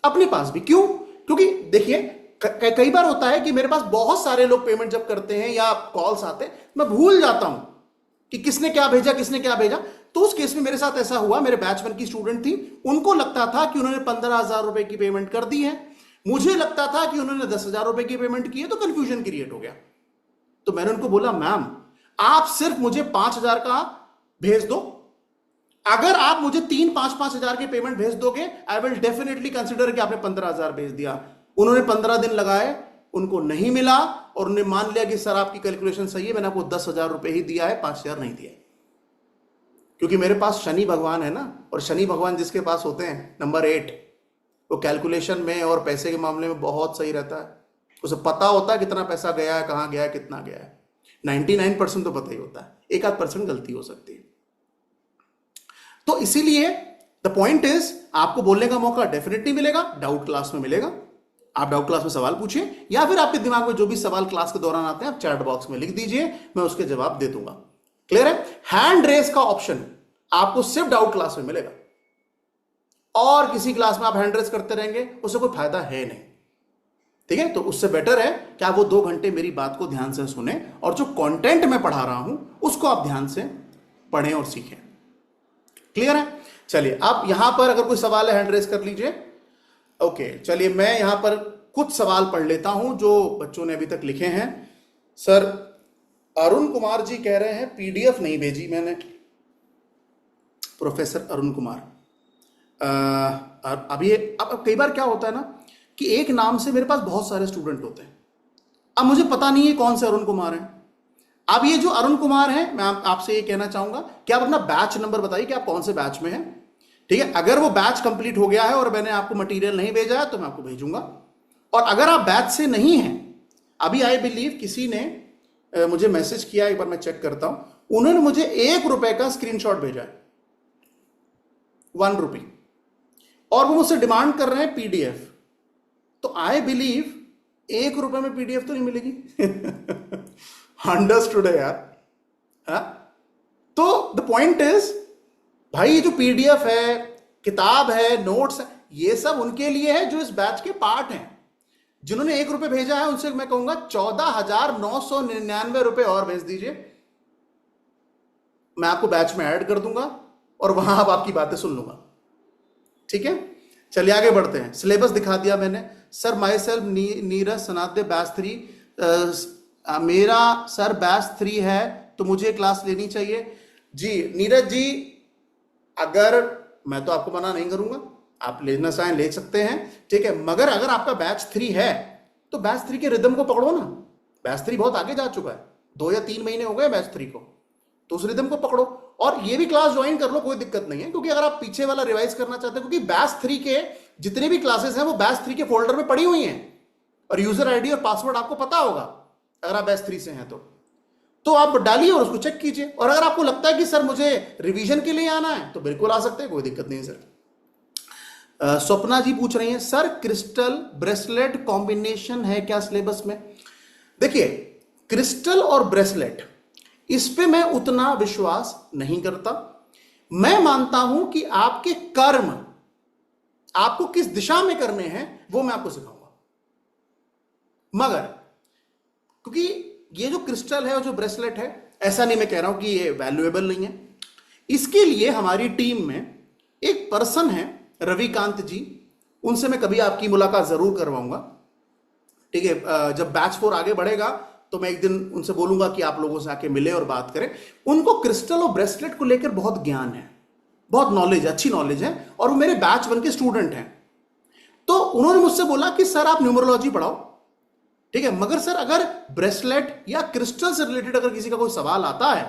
अपने पास भी। क्यों? क्योंकि देखिए कई बार होता है कि मेरे पास बहुत सारे लोग पेमेंट जब करते हैं या कॉल्स आते हैं, मैं भूल जाता हूं कि किसने क्या भेजा, किसने क्या भेजा। तो उस केस में मेरे साथ ऐसा हुआ, मेरे बैच 1 की स्टूडेंट थी, उनको लगता था कि उन्होंने 15,000 रुपए की पेमेंट कर दी है, मुझे लगता था कि उन्होंने 10,000 रुपए की पेमेंट की है, तो कंफ्यूजन क्रिएट हो गया। तो मैंने उनको बोला मैम आप सिर्फ मुझे 5,000 का भेज दो, अगर आप मुझे 3-5-5,000 के पेमेंट भेज दोगे आई विल डेफिनेटली कंसिडर कि आपने 15,000 भेज दिया। उन्होंने 15 दिन लगाए, उनको नहीं मिला, और उन्होंने मान लिया कि सर आपकी कैलकुलेशन सही है, मैंने आपको 10,000 रुपए ही दिया है, 5,000 नहीं दिया। क्योंकि मेरे पास शनि भगवान है ना, और शनि भगवान जिसके पास होते हैं, नंबर 8, वो कैलकुलेशन में और पैसे के मामले में बहुत सही रहता है। उसे पता होता है कितना पैसा गया है, कहां गया है, कितना गया है। 99% तो पता ही होता है, 1-8% गलती हो सकती है। तो इसीलिए द पॉइंट इज आपको बोलने का मौका डेफिनेटली मिलेगा, डाउट क्लास में मिलेगा। आप डाउट क्लास में सवाल पूछिए, या फिर आपके दिमाग में जो भी सवाल क्लास के दौरान आते हैं आप चैट बॉक्स में लिख दीजिए, मैं उसके जवाब दे दूंगा। क्लियर है? हैंड रेस का ऑप्शन आपको सिर्फ डाउट क्लास में मिलेगा, और किसी क्लास में आप हैंड रेस करते रहेंगे उससे कोई फायदा है नहीं। ठीक है? तो उससे बेटर है कि आप वो 2 घंटे मेरी बात को ध्यान से सुने, और जो कंटेंट मैं पढ़ा रहा हूं उसको आप ध्यान से पढ़ें और सीखें। क्लियर है? चलिए आप यहां पर अगर कोई सवाल है हैंड रेस कर लीजिए। ओके, चलिए मैं यहां पर कुछ सवाल पढ़ लेता हूं जो बच्चों ने अभी तक लिखे हैं। सर अरुण कुमार जी कह रहे हैं पीडीएफ नहीं भेजी मैंने। प्रोफेसर अरुण कुमार, अब कई बार क्या होता है ना कि एक नाम से मेरे पास बहुत सारे स्टूडेंट होते हैं, अब मुझे पता नहीं है कौन से अरुण कुमार हैं। अब ये जो अरुण कुमार हैं, मैं आपसे ये कहना चाहूंगा कि आप अपना बैच नंबर बताइए कि आप कौन से बैच में हैं। ठीक है? अगर वो बैच कंप्लीट हो गया है और मैंने आपको मटेरियल नहीं भेजा है तो मैं आपको भेजूंगा। और अगर आप बैच से नहीं हैं, अभी आई बिलीव किसी ने मुझे मैसेज किया, एक बार मैं चेक करता हूं, उन्होंने मुझे ₹1 का स्क्रीनशॉट भेजा है, ₹1, और वो मुझसे डिमांड कर रहे हैं पीडीएफ। तो आई बिलीव ₹1 में पीडीएफ तो नहीं मिलेगी। अंडरस्टूड है यार? हा? तो द पॉइंट इज भाई ये जो पीडीएफ है, किताब है, नोट्स है, ये सब उनके लिए है जो इस बैच के पार्ट हैं। जिन्होंने ₹1 भेजा है उनसे मैं कहूंगा 14,999 रुपए और भेज दीजिए, मैं आपको बैच में ऐड कर दूंगा और वहां अब आपकी बातें सुन लूंगा। ठीक है? चलिए आगे बढ़ते हैं। सिलेबस दिखा दिया मैंने। Sir myself Neeraj Sanadhya batch 3, मेरा सर बैच 3 है तो मुझे क्लास लेनी चाहिए। जी नीरज जी, अगर मैं तो आपको मना नहीं करूंगा, आप लेना चाहें ले सकते हैं। ठीक है? मगर अगर आपका बैच 3 है तो बैच 3 के रिदम को पकड़ो ना। बैच 3 बहुत आगे जा चुका है, 2 या 3 महीने हो गए बैच 3 को, तो उस रिदम को पकड़ो और ये भी क्लास ज्वाइन कर लो, कोई दिक्कत नहीं है। क्योंकि अगर आप पीछे वाला रिवाइज करना चाहते हैं, क्योंकि बैच 3 के जितने भी क्लासेस हैं वो बैच 3 के फोल्डर में पड़ी हुई हैं, और यूजर आईडी और पासवर्ड आपको पता होगा अगर आप बैच 3 से हैं तो आप डालिए और उसको चेक कीजिए। और अगर आपको लगता है कि सर मुझे रिवीजन के लिए आना है तो बिल्कुल आ सकते हैं, कोई दिक्कत नहीं है सर। स्वप्ना जी पूछ रही हैं सर क्रिस्टल ब्रेसलेट कॉम्बिनेशन है क्या सिलेबस में? देखिए क्रिस्टल और ब्रेसलेट, इस पे मैं उतना विश्वास नहीं करता। मैं मानता हूं कि आपके कर्म आपको किस दिशा में करने हैं वो मैं आपको सिखाऊंगा। मगर क्योंकि ये जो क्रिस्टल है और जो ब्रेसलेट है, ऐसा नहीं मैं कह रहा हूं कि ये वैल्यूएबल नहीं है, इसके लिए हमारी टीम में एक पर्सन है रविकांत जी, उनसे मैं कभी आपकी मुलाकात जरूर करवाऊंगा। ठीक है? जब बैच 4 आगे बढ़ेगा तो मैं एक दिन उनसे बोलूंगा कि आप लोगों से आके मिले और बात करें। उनको क्रिस्टल और ब्रेसलेट को लेकर बहुत ज्ञान है, बहुत नॉलेज, अच्छी नॉलेज है, और वो मेरे बैच 1 के स्टूडेंट हैं। तो उन्होंने मुझसे बोला कि सर आप न्यूमरोलॉजी पढ़ाओ। ठीक है? मगर सर अगर ब्रेसलेट या क्रिस्टल से रिलेटेड अगर किसी का कोई सवाल आता है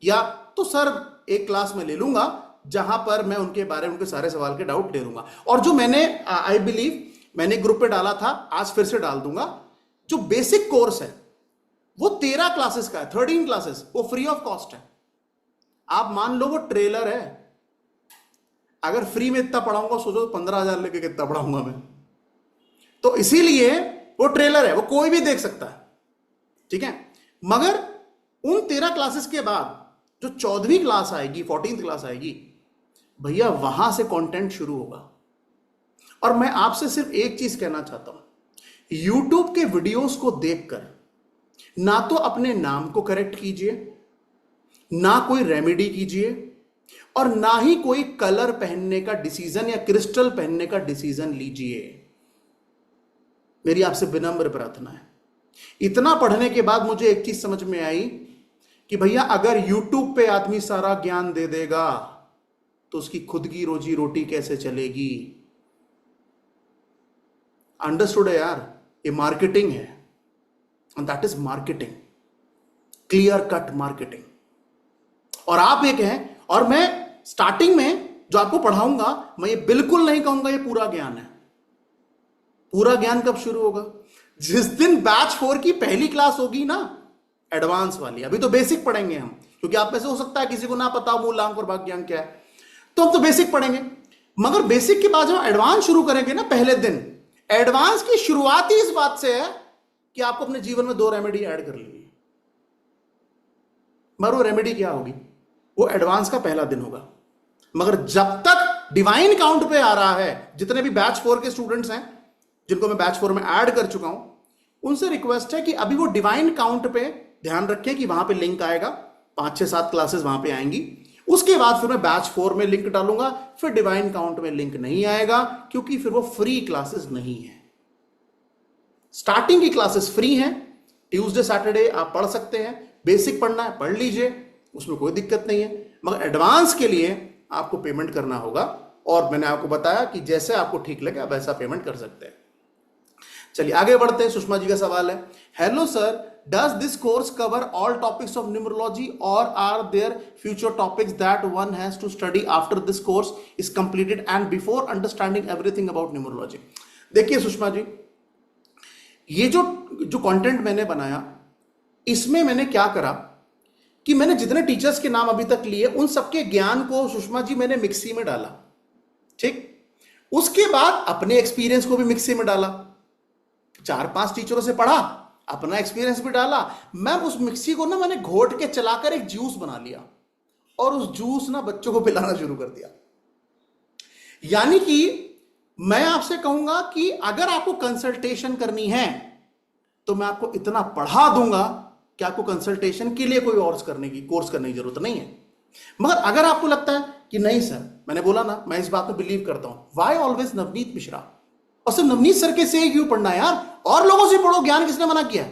या तो सर एक क्लास में ले लूंगा जहां पर मैं उनके बारे में उनके सारे सवाल के डाउट ले लूंगा। और जो मैंने आई बिलीव मैंने ग्रुप पे डाला था, आज फिर से डाल दूंगा, जो बेसिक कोर्स है वो 13 क्लासेस का है, 13 क्लासेस, वो फ्री ऑफ कॉस्ट है। आप मान लो वो ट्रेलर है, अगर फ्री में इतना पढ़ाऊंगा सोचो 15,000 लेके कितना पढ़ाऊंगा मैं। तो इसीलिए वो ट्रेलर है, वो कोई भी देख सकता है, ठीक है। मगर उन 13 क्लासेस के बाद जो 14वीं क्लास आएगी, 14th क्लास आएगी, भैया वहां से कंटेंट शुरू होगा। और मैं आपसे सिर्फ एक चीज कहना चाहता हूं, यूट्यूब के वीडियोस को देखकर ना तो अपने नाम को करेक्ट कीजिए, ना कोई रेमेडी कीजिए, और ना ही कोई कलर पहनने का डिसीजन या क्रिस्टल पहनने का डिसीजन लीजिए। मेरी आपसे विनम्र प्रार्थना है। इतना पढ़ने के बाद मुझे एक चीज समझ में आई कि भैया अगर यूट्यूब पे आदमी सारा ज्ञान दे देगा तो उसकी खुद की रोजी रोटी कैसे चलेगी। अंडरस्टूड है यार, ये मार्केटिंग है, and that is marketing, clear cut marketing. और आप एक हैं, और मैं स्टार्टिंग में जो आपको पढ़ाऊंगा मैं ये बिल्कुल नहीं कहूंगा ये पूरा ज्ञान है। पूरा ज्ञान कब शुरू होगा? जिस दिन बैच 4 की पहली क्लास होगी ना, एडवांस वाली। अभी तो बेसिक पढ़ेंगे हम, क्योंकि आप में से हो सकता है किसी को ना पता हो मूलांक और भाग ज्ञान क्या है, तो हम तो बेसिक पढ़ेंगे। मगर बेसिक के बाद जब एडवांस शुरू करेंगे ना, पहले दिन एडवांस की शुरुआत ही इस बात से है कि आपको अपने जीवन में 2 रेमेडी ऐड कर लेनी है। मगर वो रेमेडी क्या होगी? वो एडवांस का पहला दिन होगा। मगर जब तक डिवाइन काउंट पे आ रहा है, जितने भी बैच 4 के स्टूडेंट्स हैं जिनको मैं बैच 4 में ऐड कर चुका हूं, उनसे रिक्वेस्ट है कि अभी वो डिवाइन काउंट पे ध्यान रखें कि वहां पे लिंक आएगा, 5 6 7 क्लासेस वहां पे आएंगी। उसके बाद फिर मैं बैच 4 में लिंक डालूंगा, फिर डिवाइन काउंट में लिंक नहीं आएगा, क्योंकि फिर वो फ्री क्लासेस नहीं है। स्टार्टिंग की क्लासेस फ्री हैं, ट्यूसडे सैटरडे आप पढ़ सकते हैं, बेसिक पढ़ना है पढ़ लीजिए, उसमें कोई दिक्कत नहीं है। मगर एडवांस के लिए आपको पेमेंट करना होगा, और मैंने आपको बताया कि जैसे आपको ठीक लगे आप वैसा पेमेंट कर सकते हैं। चलिए आगे बढ़ते हैं। सुषमा जी का सवाल है, hello sir, does this course cover all topics of numerology और are there future topics that one has to study after this course is completed and before understanding everything about numerology? देखिए सुषमा जी, ये जो कंटेंट मैंने बनाया, इसमें मैंने क्या करा कि मैंने जितने टीचर्स के नाम अभी तक लिए उन सबके ज्ञान को सुषमा जी मैंने मिक्सी में डाला, ठीक। उसके बाद अपने एक्सपीरियंस को भी मिक्सी में डाला, 4-5 टीचरों से पढ़ा, अपना एक्सपीरियंस भी डाला। मैम उस मिक्सी को ना मैंने घोट के चलाकर एक जूस बना लिया, और उस जूस ना बच्चों को पिलाना शुरू कर दिया। यानी कि मैं आपसे कहूंगा कि अगर आपको कंसल्टेशन करनी है तो मैं आपको इतना पढ़ा दूंगा कि आपको कंसल्टेशन के लिए कोई कोर्स करने की जरूरत नहीं है। मगर अगर आपको लगता है कि नहीं सर, मैंने बोला ना मैं इस बात को बिलीव करता हूं, व्हाई ऑलवेज नवनीत मिश्रा, और सिर्फ नवनीत सर के से क्यों पढ़ना है यार, और लोगों से पढ़ो, ज्ञान किसने मना किया?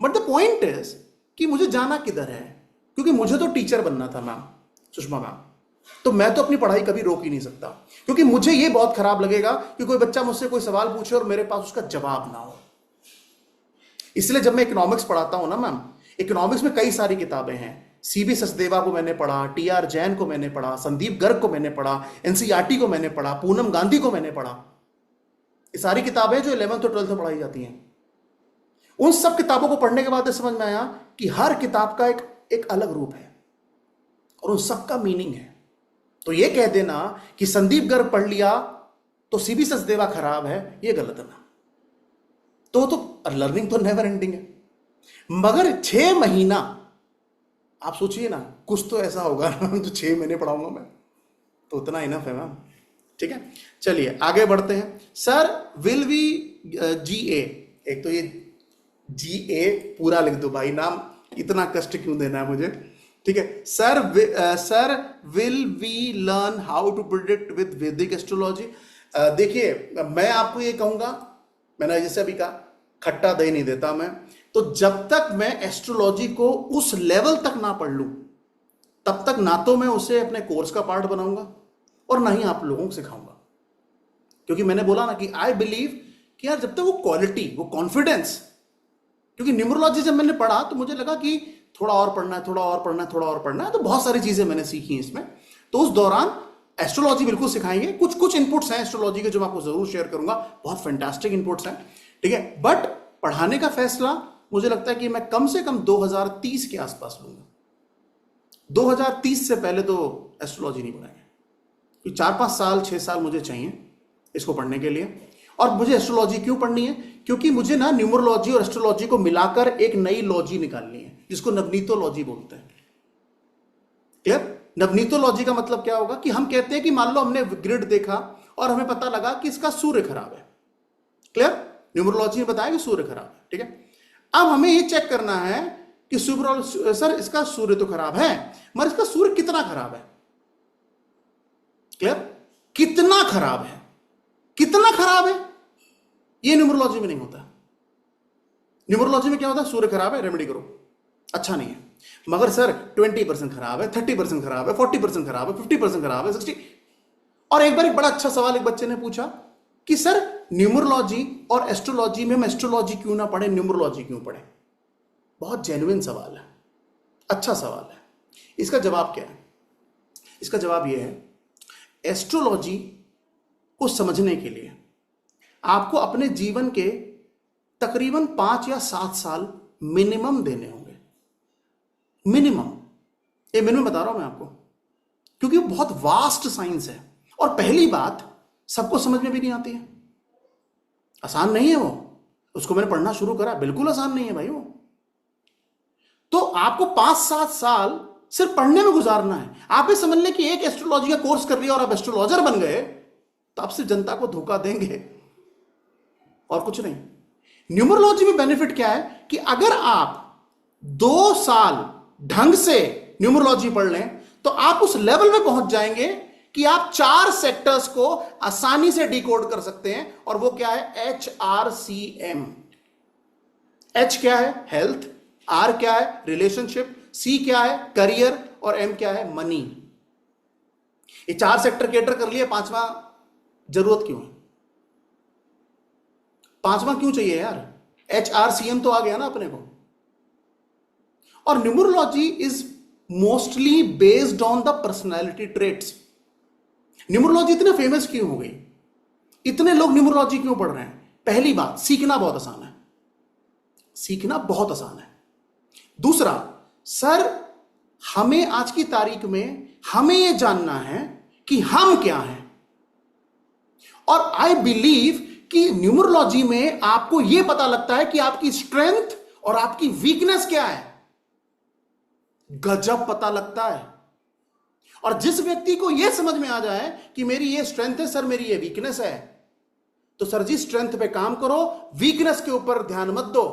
बट द पॉइंट इज कि मुझे जाना किधर है, क्योंकि मुझे तो टीचर बनना था मैम, सुषमा मैम, तो मैं तो अपनी पढ़ाई कभी रोक ही नहीं सकता, क्योंकि मुझे ये बहुत खराब लगेगा कि कोई बच्चा मुझसे कोई सवाल पूछे और मेरे पास उसका जवाब ना हो। इसलिए जब मैं इकोनॉमिक्स पढ़ाता हूं ना मैम, इकोनॉमिक्स में कई सारी किताबें हैं, सीबी सचदेवा को मैंने पढ़ा, टीआर जैन को मैंने पढ़ा, संदीप गर्ग को मैंने पढ़ा, एनसीईआरटी को मैंने पढ़ा, पूनम गांधी को मैंने पढ़ा। ये सारी किताबें जो 11th और 12th में पढ़ाई जाती हैं, उन सब किताबों को पढ़ने के बाद समझ में आया कि हर किताब का एक अलग रूप है और उन सब का मीनिंग है। तो ये कह देना कि संदीप गर्ग पढ़ लिया तो सीबी सचदेवा खराब है, ये गलत है ना। तो लर्निंग तो नेवर एंडिंग है। मगर 6 महीना आप सोचिए ना, कुछ तो ऐसा होगा ना तो 6 महीने पढ़ाऊंगा मैं, तो उतना इनफ है मैम, ठीक है। चलिए आगे बढ़ते हैं। सर विल वी जीए, एक तो ये जीए पूरा लिख दो भाई, नाम इतना कष्ट क्यों देना है मुझे, ठीक है। Sir will we learn how to predict with Vedic astrology? देखिए मैं आपको ये कहूंगा, मैंने जैसे अभी कहा खट्टा दही नहीं देता मैं, तो जब तक मैं एस्ट्रोलॉजी को उस लेवल तक ना पढ़ लूं तब तक ना तो मैं उसे अपने कोर्स का पार्ट बनाऊंगा और ना ही आप लोगों को सिखाऊंगा। क्योंकि मैंने बोला ना कि आई बिलीव कि यार जब तक वो क्वालिटी, वो कॉन्फिडेंस, क्योंकि न्यूमरोलॉजी जब मैंने पढ़ा तो मुझे लगा कि थोड़ा और पढ़ना है, थोड़ा और पढ़ना है, थोड़ा और पढ़ना है। तो बहुत सारी चीजें मैंने सीखी इसमें। तो उस दौरान एस्ट्रोलॉजी बिल्कुल सिखाएंगे। कुछ कुछ इनपुट्स हैं एस्ट्रोलॉजी के जो मैं आपको जरूर शेयर करूंगा, बहुत फैंटास्टिक इनपुट्स हैं, ठीक है। बट पढ़ाने का फैसला मुझे लगता है कि मैं कम से कम 2030 के आसपास लूंगा। 2030 से पहले तो एस्ट्रोलॉजी नहीं पढ़ाएंगे। 4-5 साल 6 साल मुझे चाहिए इसको पढ़ने के लिए। और मुझे एस्ट्रोलॉजी क्यों पढ़नी है? क्योंकि मुझे ना न्यूमरोलॉजी और एस्ट्रोलॉजी को मिलाकर एक नई लॉजी निकालनी है, जिसको नवनीतोलॉजी बोलते हैं। क्लियर? नवनीतोलॉजी का मतलब क्या होगा कि हम कहते हैं कि मान लो हमने ग्रिड देखा और हमें पता लगा कि इसका सूर्य खराब है। क्लियर? न्यूमरोलॉजी ने बताया कि सूर्य खराब है, ठीक है। अब हमें ये चेक करना है कि सर इसका सूर्य तो खराब है, मगर इसका सूर्य कितना खराब है। क्लियर? कितना खराब है, कितना खराब है, ये न्यूमरोलॉजी में नहीं होता। न्यूमरोलॉजी में क्या होता है? सूर्य खराब है, रेमेडी करो, अच्छा नहीं है। मगर सर 20% खराब है, 30% खराब है, 40% खराब है, 50% खराब है, 60। और एक बार एक बड़ा अच्छा सवाल एक बच्चे ने पूछा कि सर न्यूमरोलॉजी और एस्ट्रोलॉजी में हम एस्ट्रोलॉजी क्यों ना पढ़े, न्यूमरोलॉजी क्यों पढ़े? बहुत जेन्युइन सवाल है, अच्छा सवाल है। इसका जवाब क्या है? इसका जवाब यह है, एस्ट्रोलॉजी को समझने के लिए आपको अपने जीवन के तकरीबन 5 या 7 साल मिनिमम देने होंगे। मिनिमम, ये मिनिमम बता रहा हूं मैं आपको, क्योंकि वो बहुत वास्ट साइंस है। और पहली बात, सबको समझ में भी नहीं आती है, आसान नहीं है वो। उसको मैंने पढ़ना शुरू करा, बिल्कुल आसान नहीं है भाई वो। तो आपको 5-7 साल सिर्फ पढ़ने में गुजारना है। आप ये समझ लें कि एक एस्ट्रोलॉजी का कोर्स कर लिया और आप एस्ट्रोलॉजर बन गए, तो आप सिर्फ जनता को धोखा देंगे और कुछ नहीं। न्यूमरोलॉजी में बेनिफिट क्या है कि अगर आप 2 साल ढंग से न्यूमरोलॉजी पढ़ लें तो आप उस लेवल में पहुंच जाएंगे कि आप 4 सेक्टर्स को आसानी से डिकोड कर सकते हैं। और वो क्या है? HRCM। H क्या है? हेल्थ, R क्या है? रिलेशनशिप, C क्या है? करियर, और M क्या है? मनी। ये 4 सेक्टर केटर कर लिए, 5वां जरूरत क्यों है? 5वां क्यों चाहिए यार? HRCM तो आ गया ना अपने को। और numerology is mostly based on the personality traits. Numerology इतने फेमस क्यों हो गई? इतने लोग न्यूमरोलॉजी क्यों पढ़ रहे हैं? पहली बात, सीखना बहुत आसान है, सीखना बहुत आसान है। दूसरा, सर हमें आज की तारीख में हमें यह जानना है कि हम क्या हैं। और आई बिलीव कि न्यूमरोलॉजी में आपको यह पता लगता है कि आपकी स्ट्रेंथ और आपकी वीकनेस क्या है। गजब पता लगता है। और जिस व्यक्ति को यह समझ में आ जाए कि मेरी ये स्ट्रेंथ है सर, मेरी ये वीकनेस है, तो सर जी स्ट्रेंथ पे काम करो, वीकनेस के ऊपर ध्यान मत दो।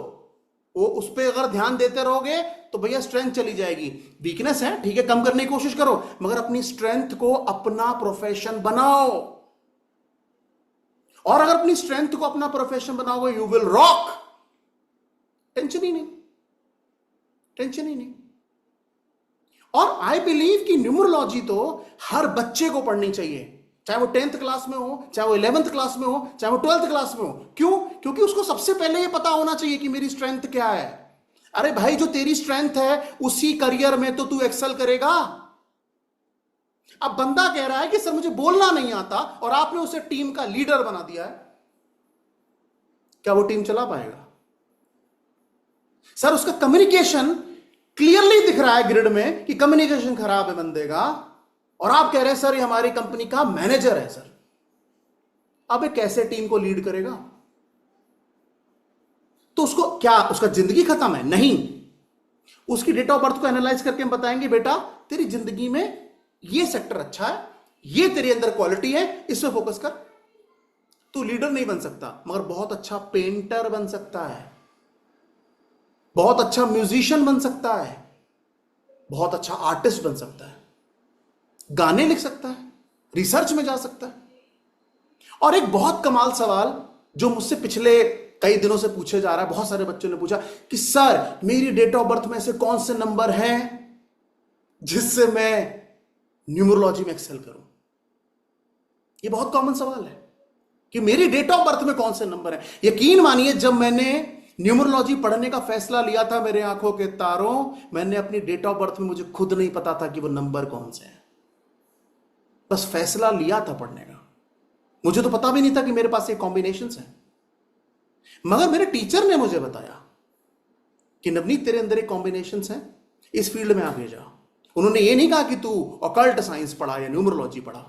वो उस पे अगर ध्यान देते रहोगे तो भैया स्ट्रेंथ चली जाएगी। वीकनेस है ठीक है, कम करने की कोशिश करो, मगर अपनी स्ट्रेंथ को अपना प्रोफेशन बनाओ। और अगर अपनी स्ट्रेंथ को अपना प्रोफेशन बनाओगे, यू विल रॉक। टेंशन ही नहीं, टेंशन ही नहीं। और आई बिलीव कि न्यूमरोलॉजी तो हर बच्चे को पढ़नी चाहिए, चाहे वो 10th क्लास में हो, चाहे वो 11th क्लास में हो, चाहे वो 12th क्लास में हो। क्यों? क्योंकि उसको सबसे पहले ये पता होना चाहिए कि मेरी स्ट्रेंथ क्या है। अरे भाई, जो तेरी स्ट्रेंथ है उसी करियर में तो तू एक्सेल करेगा। अब बंदा कह रहा है कि सर मुझे बोलना नहीं आता, और आपने उसे टीम का लीडर बना दिया है, क्या वो टीम चला पाएगा? सर उसका कम्युनिकेशन क्लियरली दिख रहा है ग्रिड में कि कम्युनिकेशन खराब है बंदे का, और आप कह रहे हैं सर ये हमारी कंपनी का मैनेजर है। सर अब ये कैसे टीम को लीड करेगा? तो उसको क्या, उसका जिंदगी खत्म है? नहीं, उसकी डेट ऑफ बर्थ को एनालाइज करके हम बताएंगे बेटा तेरी जिंदगी में ये सेक्टर अच्छा है, ये तेरे अंदर क्वालिटी है, इसमें फोकस कर। तू लीडर नहीं बन सकता, मगर बहुत अच्छा पेंटर बन सकता है, बहुत अच्छा म्यूजिशियन बन सकता है, बहुत अच्छा आर्टिस्ट बन सकता है, गाने लिख सकता है, रिसर्च में जा सकता है। और एक बहुत कमाल सवाल जो मुझसे पिछले कई दिनों से पूछे जा रहा है, बहुत सारे बच्चों ने पूछा कि सर मेरी डेट ऑफ बर्थ में से कौन से नंबर हैं जिससे मैं न्यूमरोलॉजी में एक्सेल करूं। ये बहुत कॉमन सवाल है कि मेरी डेट ऑफ बर्थ में कौन से नंबर है। यकीन मानिए, जब मैंने न्यूमरोलॉजी पढ़ने का फैसला लिया था मेरे आंखों के तारों, मैंने अपनी डेट ऑफ बर्थ में मुझे खुद नहीं पता था कि वो नंबर कौन से हैं, बस फैसला लिया था पढ़ने का। मुझे तो पता भी नहीं था कि मेरे पास ये कॉम्बिनेशंस हैं, मगर मेरे टीचर ने मुझे बताया कि नवनीत तेरे अंदर एक कॉम्बिनेशंस हैं, इस फील्ड में आगे जा। उन्होंने ये नहीं कहा कि तू ऑकल्ट साइंस पढ़ा या न्यूमरोलॉजी पढ़ा,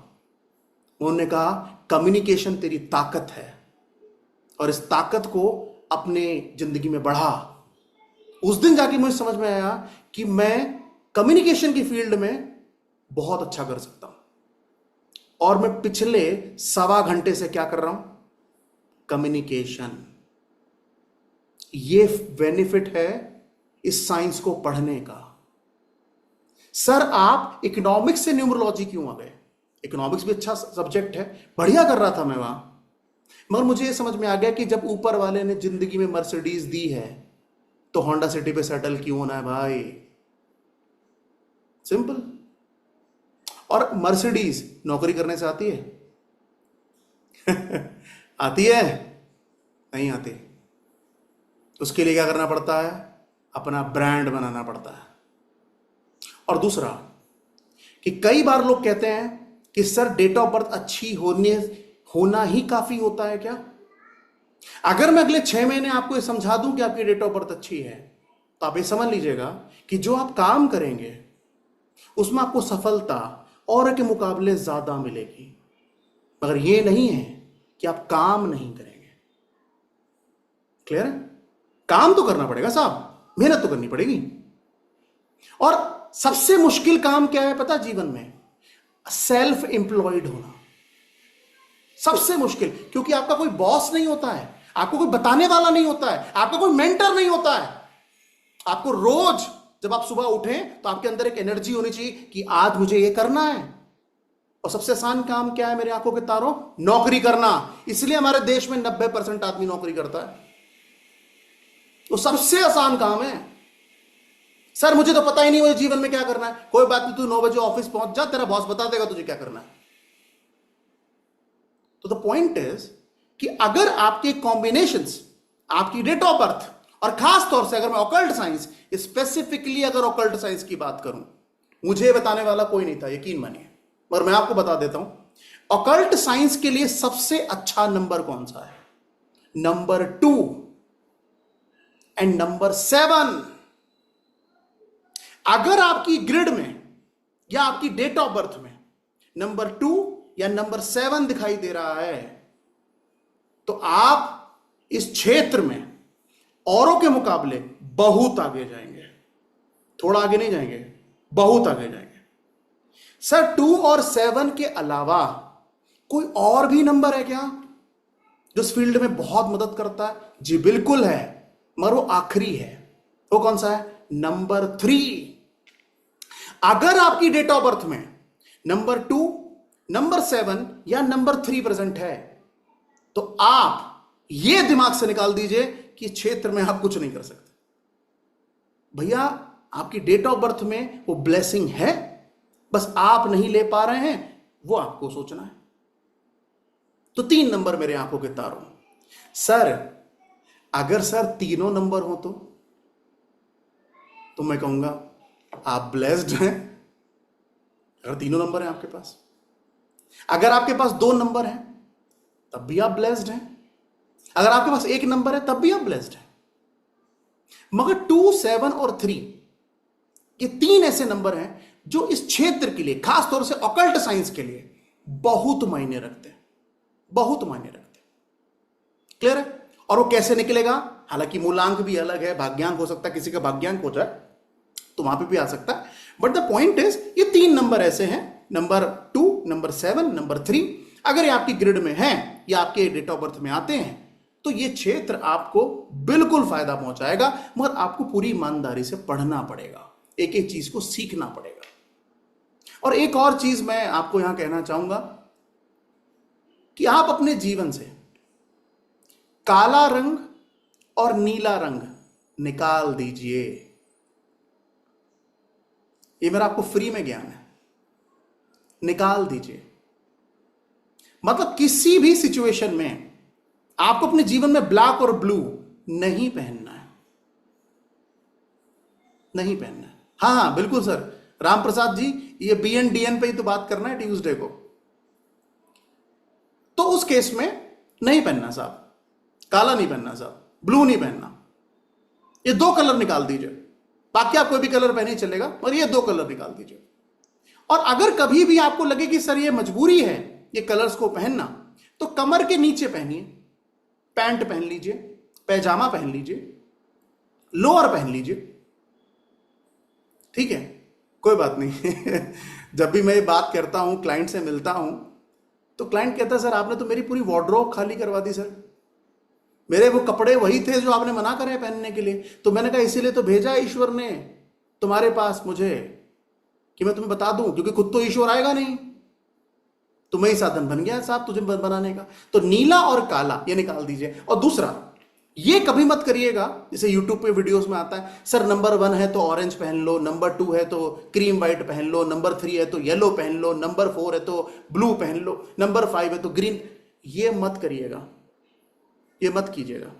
उन्होंने कहा कम्युनिकेशन तेरी ताकत है और इस ताकत को अपने जिंदगी में बढ़ा। उस दिन जाके मुझे समझ में आया कि मैं कम्युनिकेशन की फील्ड में बहुत अच्छा कर सकता हूं, और मैं पिछले 1.25 घंटे से क्या कर रहा हूं, कम्युनिकेशन। ये बेनिफिट है इस साइंस को पढ़ने का। सर आप इकोनॉमिक्स से न्यूमरोलॉजी क्यों आ गए? इकोनॉमिक्स भी अच्छा सब्जेक्ट है, बढ़िया कर रहा था मैं वहां, मगर मुझे ये समझ में आ गया कि जब ऊपर वाले ने जिंदगी में मर्सिडीज दी है तो होंडा सिटी पे सेटल क्यों होना है भाई? सिंपल। और मर्सिडीज नौकरी करने से आती है? आती है? नहीं आती। उसके लिए क्या करना पड़ता है? अपना ब्रांड बनाना पड़ता है। और दूसरा कि कई बार लोग कहते हैं कि सर डेट ऑफ बर्थ अच्छी होना ही काफी होता है क्या? अगर मैं अगले 6 महीने आपको ये समझा दूं कि आपकी डेट ऑफ बर्थ अच्छी है, तो आप ये समझ लीजिएगा कि जो आप काम करेंगे उसमें आपको सफलता और के मुकाबले ज्यादा मिलेगी। मगर ये नहीं है कि आप काम नहीं करेंगे। क्लियर है? काम तो करना पड़ेगा साहब, मेहनत तो करनी पड़ेगी। और सबसे मुश्किल काम क्या है पता जीवन में? सेल्फ एम्प्लॉयड होना सबसे मुश्किल, क्योंकि आपका कोई बॉस नहीं होता है, आपको कोई बताने वाला नहीं होता है, आपका कोई मेंटर नहीं होता है। आपको रोज जब आप सुबह उठें तो आपके अंदर एक एनर्जी होनी चाहिए कि आज मुझे ये करना है। और सबसे आसान काम क्या है मेरे आंखों के तारों? नौकरी करना। इसलिए हमारे देश में 90% आदमी नौकरी करता है। तो सबसे आसान काम है। सर मुझे तो पता ही नहीं मुझे जीवन में क्या करना है। कोई बात नहीं, तू 9 बजे ऑफिस पहुंच जा, तेरा बॉस बता देगा तुझे क्या करना है। तो द पॉइंट इज कि अगर आपके कॉम्बिनेशंस, आपकी डेट ऑफ बर्थ, और खास तौर से अगर मैं ऑकल्ट साइंस, स्पेसिफिकली अगर ऑकल्ट साइंस की बात करूं, मुझे बताने वाला कोई नहीं था, यकीन मानिए, पर मैं आपको बता देता हूं ऑकल्ट साइंस के लिए सबसे अच्छा नंबर कौन सा है? Number 2 and number 7। अगर आपकी ग्रिड में या आपकी डेट ऑफ बर्थ में नंबर 2 या नंबर 7 दिखाई दे रहा है, तो आप इस क्षेत्र में औरों के मुकाबले बहुत आगे जाएंगे। थोड़ा आगे नहीं जाएंगे, बहुत आगे जाएंगे। सर 2 और 7 के अलावा कोई और भी नंबर है क्या जो इस फील्ड में बहुत मदद करता है? जी बिल्कुल है, मगर वो आखिरी है। वो कौन सा है? नंबर 3। अगर आपकी डेट ऑफ बर्थ में नंबर 2, नंबर 7 या नंबर 3 प्रेजेंट है, तो आप ये दिमाग से निकाल दीजिए कि क्षेत्र में आप कुछ नहीं कर सकते। भैया आपकी डेट ऑफ बर्थ में वो ब्लेसिंग है, बस आप नहीं ले पा रहे हैं, वो आपको सोचना है। तो 3 नंबर मेरे आंखों के तारों। सर अगर सर तीनों नंबर हो तो मैं कहूंगा आप ब्लेस्ड हैं। अगर तीनों नंबर हैं आपके पास, अगर आपके पास 2 नंबर हैं तब भी आप ब्लेस्ड हैं, अगर आपके पास 1 नंबर है तब भी आप ब्लेस्ड हैं। मगर 2, 7 और 3 ये 3 ऐसे नंबर हैं जो इस क्षेत्र के लिए, खास तौर से ऑकल्ट साइंस के लिए बहुत मायने रखते हैं, बहुत मायने रखते हैं। क्लियर है? और वो कैसे निकलेगा? हालांकि मूलांक भी अलग है, भाग्यांक हो सकता है, किसी का भाग्यांक हो जाए तो वहां पे भी आ सकता है, बट द पॉइंट इज ये 3 नंबर ऐसे हैं, नंबर 2, नंबर 7, नंबर 3, अगर ये आपकी ग्रिड में है या आपके डेट ऑफ बर्थ में आते हैं तो ये क्षेत्र आपको बिल्कुल फायदा पहुंचाएगा। मगर आपको पूरी ईमानदारी से पढ़ना पड़ेगा, एक एक चीज को सीखना पड़ेगा। और एक और चीज मैं आपको यहां कहना चाहूंगा कि आप अपने जीवन से काला रंग और नीला रंग निकाल दीजिए। ये मेरा आपको फ्री में ज्ञान है, निकाल दीजिए। मतलब किसी भी सिचुएशन में आपको अपने जीवन में ब्लैक और ब्लू नहीं पहनना है, नहीं पहनना है। हाँ हाँ बिल्कुल सर, राम प्रसाद जी, ये BN DN पे ही तो बात करना है ट्यूसडे को। तो उस केस में नहीं पहनना साहब, काला नहीं पहनना साहब, ब्लू नहीं पहनना, ये दो कलर निकाल दीजिए। बाकी आप कोई भी कलर पहने चलेगा, और ये दो कलर निकाल दीजिए। और अगर कभी भी आपको लगे कि सर ये मजबूरी है ये कलर्स को पहनना, तो कमर के नीचे पहनिए, पैंट पहन लीजिए, पैजामा पहन लीजिए, लोअर पहन लीजिए, ठीक है, कोई बात नहीं। जब भी मैं बात करता हूं, क्लाइंट से मिलता हूं, तो क्लाइंट कहता है सर आपने तो मेरी पूरी वार्डरोब खाली करवा दी सर, मेरे वो कपड़े वही थे जो आपने मना करे पहनने के लिए। तो मैंने कहा इसीलिए तो भेजा ईश्वर ने तुम्हारे पास मुझे, कि मैं तुम्हें बता दूं, क्योंकि खुद तो ईश्वर आएगा नहीं, तो मैं ही साधन बन गया साहब तुझे बनाने का। तो नीला और काला ये निकाल दीजिए। और दूसरा, ये कभी मत करिएगा, जैसे यूट्यूब पे वीडियोस में आता है सर नंबर 1 है तो ऑरेंज पहन लो, नंबर 2 है तो क्रीम वाइट पहन लो, नंबर 3 है तो येलो पहन लो, नंबर 4 है तो ब्लू पहन लो, नंबर 5 है तो ग्रीन। ये मत करिएगा, ये मत कीजिएगा।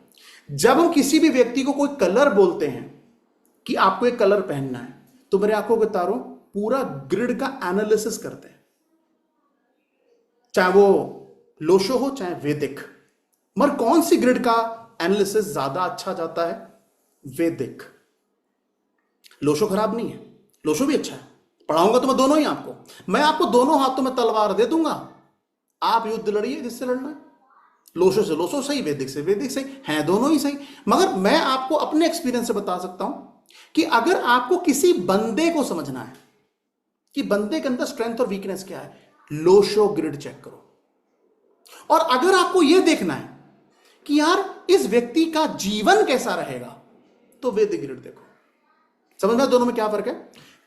जब हम किसी भी व्यक्ति को कोई कलर बोलते हैं कि आपको एक कलर पहनना है, तो मेरे आंखों के तारों पूरा ग्रिड का एनालिसिस करते हैं, चाहे वो लोशो हो चाहे वैदिक। मगर कौन सी ग्रिड का एनालिसिस ज्यादा अच्छा जाता है? वैदिक। लोशो खराब नहीं है, लोशो भी अच्छा है, पढ़ाऊंगा तो मैं दोनों ही आपको, मैं आपको दोनों हाथों में तलवार दे दूंगा, आप युद्ध लड़िए जिससे लड़ना है। लोशो से लोशो सही, वैदिक से वैदिक सही, हैं दोनों ही सही। मगर मैं आपको अपने एक्सपीरियंस से बता सकता हूं कि अगर आपको किसी बंदे को समझना है कि बंदे के अंदर स्ट्रेंथ और वीकनेस क्या है, लोशो ग्रिड चेक करो। और अगर आपको यह देखना है कि यार इस व्यक्ति का जीवन कैसा रहेगा, तो वैदिक ग्रिड देखो। समझ में दोनों में क्या फर्क है?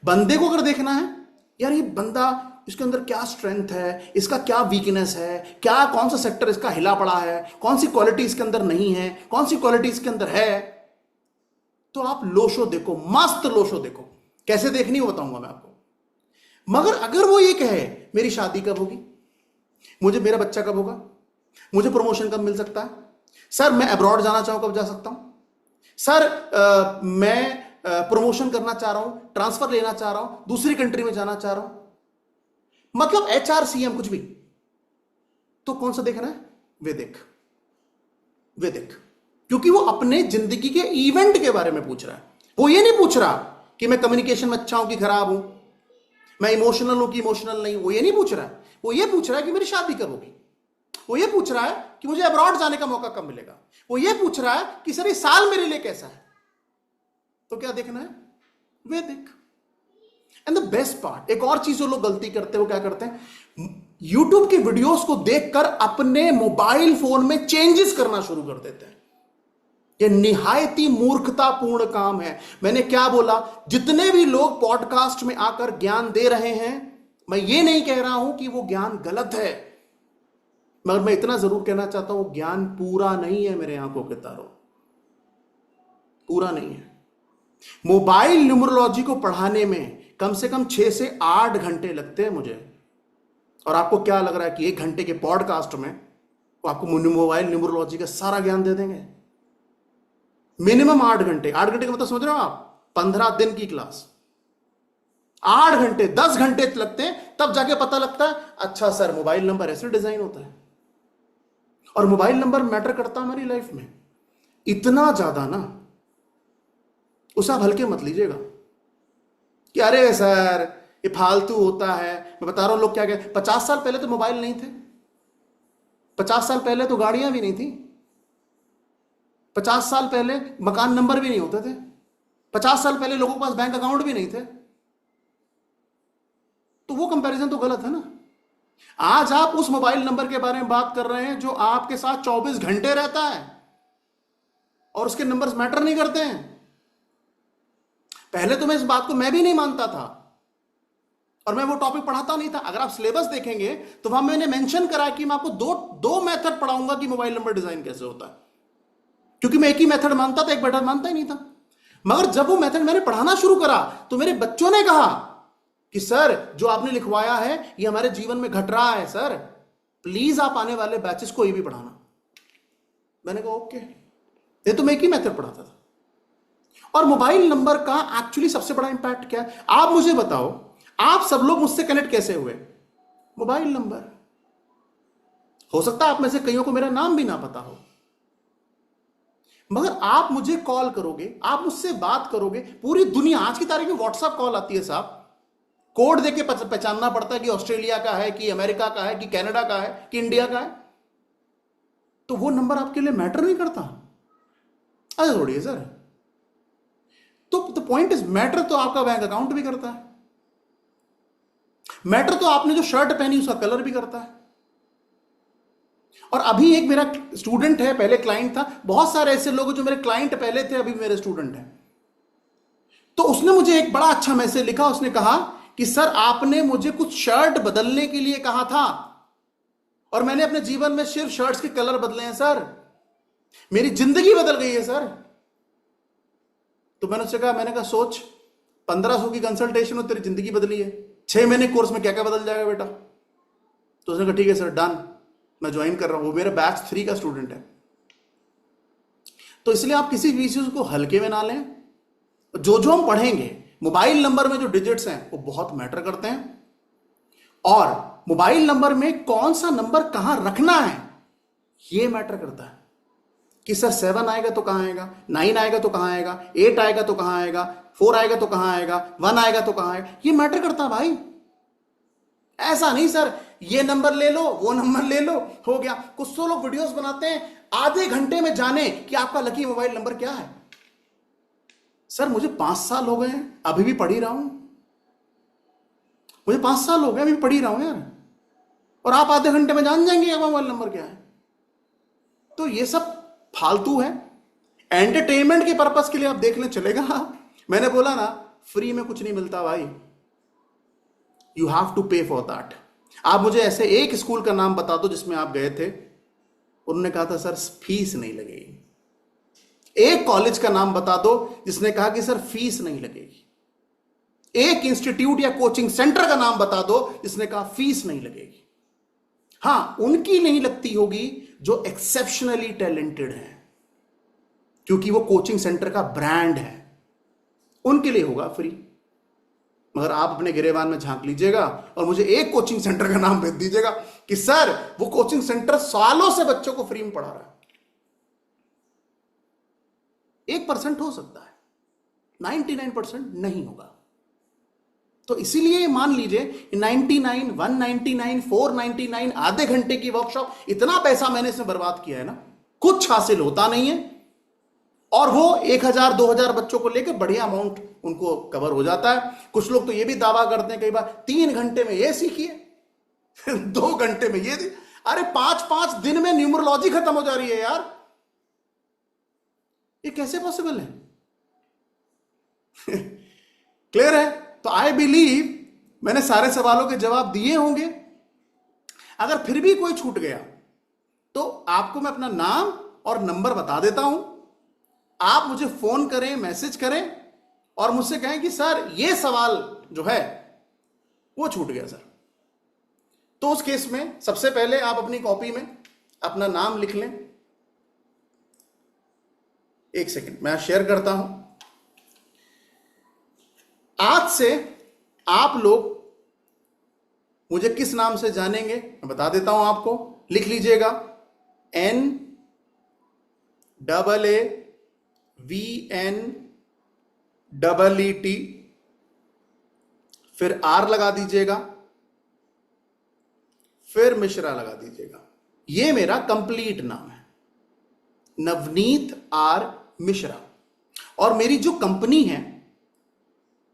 बंदे को अगर देखना है यार ये बंदा, इसके अंदर क्या स्ट्रेंथ है, इसका क्या वीकनेस है, क्या कौन सा सेक्टर इसका हिला पड़ा है, कौन सी क्वालिटी इसके अंदर नहीं है, कौन सी क्वालिटी इसके अंदर है, तो आप लोशो देखो, मस्त लोशो देखो। कैसे देखनी हो बताऊंगा मैं आपको। मगर अगर वो ये कहे मेरी शादी कब होगी, मुझे मेरा बच्चा कब होगा, मुझे प्रमोशन कब मिल सकता है, सर मैं अब्रॉड जाना चाहूं कब जा सकता हूं, सर मैं प्रमोशन करना चाह रहा हूं, ट्रांसफर लेना चाह रहा हूं, दूसरी कंट्री में जाना चाह रहा हूं, मतलब HRCM कुछ भी, तो कौन सा देखना है? वैदिक। वैदिक, क्योंकि वो अपने जिंदगी के इवेंट के बारे में पूछ रहा है। वो ये नहीं पूछ रहा कि मैं कम्युनिकेशन में अच्छा हूं कि खराब हूं, मैं इमोशनल हूं कि इमोशनल नहीं हूं, वो ये नहीं पूछ रहा है। वो ये पूछ रहा है कि मेरी शादी कब होगी, वो ये पूछ रहा है कि मुझे अब्रॉड जाने का मौका कब मिलेगा, वो ये पूछ रहा है कि सर ये साल मेरे लिए कैसा है। तो क्या देखना है? वैदिक। एंड द बेस्ट पार्ट, एक और चीज जो लोग गलती करते हैं, वो क्या करते हैं, यूट्यूब के वीडियोस को देखकर अपने मोबाइल फोन में चेंजेस करना शुरू कर देते हैं। यह निहायती मूर्खतापूर्ण काम है। मैंने क्या बोला, जितने भी लोग पॉडकास्ट में आकर ज्ञान दे रहे हैं, मैं ये नहीं कह रहा हूं कि वो ज्ञान गलत है, मगर मैं इतना जरूर कहना चाहता हूं ज्ञान पूरा नहीं है मेरे आंखों के तारों, पूरा नहीं है। मोबाइल न्यूमरोलॉजी को पढ़ाने में कम से कम 6 से 8 घंटे लगते हैं मुझे, और आपको क्या लग रहा है कि 1 घंटे के पॉडकास्ट में वो आपको मोबाइल न्यूमरोलॉजी का सारा ज्ञान दे देंगे? मिनिमम 8 घंटे। 8 घंटे का मतलब समझ रहे हो आप? 15 दिन की क्लास, 8 घंटे 10 घंटे लगते हैं, तब जाके पता लगता है अच्छा सर मोबाइल नंबर ऐसे डिजाइन होता है। और मोबाइल नंबर मैटर करता है हमारी लाइफ में इतना ज्यादा ना, उसे आप हल्के मत लीजिएगा कि अरे सर ये फालतू होता है। मैं बता रहा हूं लोग क्या कहते, 50 साल पहले तो मोबाइल नहीं थे, 50 साल पहले तो गाड़ियां भी नहीं थी, 50 साल पहले मकान नंबर भी नहीं होते थे, 50 साल पहले लोगों के पास बैंक अकाउंट भी नहीं थे। तो वो कंपैरिजन तो गलत है ना। आज आप उस मोबाइल नंबर के बारे में बात कर रहे हैं जो आपके साथ 24 घंटे रहता है, और उसके नंबर्स मैटर नहीं करते हैं। पहले तो मैं इस बात को मैं भी नहीं मानता था, और मैं वो टॉपिक पढ़ाता नहीं था। अगर आप सिलेबस देखेंगे तो वहां मैंने मेंशन करा कि मैं आपको दो मेथड पढ़ाऊंगा कि मोबाइल नंबर डिजाइन कैसे होता है, क्योंकि मैं एक ही मेथड मानता था, एक मेथड मानता ही नहीं था। मगर जब वो मेथड मैंने पढ़ाना शुरू करा तो मेरे बच्चों ने कहा कि सर जो आपने लिखवाया है ये हमारे जीवन में घट रहा है, सर प्लीज आप आने वाले बैचेस को ये भी पढ़ाना। मैंने कहा ओके, ये तो मैं एक ही मेथड पढ़ाता था। और मोबाइल नंबर का एक्चुअली सबसे बड़ा इंपैक्ट क्या है, आप मुझे बताओ, आप सब लोग मुझसे कनेक्ट कैसे हुए? Mobile number. हो सकता है आप में से कईयों को मेरा नाम भी ना पता हो, मगर आप मुझे कॉल करोगे, आप मुझसे बात करोगे, पूरी दुनिया, आज की तारीख में व्हाट्सएप कॉल आती है साहब, कोड देके पहचानना पड़ता है कि ऑस्ट्रेलिया का है, कि अमेरिका का है, कि कनाडा का है, कि इंडिया का है। तो वो नंबर आपके लिए मैटर नहीं करता? अरे थोड़ी है सर। तो द पॉइंट इज, मैटर तो आपका बैंक अकाउंट भी करता है, मैटर तो आपने जो शर्ट पहनी उसका कलर भी करता है। और अभी एक मेरा स्टूडेंट है, पहले क्लाइंट था, बहुत सारे ऐसे लोग जो मेरे क्लाइंट पहले थे अभी मेरे स्टूडेंट हैं। तो उसने मुझे एक बड़ा अच्छा मैसेज लिखा, उसने कहा कि सर आपने मुझे कुछ शर्ट बदलने के लिए कहा था और मैंने अपने जीवन में सिर्फ शर्ट्स के कलर बदले हैं सर, मेरी जिंदगी बदल गई है सर। तो मैंने उससे कहा, मैंने कहा सोच, 1500 की कंसल्टेशन में तेरी जिंदगी बदली है, 6 महीने कोर्स में क्या क्या बदल जाएगा बेटा। तो उसने कहा ठीक है सर, डन, मैं ज्वाइन कर रहा हूं। वो मेरा बैच 3 का स्टूडेंट है। तो इसलिए आप किसी भी चीज को हल्के में ना लें। जो जो हम पढ़ेंगे, मोबाइल नंबर में जो डिजिट्स हैं वो बहुत मैटर करते हैं, और मोबाइल नंबर में कौन सा नंबर कहां रखना है ये मैटर करता है। कि सर 7 आएगा तो कहां आएगा, 9 आएगा तो कहां आएगा, 8 आएगा तो कहां आएगा, 4 आएगा तो कहां आएगा, 1 आएगा तो कहां आएगा, ये मैटर करता है भाई। ऐसा नहीं सर ये नंबर ले लो, वो नंबर ले लो, हो गया। कुछ तो लोग वीडियोस बनाते हैं आधे घंटे में जाने कि आपका लकी मोबाइल नंबर क्या है। सर मुझे 5 साल हो गए हैं, अभी भी पढ़ ही रहा हूं, मुझे 5 साल हो गए, अभी भी पढ़ ही रहा हूं यार, और आप आधे घंटे में जान जाएंगे आपका मोबाइल नंबर क्या है। तो ये सब फालतू है, एंटरटेनमेंट के पर्पस के लिए आप देखने चलेगा। मैंने बोला ना, फ्री में कुछ नहीं मिलता भाई, यू हैव टू पे फॉर दैट। आप मुझे ऐसे एक स्कूल का नाम बता दो जिसमें आप गए थे, उन्होंने कहा था सर फीस नहीं लगेगी। एक कॉलेज का नाम बता दो जिसने कहा कि सर फीस नहीं लगेगी। एक इंस्टीट्यूट या कोचिंग सेंटर का नाम बता दो जिसने कहा फीस नहीं लगेगी। हां, उनकी नहीं लगती होगी जो एक्सेप्शनली टैलेंटेड है, क्योंकि वो कोचिंग सेंटर का ब्रांड है, उनके लिए होगा फ्री। मगर आप अपने गिरेबान में झांक लीजिएगा और मुझे एक कोचिंग सेंटर का नाम भेज दीजिएगा कि सर वो कोचिंग सेंटर सालों से बच्चों को फ्री में पढ़ा रहा है। 1% हो सकता है, 99% नहीं होगा। तो इसीलिए मान लीजिए 99, 199, 499 आधे घंटे की वर्कशॉप, इतना पैसा मैंने इसमें बर्बाद किया है ना, कुछ हासिल होता नहीं है। और वो 1000 2000 बच्चों को लेकर बढ़िया अमाउंट उनको कवर हो जाता है। कुछ लोग तो ये भी दावा करते हैं कई बार 3 घंटे में ये सीखिए 2 घंटे में ये, अरे 5-5 दिन में न्यूमरोलॉजी खत्म हो जा रही है यार, ये कैसे पॉसिबल है? क्लियर है? तो आई बिलीव मैंने सारे सवालों के जवाब दिए होंगे। अगर फिर भी कोई छूट गया तो आपको मैं अपना नाम और नंबर बता देता हूं, आप मुझे फोन करें, मैसेज करें और मुझसे कहें कि सर ये सवाल जो है वो छूट गया सर। तो उस केस में सबसे पहले आप अपनी कॉपी में अपना नाम लिख लें। एक सेकंड मैं शेयर करता हूं। आज से आप लोग मुझे किस नाम से जानेंगे मैं बता देता हूं आपको, लिख लीजिएगा NAAVNEET, फिर R लगा दीजिएगा, फिर मिश्रा लगा दीजिएगा। ये मेरा कंप्लीट नाम है, नवनीत R मिश्रा। और मेरी जो कंपनी है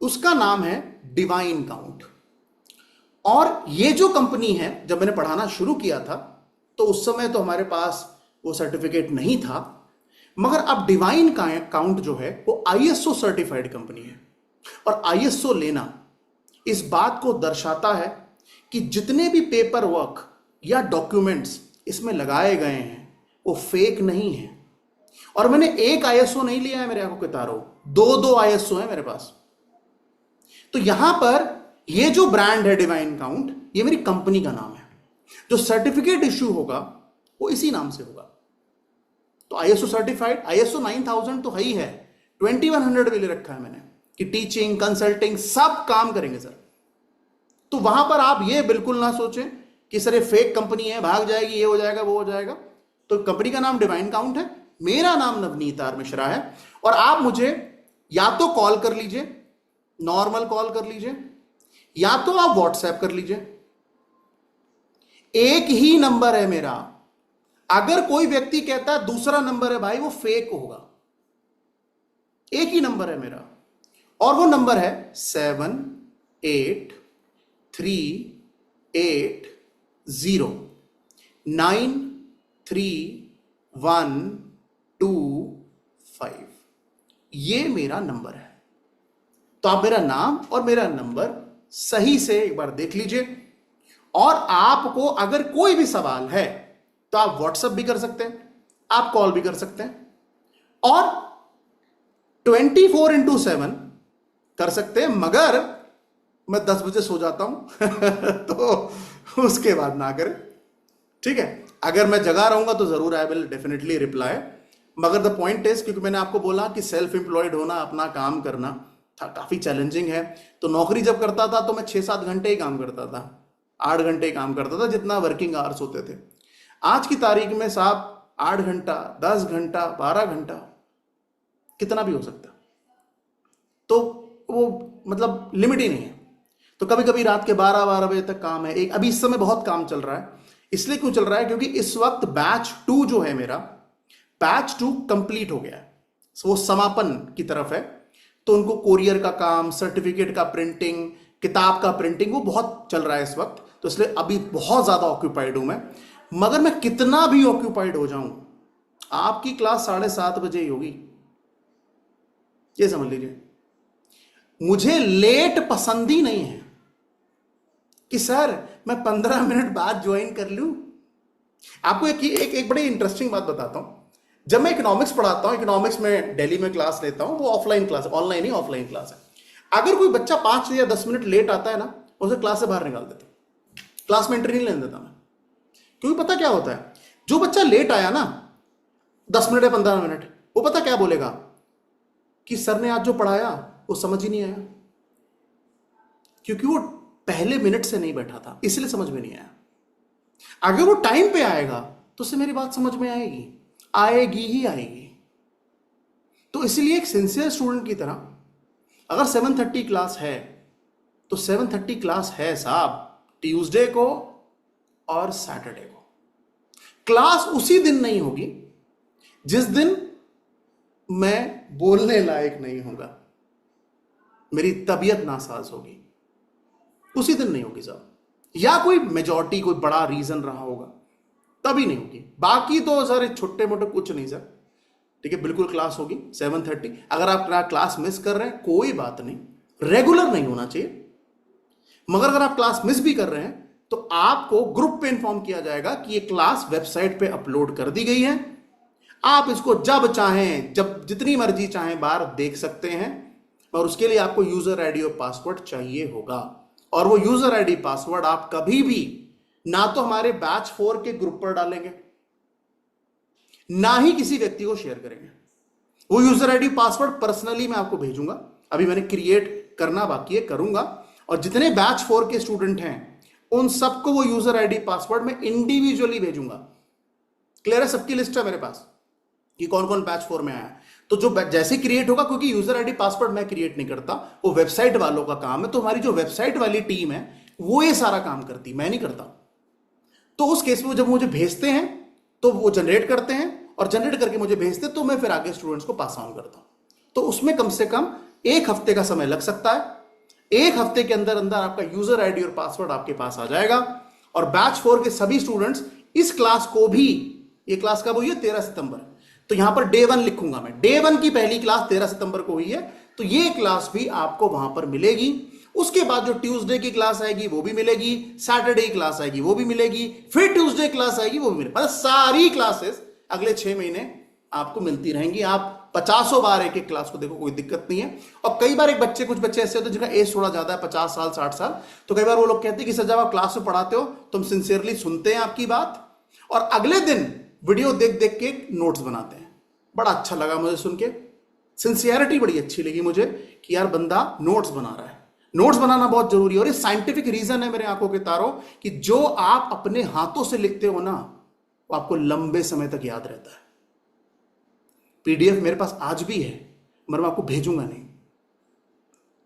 उसका नाम है डिवाइन काउंट। और ये जो कंपनी है, जब मैंने पढ़ाना शुरू किया था तो उस समय तो हमारे पास वो सर्टिफिकेट नहीं था, मगर अब डिवाइन काउंट जो है वो ISO सर्टिफाइड कंपनी है। और ISO लेना इस बात को दर्शाता है कि जितने भी पेपर वर्क या डॉक्यूमेंट्स इसमें लगाए गए हैं वो फेक नहीं है। और मैंने एक ISO नहीं लिया है मेरे आंखों के तारों, 2 ISO है मेरे पास। तो यहां पर ये जो ब्रांड है डिवाइन काउंट, ये मेरी कंपनी का नाम है। जो सर्टिफिकेट इश्यू होगा वो इसी नाम से होगा। तो तो आईएसओ सर्टिफाइड, आईएसओ 9000 तो है ही है, 2100 भी ले रखा है मैंने कि टीचिंग कंसल्टिंग सब काम करेंगे सर। तो वहां पर आप ये बिल्कुल ना सोचें कि सर ये फेक कंपनी है, भाग जाएगी, ये हो जाएगा वो हो जाएगा। तो कंपनी का नाम डिवाइन काउंट है, मेरा नाम नवनीत आर मिश्रा है, और आप मुझे या तो कॉल कर लीजिए, नॉर्मल कॉल कर लीजिए, या तो आप व्हाट्सएप कर लीजिए। एक ही नंबर है मेरा। अगर कोई व्यक्ति कहता है दूसरा नंबर है भाई, वो फेक होगा। एक ही नंबर है मेरा, और वो नंबर है 7838093125। ये मेरा नंबर है। तो आप मेरा नाम और मेरा नंबर सही से एक बार देख लीजिए, और आपको अगर कोई भी सवाल है तो आप व्हाट्सएप भी कर सकते हैं, आप कॉल भी कर सकते हैं, और 24x7 कर सकते हैं, मगर मैं 10 बजे सो जाता हूं तो उसके बाद ना करें, ठीक है। अगर मैं जगा रहूंगा तो जरूर आई विल डेफिनेटली रिप्लाई, मगर द पॉइंट इज, क्योंकि मैंने आपको बोला कि सेल्फ एम्प्लॉयड होना, अपना काम करना था, काफी चैलेंजिंग है। तो नौकरी जब करता था तो मैं 6-7 घंटे ही काम करता था, 8 घंटे ही काम करता था, जितना वर्किंग आवर्स होते थे। आज की तारीख में साहब 8 घंटा, 10 घंटा, 12 घंटा, कितना भी हो सकता, तो वो मतलब लिमिट ही नहीं है। तो कभी कभी रात के 12-12 बजे तक काम है। एक अभी इस समय बहुत काम चल रहा है। इसलिए क्यों चल रहा है? क्योंकि इस वक्त बैच 2 जो है मेरा, बैच 2 कंप्लीट हो गया है, वो समापन की तरफ है। तो उनको कोरियर का काम, सर्टिफिकेट का प्रिंटिंग, किताब का प्रिंटिंग, वो बहुत चल रहा है इस वक्त। तो इसलिए अभी बहुत ज्यादा ऑक्यूपाइड हूं मैं। मगर मैं कितना भी ऑक्यूपाइड हो जाऊं, आपकी क्लास 7:30 बजे ही होगी, ये समझ लीजिए। मुझे लेट पसंद ही नहीं है कि सर मैं 15 मिनट बाद ज्वाइन कर लूं। आपको एक बड़ी इंटरेस्टिंग बात बताता हूं। जब मैं इकोनॉमिक्स पढ़ाता हूं, इकोनॉमिक्स में दिल्ली में क्लास लेता हूं, वो ऑफलाइन क्लास है, ऑनलाइन ही ऑफलाइन क्लास है। अगर कोई बच्चा 5 या 10 मिनट लेट आता है ना, उसे क्लास से बाहर निकाल देता, क्लास में एंट्री नहीं लेने देता मैं। क्योंकि पता क्या होता है, जो बच्चा लेट आया ना 10 मिनट या 15 मिनट, वो पता क्या बोलेगा कि सर ने आज जो पढ़ाया वो समझ ही नहीं आया, क्योंकि वो पहले मिनट से नहीं बैठा था, इसलिए समझ में नहीं आया। अगर वो टाइम पे आएगा तो उसे मेरी बात समझ में आएगी, आएगी ही आएगी। तो इसलिए एक सिंसियर स्टूडेंट की तरह, अगर 7:30 क्लास है तो 7:30 क्लास है साहब, ट्यूसडे को और सैटरडे को। क्लास उसी दिन नहीं होगी जिस दिन मैं बोलने लायक नहीं होगा, मेरी तबीयत नासाज होगी, उसी दिन नहीं होगी साहब, या कोई मेजॉरिटी, कोई बड़ा रीजन रहा होगा, तभी नहीं होगी। बाकी तो सर छोटे मोटे कुछ नहीं सर, ठीक है, बिल्कुल क्लास होगी 7:30। अगर आप क्लास मिस कर रहे हैं कोई बात नहीं, रेगुलर नहीं होना चाहिए, मगर अगर आप क्लास मिस भी कर रहे हैं तो आपको ग्रुप पे इंफॉर्म किया जाएगा कि ये क्लास वेबसाइट पे अपलोड कर दी गई है, आप इसको जब चाहें, जब जितनी मर्जी चाहें बार देख सकते हैं। और उसके लिए आपको यूजर आईडी और पासवर्ड चाहिए होगा, और वो यूजर आईडी पासवर्ड आप कभी भी ना तो हमारे बैच 4 के ग्रुप पर डालेंगे, ना ही किसी व्यक्ति को शेयर करेंगे। वो यूजर आईडी पासवर्ड पर्सनली मैं आपको भेजूंगा, अभी मैंने क्रिएट करना बाकी है, करूंगा। और जितने बैच 4 के स्टूडेंट हैं उन सबको वो यूजर आईडी पासवर्ड मैं इंडिविजुअली भेजूंगा। क्लियर है? सबकी लिस्ट है मेरे पास कि कौन कौन बैच 4 में आया। तो जो जैसे क्रिएट होगा, क्योंकि यूजर आईडी पासवर्ड मैं क्रिएट नहीं करता, वो वेबसाइट वालों का काम है। तो हमारी जो वेबसाइट वाली टीम है वो ये सारा काम करती, मैं नहीं करता। तो उस केस में जब मुझे भेजते हैं तो वो जनरेट करते हैं, और जनरेट करके मुझे भेजते, तो मैं फिर आगे स्टूडेंट्स को पास ऑन करता हूं। तो उसमें कम से कम 1 हफ्ते का समय लग सकता है। 1 हफ्ते के अंदर अंदर आपका यूजर आईडी और पासवर्ड आपके पास आ जाएगा। और बैच 4 के सभी स्टूडेंट्स इस क्लास को भी, ये क्लास कब हुई है? 13 सितंबर। तो यहां पर डे 1 लिखूंगा मैं, डे 1 की पहली क्लास 13 सितंबर को हुई है, तो ये क्लास भी आपको वहां पर मिलेगी। उसके बाद जो ट्यूसडे की क्लास आएगी वो भी मिलेगी, सैटरडे की क्लास आएगी वो भी मिलेगी, फिर ट्यूसडे क्लास आएगी वो भी मिलेगी। मतलब सारी क्लासेस अगले 6 महीने आपको मिलती रहेंगी। आप 50 बार एक एक क्लास को देखो, कोई दिक्कत नहीं है। और कई बार कुछ बच्चे ऐसे होते हैं जिनका एज थोड़ा ज्यादा है, 50 साल 60 साल, तो कई बार वो लोग कहते हैं कि सर जब आप क्लास में पढ़ाते हो तो हम सिंसियरली सुनते हैं आपकी बात, और अगले दिन वीडियो देख देख के नोट्स बनाते हैं। बड़ा अच्छा लगा मुझे सुन के, सिंसियरिटी बड़ी अच्छी लगी मुझे कि यार बंदा नोट्स बना रहा है। नोट्स बनाना बहुत जरूरी है, और ये साइंटिफिक रीजन है मेरे आंखों के तारों कि जो आप अपने हाथों से लिखते हो ना, वो आपको लंबे समय तक याद रहता है। पीडीएफ मेरे पास आज भी है, मगर मैं आपको भेजूंगा नहीं,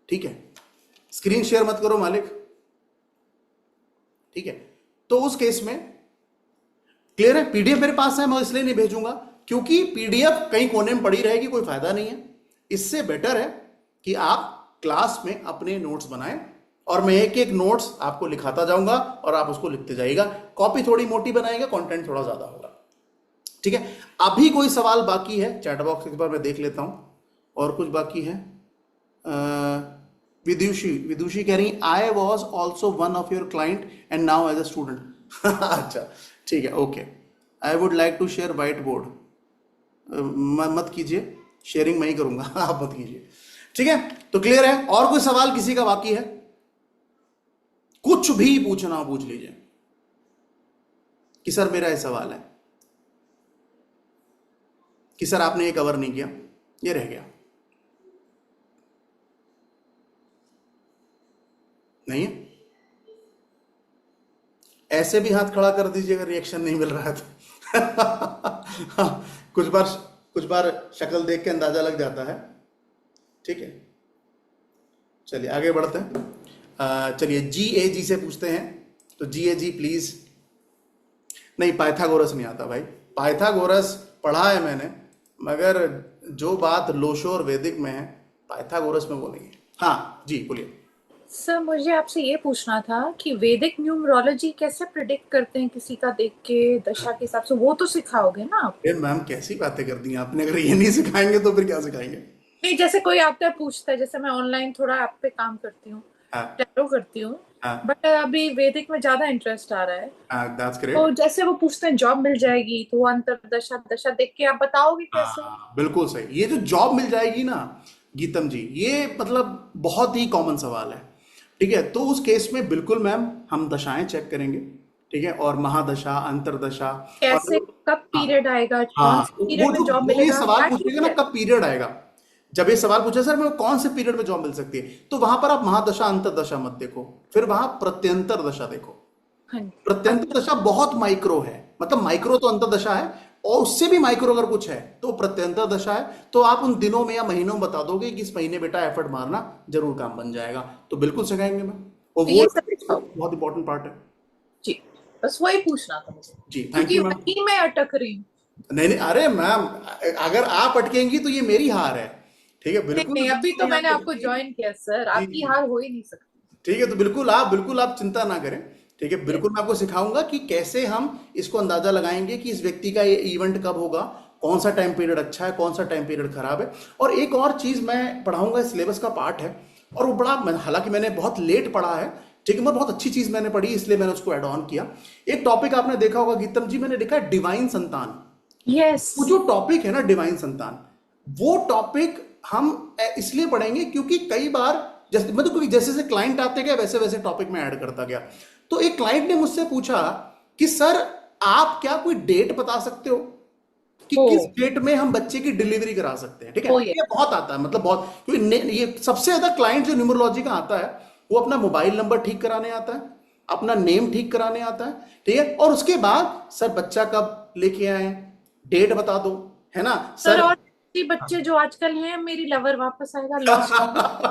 ठीक है? स्क्रीन शेयर मत करो मालिक, ठीक है? तो उस केस में क्लियर है, पीडीएफ मेरे पास है, मैं इसलिए नहीं भेजूंगा क्योंकि पीडीएफ कहीं कोने में पड़ी रहेगी, कोई फायदा नहीं है। इससे बेटर है कि आप क्लास में अपने नोट्स बनाएं, और मैं एक एक नोट्स आपको लिखाता जाऊंगा और आप उसको लिखते जाइएगा। कॉपी थोड़ी मोटी बनाएगा, कंटेंट थोड़ा ज्यादा होगा, ठीक है? अभी कोई सवाल बाकी है चैट बॉक्स एक बार मैं देख लेता हूं, और कुछ बाकी है। विदुषी कह रही I was also one of your client and now as a student. अच्छा ठीक है, okay. I would like to share whiteboard. मत कीजिए, शेयरिंग मैं ही करूंगा, आप मत कीजिए, ठीक है? तो क्लियर है? और कोई सवाल किसी का बाकी है? कुछ भी पूछना हो पूछ लीजिए कि सर मेरा ये सवाल है, कि सर आपने ये कवर नहीं किया, ये रह गया, नहीं है? ऐसे भी हाथ खड़ा कर दीजिए अगर रिएक्शन नहीं मिल रहा है तो। हाँ, कुछ बार शक्ल देख के अंदाजा लग जाता है, ठीक है? चलिए आगे बढ़ते हैं। चलिए जी से पूछते हैं, तो जी प्लीज। नहीं, पाइथागोरस नहीं आता भाई, पाइथागोरस पढ़ा है मैंने, मगर जो बात लोशो और वैदिक में है पाइथागोरस में वो नहीं है। हाँ जी बोलिए। सर मुझे आपसे ये पूछना था कि वैदिक न्यूमरोलॉजी कैसे प्रिडिक्ट करते हैं किसी का देख के दशा के हिसाब से, वो तो सिखाओगे ना आप? मैम कैसी बातें कर दी आपने, अगर ये नहीं सिखाएंगे तो फिर क्या सिखाएंगे? नहीं, जैसे कोई आता है पूछता है, जैसे मैं ऑनलाइन थोड़ा ऐप पे काम करती हूँ, हाँ टैरो करती हूँ, हाँ बट अभी वैदिक में ज्यादा इंटरेस्ट आ रहा है। हाँ, दैट्स ग्रेट। तो जैसे वो पूछते हैं जॉब मिल जाएगी, तो वो अंतरदशा दशा देख के आप बताओगे कैसे? हाँ बिल्कुल सही, ये जो जॉब मिल जाएगी ना गीतम जी, ये मतलब बहुत ही कॉमन सवाल है, ठीक है? तो उस केस में बिल्कुल मैम हम दशाएं चेक करेंगे, ठीक है? और महादशा, अंतरदशा, कैसे, और कब हाँ पीरियड आएगा, कौन हाँ, से तो पीरियड में जॉब वो ये मिलेगा, सवाल क्या पूछेगा चीज ना है? कब पीरियड आएगा, जब ये सवाल पूछे सर मैं कौन से पीरियड में जॉब मिल सकती है, तो वहां पर आप महादशा अंतरदशा मत देखो, फिर वहां प्रत्यंतर दशा देखो। हाँ जी। प्रत्यंतर दशा बहुत माइक्रो है, मतलब माइक्रो तो अंतरदशा है, और उससे भी माइक्रो अगर कुछ है तो प्रत्यंतर दशा है। तो आप उन दिनों में या महीनों में बता दोगे कि इस महीने बेटा एफर्ट मारना, जरूर काम बन जाएगा, तो बिल्कुल सिखाएंगे मैं। और तो वो ये सब बहुत इंपॉर्टेंट पार्ट है। जी, बस वही पूछना था मुझे, जी थैंक क्योंकि यू मैम। वही मैं अटक रही हूँ। नहीं नहीं, अरे मैम अगर आप अटकेंगी तो ये मेरी हार है, ठीक है? नहीं बिल्कुल नहीं, अभी बिल्कुल तो नहीं मैंने आप आपको अटकेंगी। ज्वाइन किया सर, जी आपकी जी, हार हो ही नहीं सकती। ठीक है, तो बिल्कुल आप चिंता ना करें, ठीक है? यस। बिल्कुल मैं आपको सिखाऊंगा कि कैसे हम इसको अंदाजा लगाएंगे कि इस व्यक्ति का ये इवेंट कब होगा, कौन सा टाइम पीरियड अच्छा है, कौन सा टाइम पीरियड खराब है। और एक और चीज मैं पढ़ाऊंगा, सिलेबस का पार्ट है, और वो बड़ा हालांकि मैंने बहुत लेट पढ़ा है, ठीक है, मैं बहुत अच्छी चीज मैंने पढ़ी इसलिए मैंने उसको एड ऑन किया। एक टॉपिक आपने देखा होगा गीतम जी, मैंने देखा डिवाइन संतान। यस वो जो टॉपिक है ना डिवाइन संतान, वो टॉपिक हम इसलिए पढ़ेंगे क्योंकि कई बार जैसे मतलब क्योंकि जैसे जैसे क्लाइंट आते गए वैसे वैसे टॉपिक में ऐड करता गया। तो एक क्लाइंट ने मुझसे पूछा कि सर आप क्या कोई डेट बता सकते हो कि हो किस डेट में हम बच्चे की डिलीवरी करा सकते हैं, ठीक है? हो ये बहुत आता है, मतलब बहुत, क्योंकि ये सबसे ज्यादा क्लाइंट जो न्यूमरोलॉजी का आता है वो अपना मोबाइल नंबर ठीक कराने आता है, अपना नेम ठीक कराने आता है, ठीक है? और उसके बाद सर बच्चा कब लेके आए, डेट बता दो, है ना सर। सर? और ये बच्चे जो आजकल हैं, मेरी लवर वापस आएगा, लॉस्ट चल रहा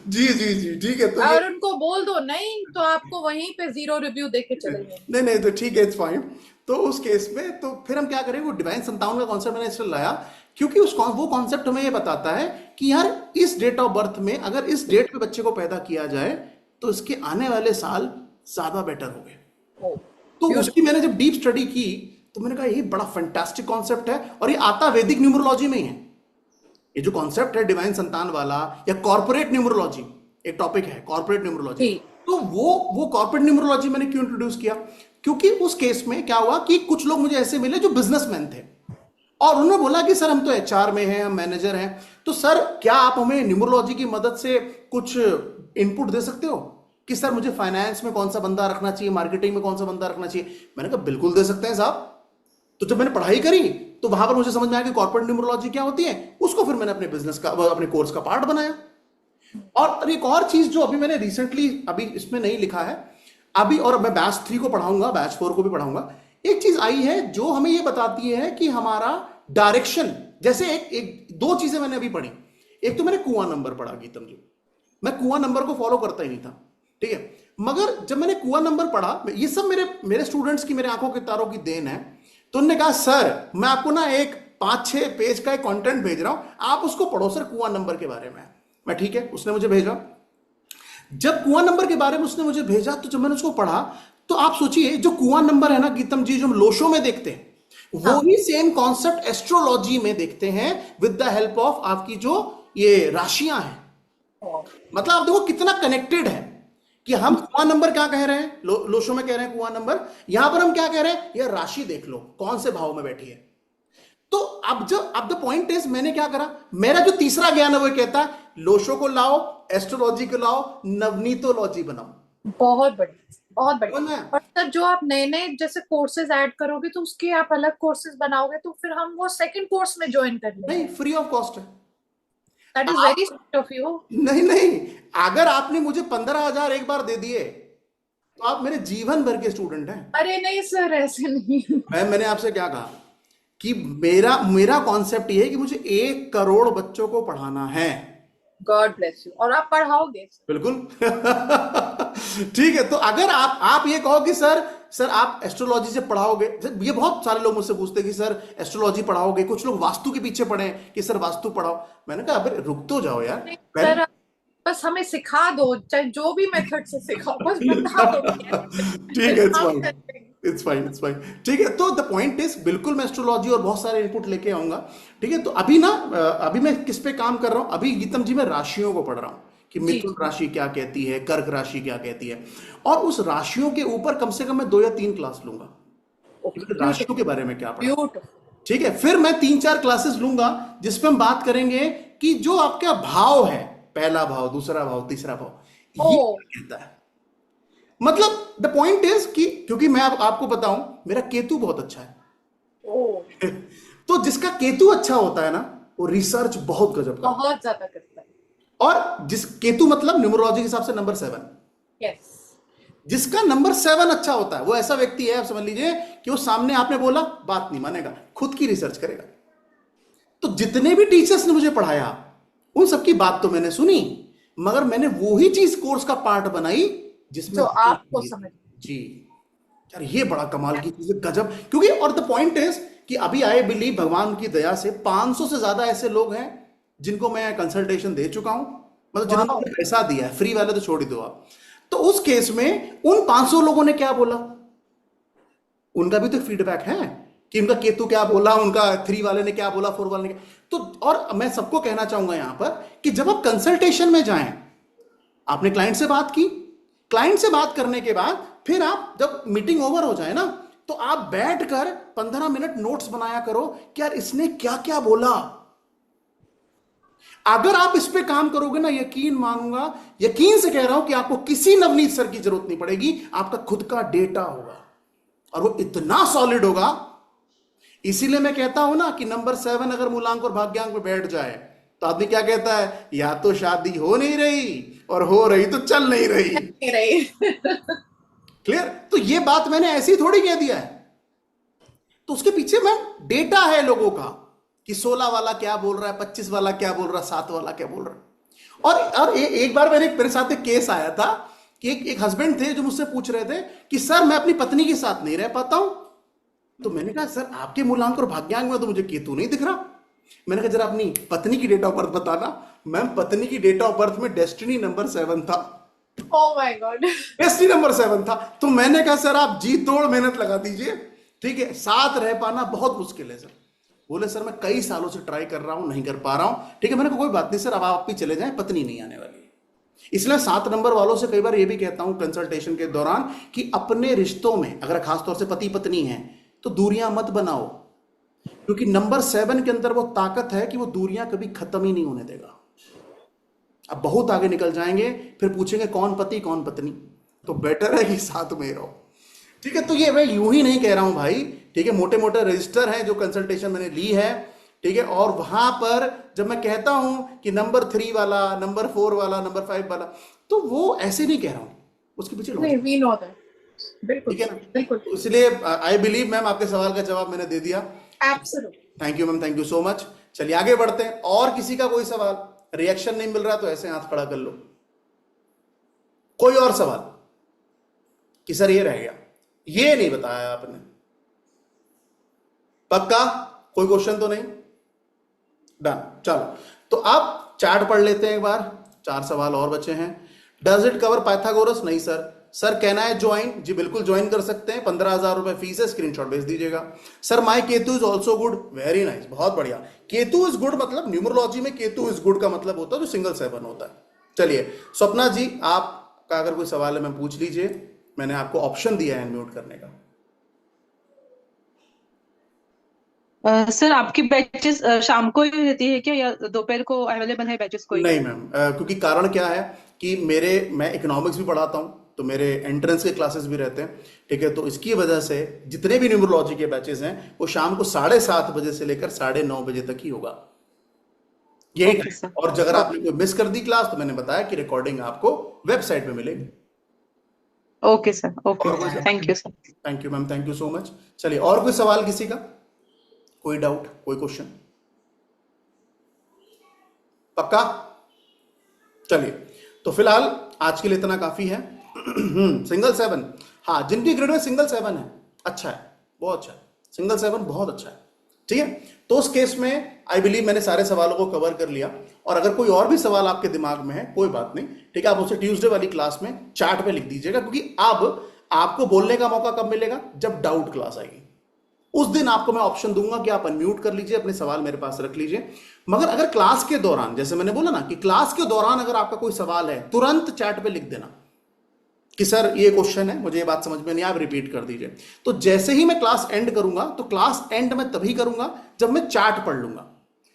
जी जी जी, ठीक है, तो है, ये और उनको बोल दो नहीं तो आपको वहीं पे 0 रिव्यू देके चले जाएंगे। नहीं नहीं, तो ठीक है, इट्स फाइन। तो उस केस में तो फिर हम क्या करें, वो डिवाइन संतान का कॉन्सेप्ट मैंने इसलिए लाया क्योंकि वो कॉन्सेप्ट हमें ये बताता है कि यार इस डेट ऑफ बर्थ में अगर इस डेट पे बच्चे को पैदा किया जाए तो इसके आने वाले साल ज्यादा बेटर होंगे। ओ, तो उसकी ब्यूटीफुल। मैंने जब डीप स्टडी की तो मैंने कहा ये बड़ा फंटास्टिक कॉन्सेप्ट है, और ये आता वैदिक न्यूमरोलॉजी में ही है। ये जो कॉन्सेप्ट है डिवाइन संतान वाला, या कॉर्पोरेट न्यूमरोलॉजी, एक टॉपिक है कॉर्पोरेट न्यूमरोलॉजी। ठीक। तो वो कॉर्पोरेट न्यूमरोलॉजी मैंने क्यों इंट्रोड्यूस किया, क्योंकि उस केस में क्या हुआ कि कुछ लोग मुझे ऐसे मिले जो बिजनेसमैन थे, और उन्होंने बोला कि सर हम तो एचआर में हैं, हम मैनेजर हैं, तो सर क्या आप हमें न्यूमरोलॉजी की मदद से कुछ इनपुट दे सकते हो कि सर मुझे फाइनेंस में कौन सा बंदा रखना चाहिए, मार्केटिंग में कौन सा बंदा रखना चाहिए? मैंने कहा बिल्कुल दे सकते हैं साहब, तो जब मैंने पढ़ाई करी तो वहां पर मुझे समझ में आया कि कॉर्पोरेट न्यूमरोलॉजी क्या होती है, उसको फिर मैंने अपने बिजनेस का, अपने कोर्स का पार्ट बनाया। और एक और चीज जो अभी मैंने रिसेंटली, अभी इसमें नहीं लिखा है अभी, और मैं बैच 3 को पढ़ाऊंगा, बैच 4 को भी पढ़ाऊंगा, एक चीज आई है जो हमें ये बताती है कि हमारा डायरेक्शन, जैसे एक दो चीजें मैंने अभी पढ़ी। एक तो मैंने कुआं नंबर पढ़ा गीतम जी, मैं कुआं नंबर को फॉलो करता ही नहीं था, ठीक है, मगर जब मैंने कुआं नंबर पढ़ा, ये सब मेरे मेरे स्टूडेंट्स की, मेरे आंखों के तारों की देन है। तो उन्होंने कहा सर मैं आपको ना एक 5-6 पेज का एक कंटेंट भेज रहा हूं, आप उसको पढ़ो सर कुआं नंबर के बारे में। मैं ठीक है, उसने मुझे भेजा। जब कुआं नंबर के बारे में उसने मुझे भेजा तो जब मैंने उसको पढ़ा, तो आप सोचिए जो कुआं नंबर है ना गीतम जी, जो हम लोशो में देखते हैं, वो ही सेम कॉन्सेप्ट एस्ट्रोलॉजी में देखते हैं विद द हेल्प ऑफ आपकी जो ये राशियां हैं। मतलब आप देखो कितना कनेक्टेड है कि हम कुआं नंबर क्या कह रहे हैं, लोशो में कह रहे हैं कुआं नंबर, यहां पर हम क्या कह रहे हैं, ये राशि देख लो कौन से भाव में बैठी है। तो अब द पॉइंट इज, मैंने क्या करा, मेरा जो तीसरा ज्ञान है वो कहता है लोशो को लाओ, एस्ट्रोलॉजी को लाओ, नवनीतोलॉजी बनाओ। बहुत बढ़िया, बहुत बढ़िया। बोलना है। और सर जो आप नए नए जैसे कोर्सेज ऐड करोगे तो उसके आप अलग कोर्सेज बनाओगे, तो फिर हम वो सेकंड कोर्स में ज्वाइन कर लेंगे। नहीं, फ्री ऑफ कॉस्ट है। That is very sweet of you. नहीं नहीं, अगर आपने मुझे 15,000 एक बार दे दिए तो आप मेरे जीवन भर के स्टूडेंट हैं। अरे नहीं सर, ऐसे नहीं। मैंने आपसे क्या कहा कि मेरा मेरा कॉन्सेप्ट ये है कि मुझे 1 करोड़ बच्चों को पढ़ाना है। God bless you. और आप पढ़ाओगे? बिल्कुल। ठीक है, तो अगर आप ये कहो कि सर आप एस्ट्रोलॉजी से पढ़ाओगे, ये बहुत सारे लोग मुझसे पूछते हैं कि सर एस्ट्रोलॉजी पढ़ाओगे, कुछ लोग वास्तु के पीछे पड़े हैं कि सर वास्तु पढ़ाओ। मैंने कहा अबे रुक तो जाओ यार। सर बस हमें सिखा दो, चाहे जो भी मेथड से सिखाओ, बस बता दो। ठीक है, इट्स फाइन। ठीक है, तो द पॉइंट इज, बिल्कुल मैं एस्ट्रोलॉजी और बहुत सारे इनपुट लेके आऊंगा। ठीक है, तो अभी ना, अभी मैं किस पे काम कर रहा हूं, अभी गीतम जी मैं राशियों को पढ़ रहा हूं कि मिथुन राशि क्या कहती है, कर्क राशि क्या कहती है, और उस राशियों के ऊपर कम से कम मैं 2 या 3 क्लास लूंगा, राशियों के बारे में क्या पढ़ा। ठीक है, फिर मैं 3-4 क्लासेस लूंगा जिसपे हम बात करेंगे कि जो आपका भाव है, पहला भाव, दूसरा भाव, तीसरा भाव, ये क्या कहता है। मतलब द पॉइंट इज कि क्योंकि मैं आपको बताऊं मेरा केतु बहुत अच्छा है। तो जिसका केतु अच्छा होता है ना, वो रिसर्च बहुत गजब का, बहुत ज्यादा करता है। और जिस केतु मतलब न्यूमरोलॉजी के हिसाब से नंबर 7, यस, जिसका नंबर 7 अच्छा होता है वो ऐसा व्यक्ति है, आप समझ लीजिए कि वो सामने आपने बोला बात नहीं मानेगा, खुद की रिसर्च करेगा। तो जितने भी टीचर्स ने मुझे पढ़ाया उन सबकी बात तो मैंने सुनी, मगर मैंने वो ही चीज कोर्स का पार्ट बनाई जिसमें जो आपको समझ। जी यार, ये बड़ा कमाल की चीज है, गजब। क्योंकि और द पॉइंट इज कि अभी आई बिलीव भगवान की दया से 500 से ज्यादा ऐसे लोग हैं जिनको मैं कंसल्टेशन दे चुका हूं, मतलब जिन्होंने पैसा दिया है, फ्री वाले तो छोड़ ही दो आप। तो उस केस में उन 500 लोगों ने क्या बोला, उनका भी तो फीडबैक है कि उनका केतु क्या बोला, उनका 3 वाले ने क्या बोला, 4 वाले ने क्या। तो और मैं सबको कहना चाहूंगा यहां पर कि जब आप कंसल्टेशन में जाएं, आपने क्लाइंट से बात की, क्लाइंट से बात करने के बाद फिर आप जब मीटिंग ओवर हो जाए ना, तो आप बैठकर 15 मिनट नोट्स बनाया करो कि यार इसने क्या क्या बोला। अगर आप इस पे काम करोगे ना, यकीन मानूंगा, यकीन से कह रहा हूं कि आपको किसी नवनीत सर की जरूरत नहीं पड़ेगी, आपका खुद का डेटा होगा और वो इतना सॉलिड होगा। इसीलिए मैं कहता हूं ना कि नंबर 7 अगर मूलांक और भाग्यांक में बैठ जाए तो आदमी क्या कहता है, या तो शादी हो नहीं रही और हो रही तो चल नहीं रही। क्लियर? तो ये बात मैंने ऐसी थोड़ी कह दिया है, तो उसके पीछे मैं डेटा है लोगों का कि 16 वाला क्या बोल रहा है, 25 वाला क्या बोल रहा है, 7 वाला क्या बोल रहा है। और एक बार मेरे साथ एक केस आया था कि एक हस्बैंड थे जो मुझसे पूछ रहे थे कि सर मैं अपनी पत्नी के साथ नहीं रह पाता हूं। तो मैंने कहा सर आपके मूलांक और भाग्यांक में तो मुझे केतु नहीं दिख रहा। मैंने कहा जरा अपनी पत्नी की डेट ऑफ बर्थ बताना। मैम पत्नी की डेट ऑफ बर्थ में डेस्टिनी नंबर 7 था। Oh my God, destiny number 7 था। तो मैंने कहा सर आप जी तोड़ मेहनत लगा दीजिए, ठीक है, साथ रह पाना बहुत मुश्किल है सर। बोले सर मैं कई सालों से ट्राई कर रहा हूं, नहीं कर पा रहा हूं। ठीक है, मैंने कहा कोई बात नहीं सर, अब आप भी चले जाएं, पत्नी नहीं आने वाली। इसलिए 7 नंबर वालों से कई बार ये भी कहता हूं कंसल्टेशन के दौरान कि अपने रिश्तों में अगर खासतौर से पति पत्नी है तो दूरियां मत बनाओ, क्योंकि नंबर 7 के अंदर वो ताकत है कि वो दूरियां कभी खत्म ही नहीं होने देगा। अब बहुत आगे निकल जाएंगे, फिर पूछेंगे कौन पति कौन पत्नी, तो बेटर है कि साथ में रहो। ठीक है, तो ये मैं यूं ही नहीं कह रहा हूं भाई, ठीक है, मोटे मोटे रजिस्टर हैं जो कंसल्टेशन मैंने ली है, ठीक है। और वहां पर जब मैं कहता हूं कि नंबर 3 वाला, नंबर 4 वाला, नंबर 5 वाला, तो वो ऐसे नहीं कह रहा हूं, उसके पीछे नहीं, लॉजिक, वी नो दैट। बिल्कुल ठीक है ना। बिल्कुल। इसलिए आई बिलीव मैम आपके सवाल का जवाब मैंने दे दिया। Absolutely. Thank you ma'am, thank you so much. चलिए आगे बढ़ते हैं। और किसी का कोई सवाल, रिएक्शन नहीं मिल रहा तो ऐसे हाथ खड़ा कर लो। कोई और सवाल कि सर ये रह गया, ये नहीं बताया आपने, पक्का कोई क्वेश्चन तो नहीं? डन। चलो तो अब चार्ट पढ़ लेते हैं एक बार, 4 सवाल और बचे हैं। Does it cover Pythagoras? नहीं सर। सर कहना है ज्वाइन, जी बिल्कुल ज्वाइन कर सकते हैं, 15,000 रुपए फीस है, स्क्रीनशॉट भेज दीजिएगा। Sir my Ketu is also good, very nice, बहुत बढ़िया। केतु इज गुड मतलब न्यूमरोलॉजी में केतु इज गुड का मतलब होता है जो सिंगल 7 होता है। चलिए स्वप्ना जी, आपका अगर कोई सवाल है मैं पूछ लीजिए, मैंने आपको ऑप्शन दिया है अनम्यूट करने का। सर आपकी बैचेस शाम को ही रहती है क्या, या दोपहर को अवेलेबल है बैचेस कोई? नहीं मैम, क्योंकि कारण क्या है कि मैं इकोनॉमिक्स भी पढ़ाता हूँ, तो मेरे एंट्रेंस के क्लासेस भी रहते हैं, ठीक है। तो इसकी वजह से जितने भी न्यूमरोलॉजी के बैचेस हैं वो शाम को 7:30 बजे से लेकर 9:30 बजे तक ही होगा, यही ओके सर। और अगर आपने कोई मिस कर दी क्लास तो मैंने बताया कि रिकॉर्डिंग आपको वेबसाइट पे मिलेगी। Okay sir, okay, thank you sir. Thank you ma'am, thank you so much. चलिए और कोई सवाल किसी का, कोई डाउट, कोई क्वेश्चन? पक्का? चलिए तो फिलहाल आज के लिए इतना काफी है। सिंगल 7, हाँ जिनकी ग्रेड में सिंगल 7 है, अच्छा है, बहुत अच्छा है, सिंगल 7 बहुत अच्छा है, ठीक है। तो उस केस में आई बिलीव मैंने सारे सवालों को कवर कर लिया। और अगर कोई और भी सवाल आपके दिमाग में है, कोई बात नहीं, ठीक है, आप उसे ट्यूसडे वाली क्लास में चार्ट पे लिख दीजिएगा, क्योंकि अब आपको बोलने का मौका कब मिलेगा? जब डाउट क्लास आएगी, उस दिन आपको मैं ऑप्शन दूंगा कि आप अनम्यूट कर लीजिए, अपने सवाल मेरे पास रख लीजिए। मगर अगर क्लास के दौरान, जैसे मैंने बोला ना कि क्लास के दौरान अगर आपका कोई सवाल है, तुरंत चैट पे लिख देना कि सर ये क्वेश्चन है, मुझे ये बात समझ में नहीं, आप रिपीट कर दीजिए। तो जैसे ही मैं क्लास एंड करूंगा, तो क्लास एंड मैं तभी करूंगा जब मैं चार्ट पढ़ लूंगा।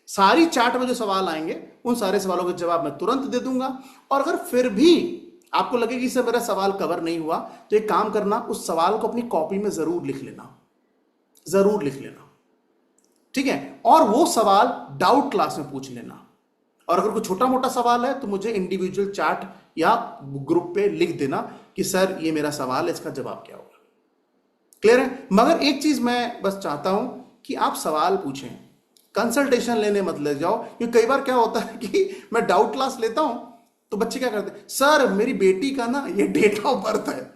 सारी चार्ट में जो सवाल आएंगे उन सारे सवालों के जवाब मैं तुरंत दे दूंगा। और अगर फिर भी आपको लगे कि सर मेरा सवाल कवर नहीं हुआ, तो एक काम करना, उस सवाल को अपनी कॉपी में जरूर लिख लेना, जरूर लिख लेना, ठीक है। और वो सवाल डाउट क्लास में पूछ लेना। और अगर कोई छोटा मोटा सवाल है तो मुझे इंडिविजुअल चैट या ग्रुप पे लिख देना कि सर ये मेरा सवाल है, इसका जवाब क्या होगा। क्लियर है? मगर एक चीज मैं बस चाहता हूं कि आप सवाल पूछें, कंसल्टेशन लेने मत ले जाओ। क्योंकि कई बार क्या होता है कि मैं डाउट क्लास लेता हूं तो बच्चे क्या करते हैं, सर मेरी बेटी का ना ये डेट ऑफ बर्थ है।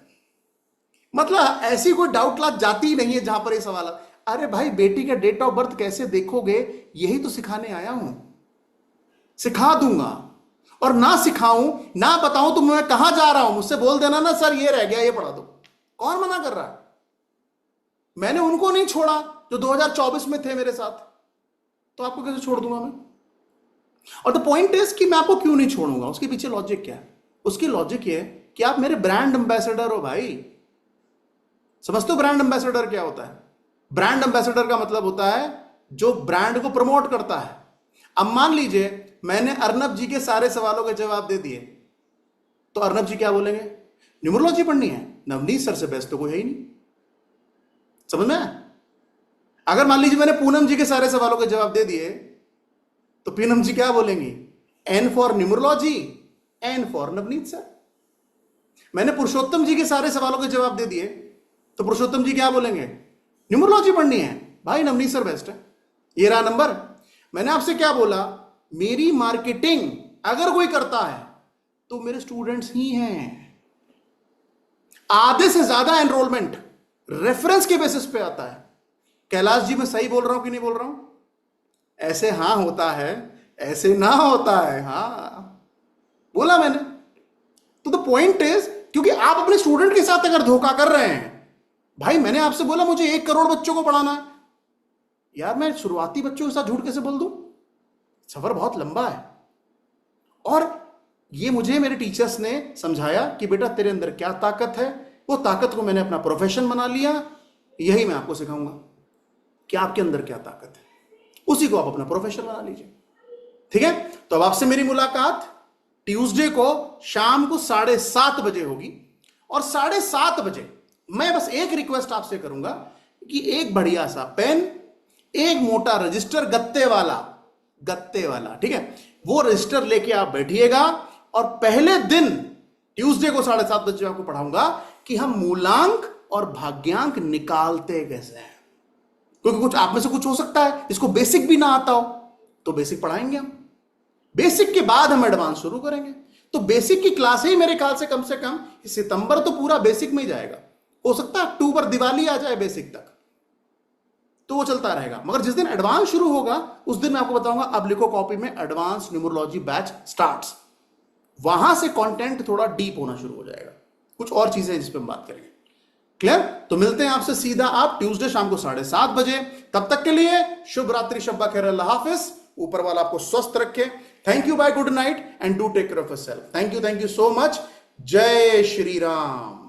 मतलब ऐसी कोई डाउट क्लास जाती ही नहीं है जहां पर ये सवाल है। अरे भाई बेटी का डेट ऑफ बर्थ कैसे देखोगे, यही तो सिखाने आया हूं, सिखा दूंगा। और ना सिखाऊं ना बताऊं तो मैं कहां जा रहा हूं, मुझसे बोल देना ना सर ये रह गया, ये पढ़ा दो। कौन मना कर रहा है? मैंने उनको नहीं छोड़ा जो 2024 में थे मेरे साथ, तो आपको कैसे छोड़ दूंगा मैं? और द पॉइंट इज कि मैं आपको क्यों नहीं छोड़ूंगा, उसके पीछे लॉजिक क्या है? उसकी लॉजिक ये है कि आप मेरे ब्रांड एम्बेसडर हो भाई। समझते हो ब्रांड एम्बेसडर क्या होता है? ब्रांड एम्बेसडर का मतलब होता है जो ब्रांड को प्रमोट करता है। अब मान लीजिए मैंने अर्नब जी के सारे सवालों के जवाब दे दिए, तो अर्नब जी क्या बोलेंगे? न्यूमरोलॉजी पढ़नी है, नवनीत सर से बेस्ट तो कोई है ही नहीं। समझ में? अगर मान लीजिए मैंने पूनम जी के सारे सवालों के जवाब दे दिए, तो पूनम जी क्या बोलेंगी? N for numerology, N for Navneet sir. मैंने पुरुषोत्तम जी के सारे सवालों के जवाब दे दिए, तो पुरुषोत्तम जी क्या बोलेंगे? न्यूमरोलॉजी पढ़नी है भाई, नवनीत सर बेस्ट है। ये रहा नंबर। मैंने आपसे क्या बोला? मेरी मार्केटिंग अगर कोई करता है तो मेरे स्टूडेंट्स ही हैं। आधे से ज्यादा एनरोलमेंट रेफरेंस के बेसिस पे आता है। कैलाश जी मैं सही बोल रहा हूं कि नहीं बोल रहा हूं? ऐसे हां होता है, ऐसे ना होता है, हां बोला मैंने। तो द पॉइंट इज, क्योंकि आप अपने स्टूडेंट के साथ अगर धोखा कर रहे हैं, भाई मैंने आपसे बोला मुझे 1 करोड़ बच्चों को पढ़ाना है, यार मैं शुरुआती बच्चों के साथ झूठ कैसे बोल दूं? सफर बहुत लंबा है। और ये मुझे मेरे टीचर्स ने समझाया कि बेटा तेरे अंदर क्या ताकत है, वो ताकत को मैंने अपना प्रोफेशन बना लिया। यही मैं आपको सिखाऊंगा कि आपके अंदर क्या ताकत है, उसी को आप अपना प्रोफेशन बना लीजिए, ठीक है। तो अब आपसे मेरी मुलाकात ट्यूसडे को शाम को 7:30 बजे होगी। और 7:30 बजे मैं बस एक रिक्वेस्ट आपसे करूंगा कि एक बढ़िया सा पेन, एक मोटा रजिस्टर, गत्ते वाला, ठीक है, वो रजिस्टर लेके आप बैठिएगा और पहले दिन ट्यूसडे को 7:30 बजे आपको पढ़ाऊंगा कि हम मूलांक और भाग्यांक निकालते कैसे हैं। क्योंकि कुछ आप में से कुछ हो सकता है इसको बेसिक भी ना आता हो, तो बेसिक पढ़ाएंगे हम। बेसिक के बाद हम एडवांस शुरू करेंगे। तो बेसिक की क्लास ही मेरे ख्याल से कम सितंबर तो पूरा बेसिक में ही जाएगा। हो सकता है अक्टूबर दिवाली आ जाए बेसिक तक, तो वो चलता रहेगा। मगर जिस दिन एडवांस शुरू होगा उस दिन मैं आपको बताऊंगा, अब लिखो कॉपी में, एडवांस न्यूमरोलॉजी बैच स्टार्ट्स। वहां से कंटेंट थोड़ा डीप होना शुरू हो जाएगा, कुछ और चीजें जिस पे हम बात करेंगे। क्लियर? तो मिलते हैं आपसे सीधा आप ट्यूसडे शाम को 7:30 बजे। तब तक के लिए शुभ रात्रि, शब्बा खैर, अल्लाह हाफिज। ऊपर वाला आपको स्वस्थ रखे। Thank you, bye, good night and do take care of yourself. Thank you so much. जय श्री राम।